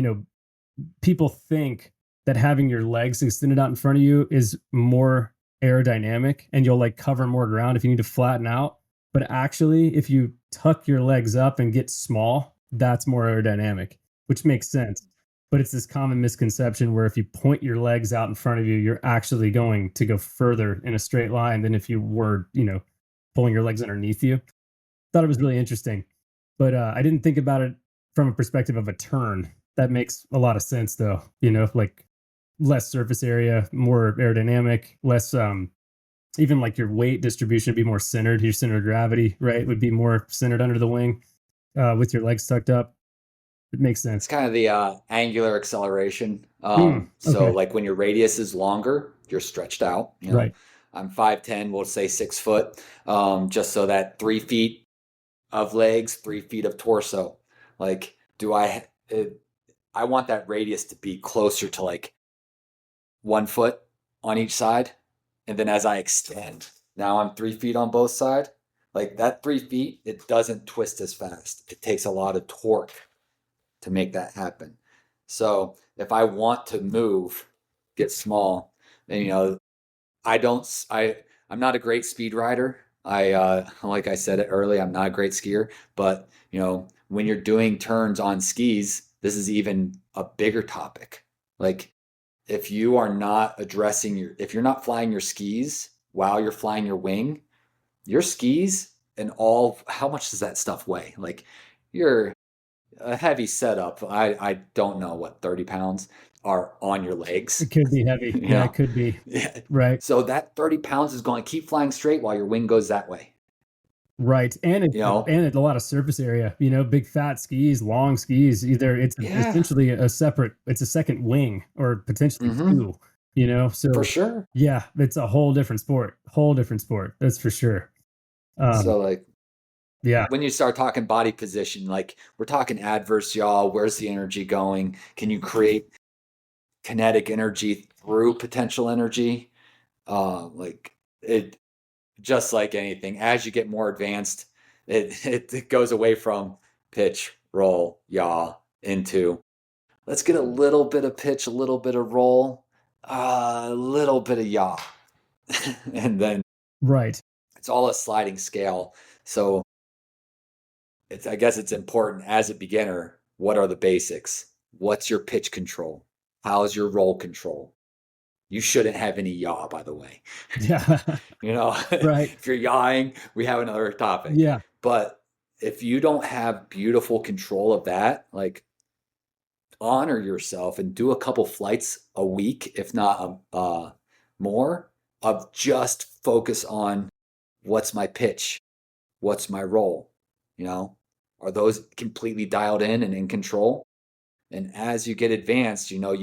people think that having your legs extended out in front of you is more aerodynamic and you'll like cover more ground if you need to flatten out. But actually, if you tuck your legs up and get small, that's more aerodynamic, which makes sense. But it's this common misconception where if you point your legs out in front of you, you're actually going to go further in a straight line than if you were, pulling your legs underneath you. Thought it was really interesting, but I didn't think about it from a perspective of a turn. That makes a lot of sense though, like less surface area, more aerodynamic, less, even like your weight distribution would be more centered. Your center of gravity, right, would be more centered under the wing with your legs tucked up. It makes sense. It's kind of the angular acceleration. So like when your radius is longer, you're stretched out. Right. I'm 5'10", we'll say 6 foot, just so that 3 feet of legs, 3 feet of torso. Like, I want that radius to be closer to like 1 foot on each side. And then as I extend, now I'm 3 feet on both sides. Like that 3 feet, it doesn't twist as fast. It takes a lot of torque to make that happen. So if I want to move, get small, then I'm not a great speed rider. Like I said it earlier, I'm not a great skier, but when you're doing turns on skis, this is even a bigger topic. Like if you're not flying your skis while you're flying your wing, your skis and how much does that stuff weigh? Like you're a heavy setup. I don't know what 30 pounds are on your legs. It could be heavy. Yeah, it could be. Yeah. Right. So that 30 pounds is going to keep flying straight while your wing goes that way. Right. And it's a lot of surface area, big fat skis, long skis, it's essentially a second wing or potentially two, so for sure. Yeah, it's a whole different sport. That's for sure. When you start talking body position, like we're talking adverse yaw, where's the energy going? Can you create kinetic energy through potential energy? Just like anything, as you get more advanced, it goes away from pitch, roll, yaw into let's get a little bit of pitch, a little bit of roll, a little bit of yaw. And then right. It's all a sliding scale. So I guess it's important as a beginner, what are the basics? What's your pitch control? How's your roll control? You shouldn't have any yaw, by the way. Yeah. You know, Right. if you're yawing, we have another topic. Yeah. But if you don't have beautiful control of that, like honor yourself and do a couple flights a week, if not more, of just focus on what's my pitch, what's my role, you know, are those completely dialed in and in control? And as you get advanced, you know,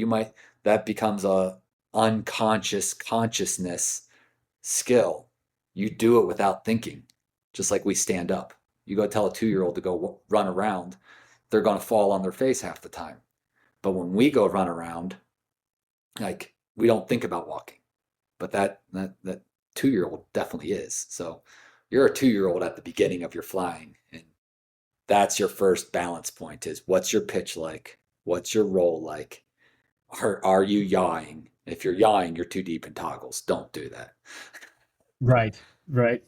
that becomes a unconscious consciousness skill. You do it without thinking, just like we stand up. You go tell a 2-year-old to go run around, they're going to fall on their face half the time. But when we go run around, like we don't think about walking. But that 2-year-old definitely is. So you're a 2-year-old at the beginning of your flying, and that's your first balance point: is what's your pitch like? What's your roll like? Are you yawing? If you're yawing, you're too deep in toggles. Don't do that. Right. Right.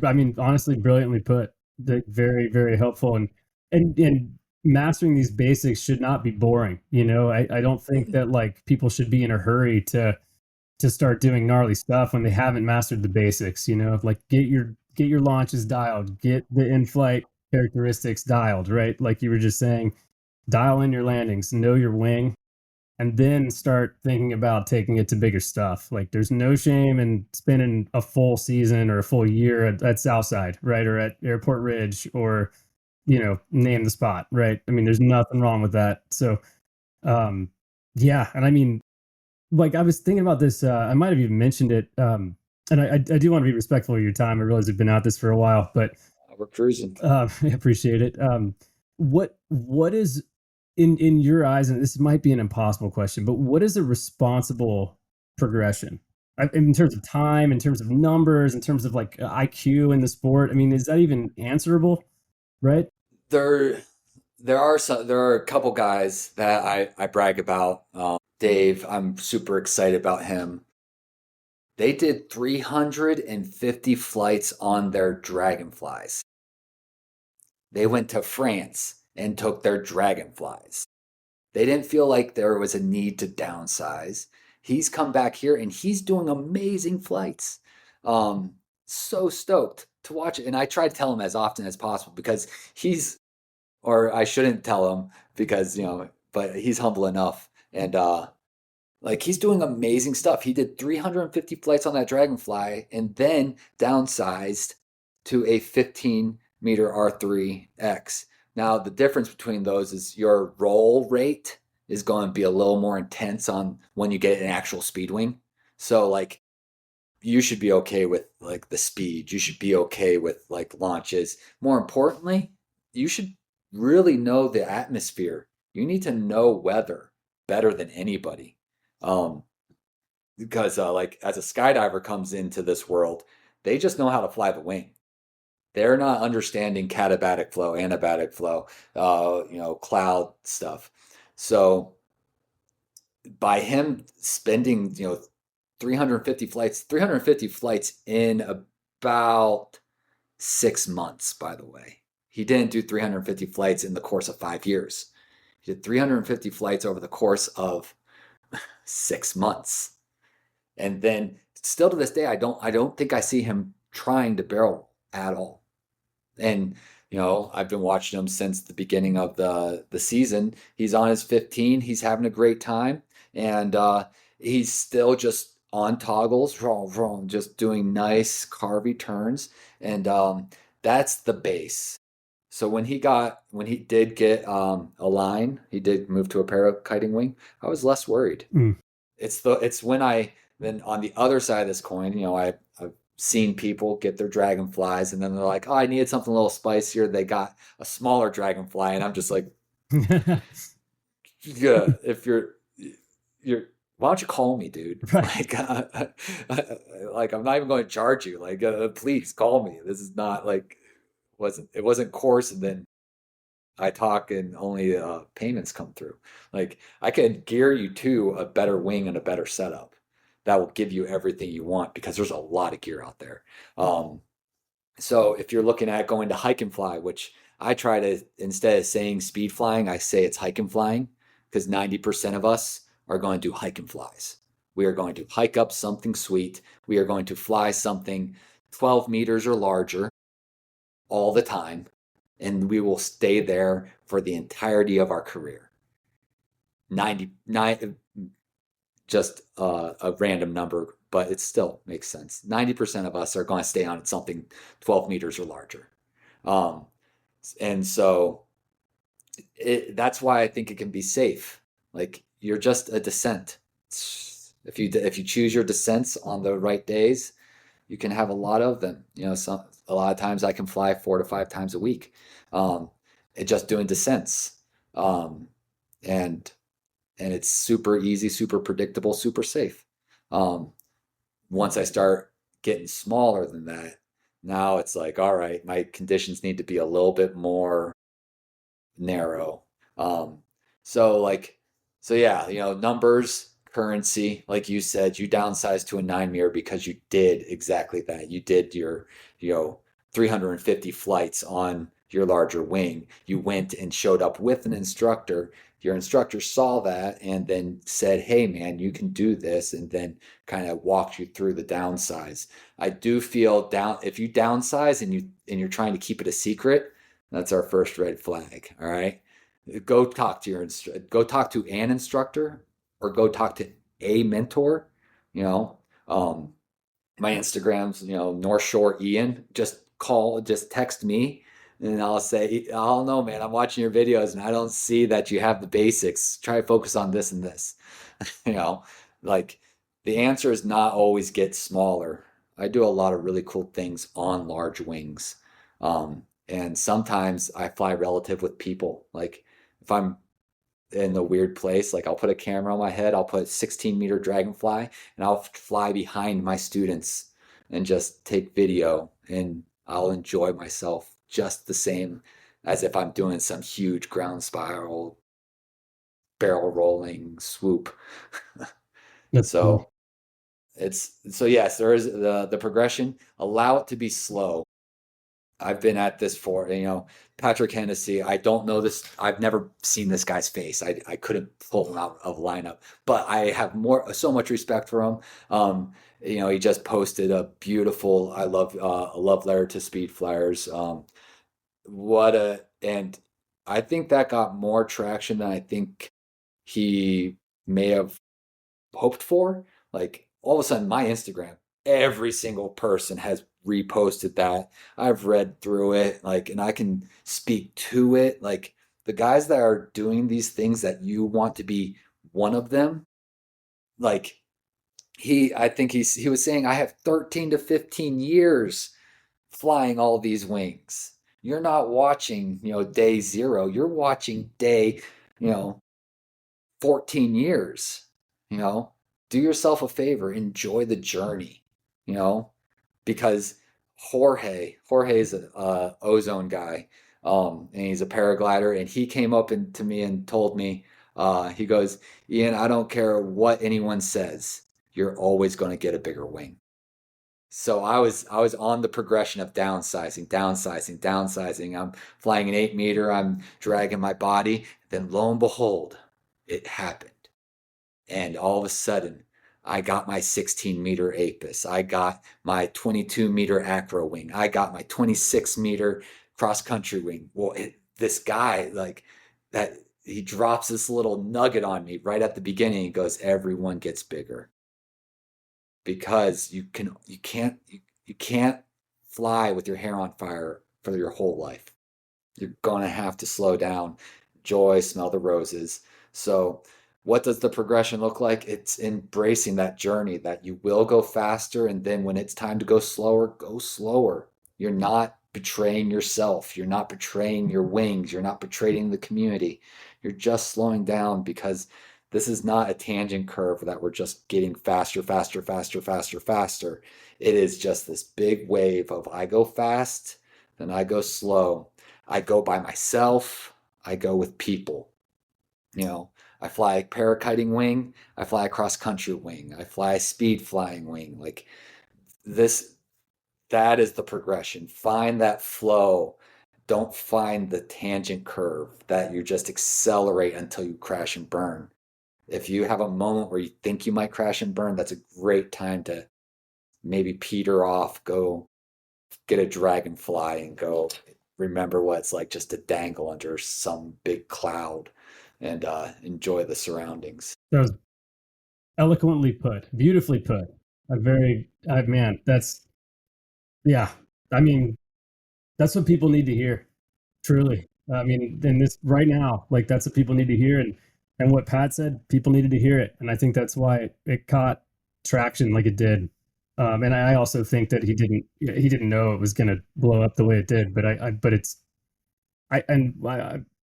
I mean, honestly, brilliantly put. Very, very helpful. And mastering these basics should not be boring. You know, I don't think that like people should be in a hurry to start doing gnarly stuff when they haven't mastered the basics. You know, like get your launches dialed, get the in-flight characteristics dialed, right? Like you were just saying, dial in your landings, know your wing, and then start thinking about taking it to bigger stuff. Like there's no shame in spending a full season or a full year at Southside, right? Or at Airport Ridge, or, you know, name the spot, right? I mean, there's nothing wrong with that. So, um, yeah. And I mean, like I was thinking about this, I might have even mentioned it. And I do want to be respectful of your time. I realize you've been at this for a while, but We're cruising. I appreciate it. What is in your eyes, and this might be an impossible question, but what is a responsible progression in terms of time, in terms of numbers, in terms of like IQ in the sport? I mean, is that even answerable? Right? There, there are a couple guys that I brag about. Dave, I'm super excited about him. They did 350 flights on their Dragonflies. They went to France and took their Dragonflies. They didn't feel like there was a need to downsize. He's come back here and he's doing amazing flights. So stoked to watch it. And I try to tell him as often as possible because or I shouldn't tell him because, you know, but he's humble enough. And like he's doing amazing stuff. He did 350 flights on that Dragonfly and then downsized to a 15-meter R3X. Now, the difference between those is your roll rate is going to be a little more intense on when you get an actual speed wing. So, like, you should be okay with like the speed. You should be okay with like launches. More importantly, you should really know the atmosphere. You need to know weather better than anybody. Um, because like as a skydiver comes into this world, they just know how to fly the wing. They're not understanding katabatic flow, anabatic flow, you know, cloud stuff. So by him spending, you know, 350 flights in about 6 months, by the way. He didn't do 350 flights in the course of 5 years. He did 350 flights over the course of 6 months. And then still to this day, I don't think I see him trying to barrel at all. And you know, I've been watching him since the beginning of the season. He's on his 15. He's having a great time, and he's still just on toggles, just doing nice carvy turns, and that's the base. So when he did get a line, he did move to a parakiting wing. I was less worried. Mm. It's when then on the other side of this coin, you know, I've seen people get their dragonflies and then they're like, oh, I needed something a little spicier. They got a smaller dragonfly, and I'm just like, yeah, if you're why don't you call me, dude? Right. Like I'm not even going to charge you. Like, please call me. This is not like it wasn't coarse, and then I talk and only payments come through. Like I can gear you to a better wing and a better setup that will give you everything you want because there's a lot of gear out there. So if you're looking at going to hike and fly, which I try to, instead of saying speed flying, I say it's hike and flying because 90% of us are going to do hike and flies. We are going to hike up something sweet. We are going to fly something 12 meters or larger all the time, and we will stay there for the entirety of our career. 99, just a random number, but it still makes sense. 90% of us are going to stay on something 12 meters or larger. And so that's why I think it can be safe. Like, you're just a descent. If you choose your descents on the right days, you can have a lot of them. A lot of times I can fly 4 to 5 times a week, just doing descents, and it's super easy, super predictable, super safe. Once I start getting smaller than that, now it's like, all right, my conditions need to be a little bit more narrow. So yeah, numbers, currency, like you said, you downsized to a 9 meter because you did exactly that. You did your, 350 flights on your larger wing. You went and showed up with an instructor. Your instructor saw that and then said, hey man, you can do this, and then kind of walked you through the downsize. I do feel if you downsize and you're trying to keep it a secret, that's our first red flag. All right. Go talk to an instructor, or go talk to a mentor. My Instagram's, North Shore Ian. Just text me, and I'll say, oh no, man, I'm watching your videos and I don't see that you have the basics. Try to focus on this and this. Like, the answer is not always get smaller. I do a lot of really cool things on large wings. And sometimes I fly relative with people. Like, if I'm in a weird place, like, I'll put a camera on my head, I'll put 16-meter dragonfly, and I'll fly behind my students and just take video, and I'll enjoy myself just the same as if I'm doing some huge ground spiral, barrel rolling swoop. That's So cool. Yes, there is the progression. Allow it to be slow. I've been at this for, Patrick Hennessy. I don't know this. I've never seen this guy's face. I couldn't pull him out of lineup, but I have so much respect for him. He just posted a beautiful, a love letter to speed flyers. And I think that got more traction than I think he may have hoped for. Like, all of a sudden, my Instagram, every single person has reposted that. I've read through it, like, and I can speak to it. Like, the guys that are doing these things that you want to be one of them, like, I think he was saying, I have 13 to 15 years flying all these wings. You're not watching, day 0. You're watching day, 14 years. Do yourself a favor, enjoy the journey, because Jorge's a ozone guy, and he's a paraglider, and he came up to me and told me, he goes, Ian, I don't care what anyone says, you're always going to get a bigger wing. So I was on the progression of downsizing, downsizing, downsizing. I'm flying an 8-meter, I'm dragging my body, then lo and behold, it happened. And all of a sudden, I got my 16-meter Apis. I got my 22-meter Acro wing. I got my 26-meter cross-country wing. Well, this guy, like, that, he drops this little nugget on me right at the beginning. He goes, everyone gets bigger. Because you can't fly with your hair on fire for your whole life. You're going to have to slow down, enjoy, smell the roses. So what does the progression look like? It's embracing that journey, that you will go faster, and then when it's time to go slower, go slower. You're not betraying yourself. You're not betraying your wings. You're not betraying the community. You're just slowing down, because this is not a tangent curve that we're just getting faster, faster, faster, faster, faster. It is just this big wave of, I go fast, then I go slow. I go by myself. I go with people. I fly a parakiting wing. I fly a cross-country wing. I fly a speed flying wing. Like, that is the progression. Find that flow. Don't find the tangent curve that you just accelerate until you crash and burn. if you have a moment where you think you might crash and burn, that's a great time to maybe peter off, go get a dragonfly and go remember what it's like just to dangle under some big cloud and enjoy the surroundings. That was eloquently put, beautifully put. Man, yeah. I mean, that's what people need to hear. Truly. I mean, in this right now, like that's what people need to hear. And what Pat said, people needed to hear it. And I think that's why it caught traction like it did. And I also think that he didn't know it was going to blow up the way it did. But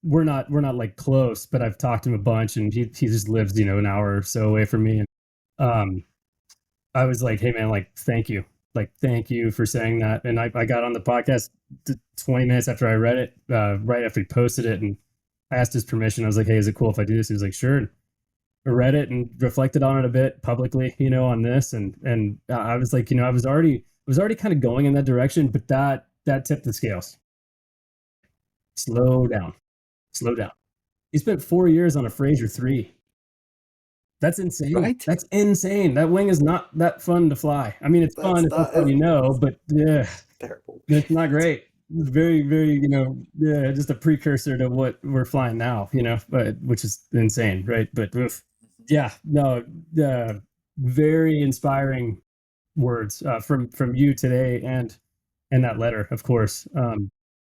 we're not like close, but I've talked to him a bunch, and he just lives, an hour or so away from me. And um, I was like, hey man, like thank you for saying that. And I got on the podcast 20 minutes after I read it, right after he posted it, and I asked his permission. I was like, hey, is it cool if I do this? He was like, sure. I read it and reflected on it a bit publicly, on this, and I was like, I was already kind of going in that direction, but that tipped the scales. Slow down, slow down. He spent 4 years on a Fraser 3. That's insane. Right? That's insane. That wing is not that fun to fly. I mean, it's fun if that's what but yeah, terrible. it's not great. It's very, very, yeah, just a precursor to what we're flying now, but which is insane, right? But yeah, no, very inspiring words from you today, and that letter, of course, and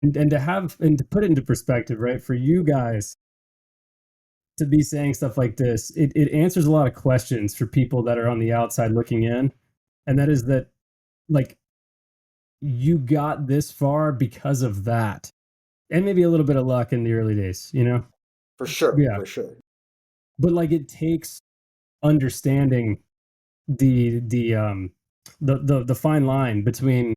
to put it into perspective, right? For you guys to be saying stuff like this, it answers a lot of questions for people that are on the outside looking in. And that is that, like, you got this far because of that. And maybe a little bit of luck in the early days, For sure, Yeah. for sure. But like it takes understanding the fine line between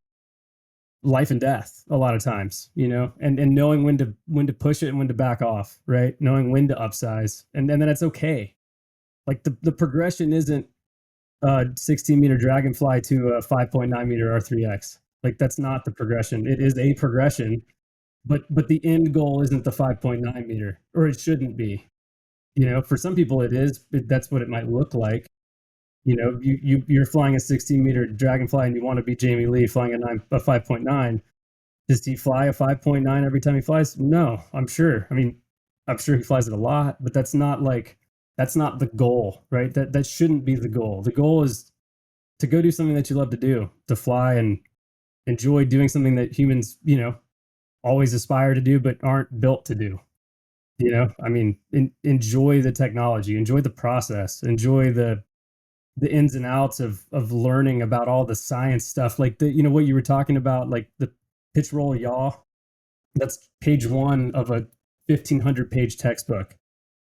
life and death a lot of times, and knowing when to push it and when to back off, right? Knowing when to upsize, and then it's okay. Like the progression isn't 16-meter dragonfly to a 5.9-meter R3X. Like that's not the progression. It is a progression, but the end goal isn't the 5.9-meter, or it shouldn't be. For some people it is. That's what it might look like. You're flying a 16-meter dragonfly and you want to be Jamie Lee flying a 5.9. Does he fly a 5.9 every time he flies? No, I'm sure. I mean, I'm sure he flies it a lot, but that's not the goal, right? That shouldn't be the goal. The goal is to go do something that you love to do, to fly and enjoy doing something that humans, always aspire to do but aren't built to do. I mean, enjoy the technology, enjoy the process, enjoy the ins and outs of learning about all the science stuff, like what you were talking about, like the pitch roll yaw. That's page one of a 1,500-page textbook,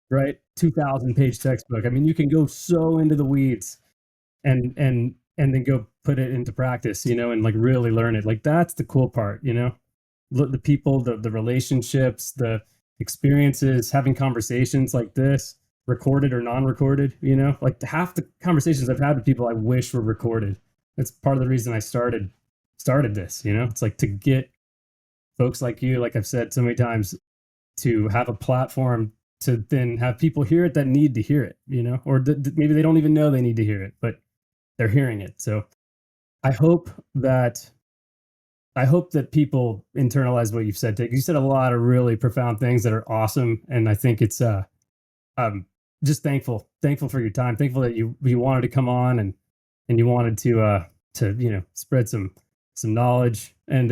right? 2,000-page textbook. I mean, you can go so into the weeds and then go put it into practice, and like really learn it. Like that's the cool part, the people, the relationships, the experiences, having conversations like this, recorded or non-recorded, like half the conversations I've had with people I wish were recorded. That's part of the reason I started this. It's like to get folks like you, like I've said so many times, to have a platform to then have people hear it that need to hear it, or maybe they don't even know they need to hear it, but they're hearing it. So I hope that people internalize what you've said. You said a lot of really profound things that are awesome, and I think it's just thankful for your time, thankful that you wanted to come on and you wanted to spread some knowledge. And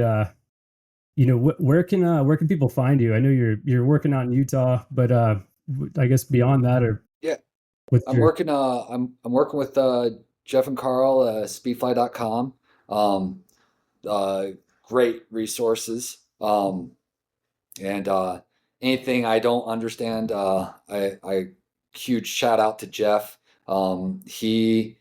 where can people find you? I know you're working out in Utah, but I guess beyond that, or Yeah. I'm working with Jeff and Carl, speedfly.com. Uh, Great resources. And anything I don't understand, I huge shout out to Jeff. He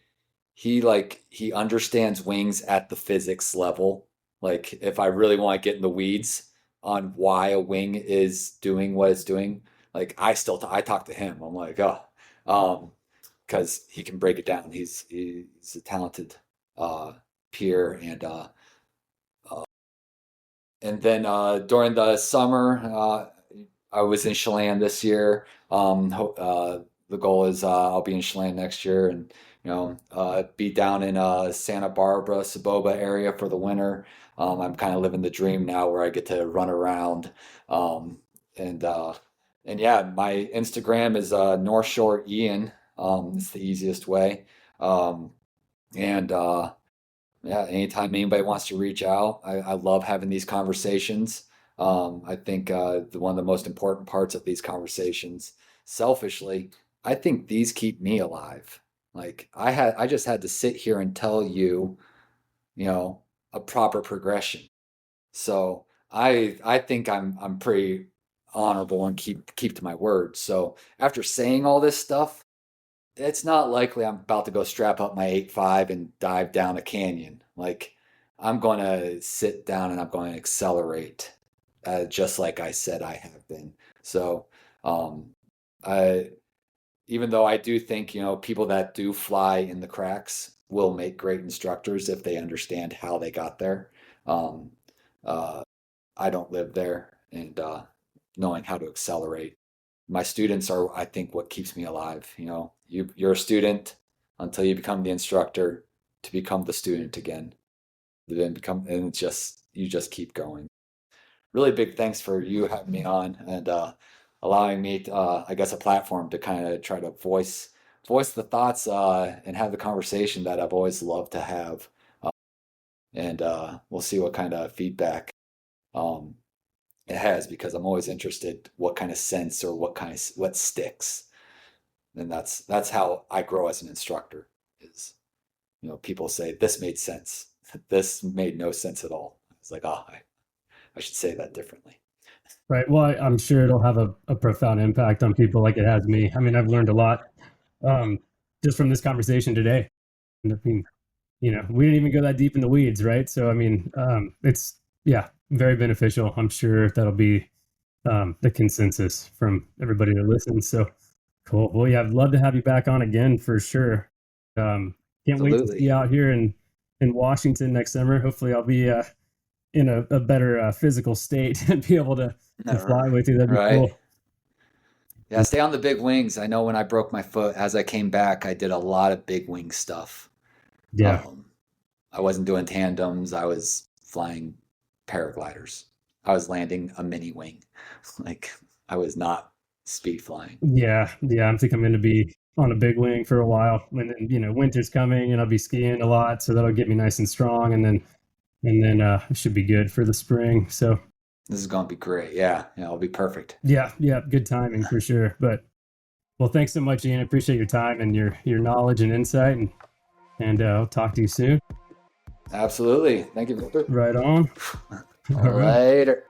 understands wings at the physics level. Like if I really want to get in the weeds on why a wing is doing what it's doing, like I talk to him. I'm like, because he can break it down. He's a talented peer, and then during the summer, I was in Chelan this year, the goal is I'll be in Chelan next year, and be down in Santa Barbara, Saboba area for the winter. I'm kind of living the dream now where I get to run around. And yeah, my Instagram is North Shore Ian. It's the easiest way. And yeah, anytime anybody wants to reach out, I love having these conversations. I think one of the most important parts of these conversations, selfishly, I think these keep me alive. Like I just had to sit here and tell you, a proper progression. So I think I'm pretty honorable and keep to my word. So after saying all this stuff, it's not likely I'm about to go strap up my 8.5 and dive down a canyon. Like, I'm going to sit down and I'm going to accelerate, just like I said I have been. So, I, even though I do think, people that do fly in the cracks will make great instructors if they understand how they got there. Um, uh, I don't live there, and knowing how to accelerate. My students are, I think, what keeps me alive. You're a student until you become the instructor to become the student again. Then become, and you just keep going. Really big thanks for you having me on and allowing me, I guess, a platform to kind of try to voice the thoughts and have the conversation that I've always loved to have. Uh, and we'll see what kind of feedback um, it has, because I'm always interested what kind of sense or what sticks. And that's how I grow as an instructor is, people say this made sense. This made no sense at all. It's like, I should say that differently. Right. Well, I'm sure it'll have a profound impact on people like it has me. I mean, I've learned a lot just from this conversation today. And I mean, we didn't even go that deep in the weeds, right? So, I mean, it's, yeah, very beneficial. I'm sure that'll be the consensus from everybody that listens. So cool. Well, yeah, I'd love to have you back on again for sure. Can't wait to see you Absolutely. out here in Washington next summer. Hopefully I'll be in a better physical state and be able to fly with you. That'd be Right. cool. Yeah, stay on the big wings. I know when I broke my foot, as I came back, I did a lot of big wing stuff. Yeah. Um, I wasn't doing tandems. I was flying paragliders. I was landing a mini wing. Like, I was not speed flying. Yeah. Yeah. I think I'm going to be on a big wing for a while. And then, winter's coming and I'll be skiing a lot. So that'll get me nice and strong. And then it should be good for the spring. So This is going to be great. Yeah, yeah, it'll be perfect. yeah. Yeah. Good timing for sure. But well, thanks so much, Ian. I appreciate your time and your knowledge and insight. And I'll talk to you soon. Absolutely. Thank you, Victor. Right on. All right. Later.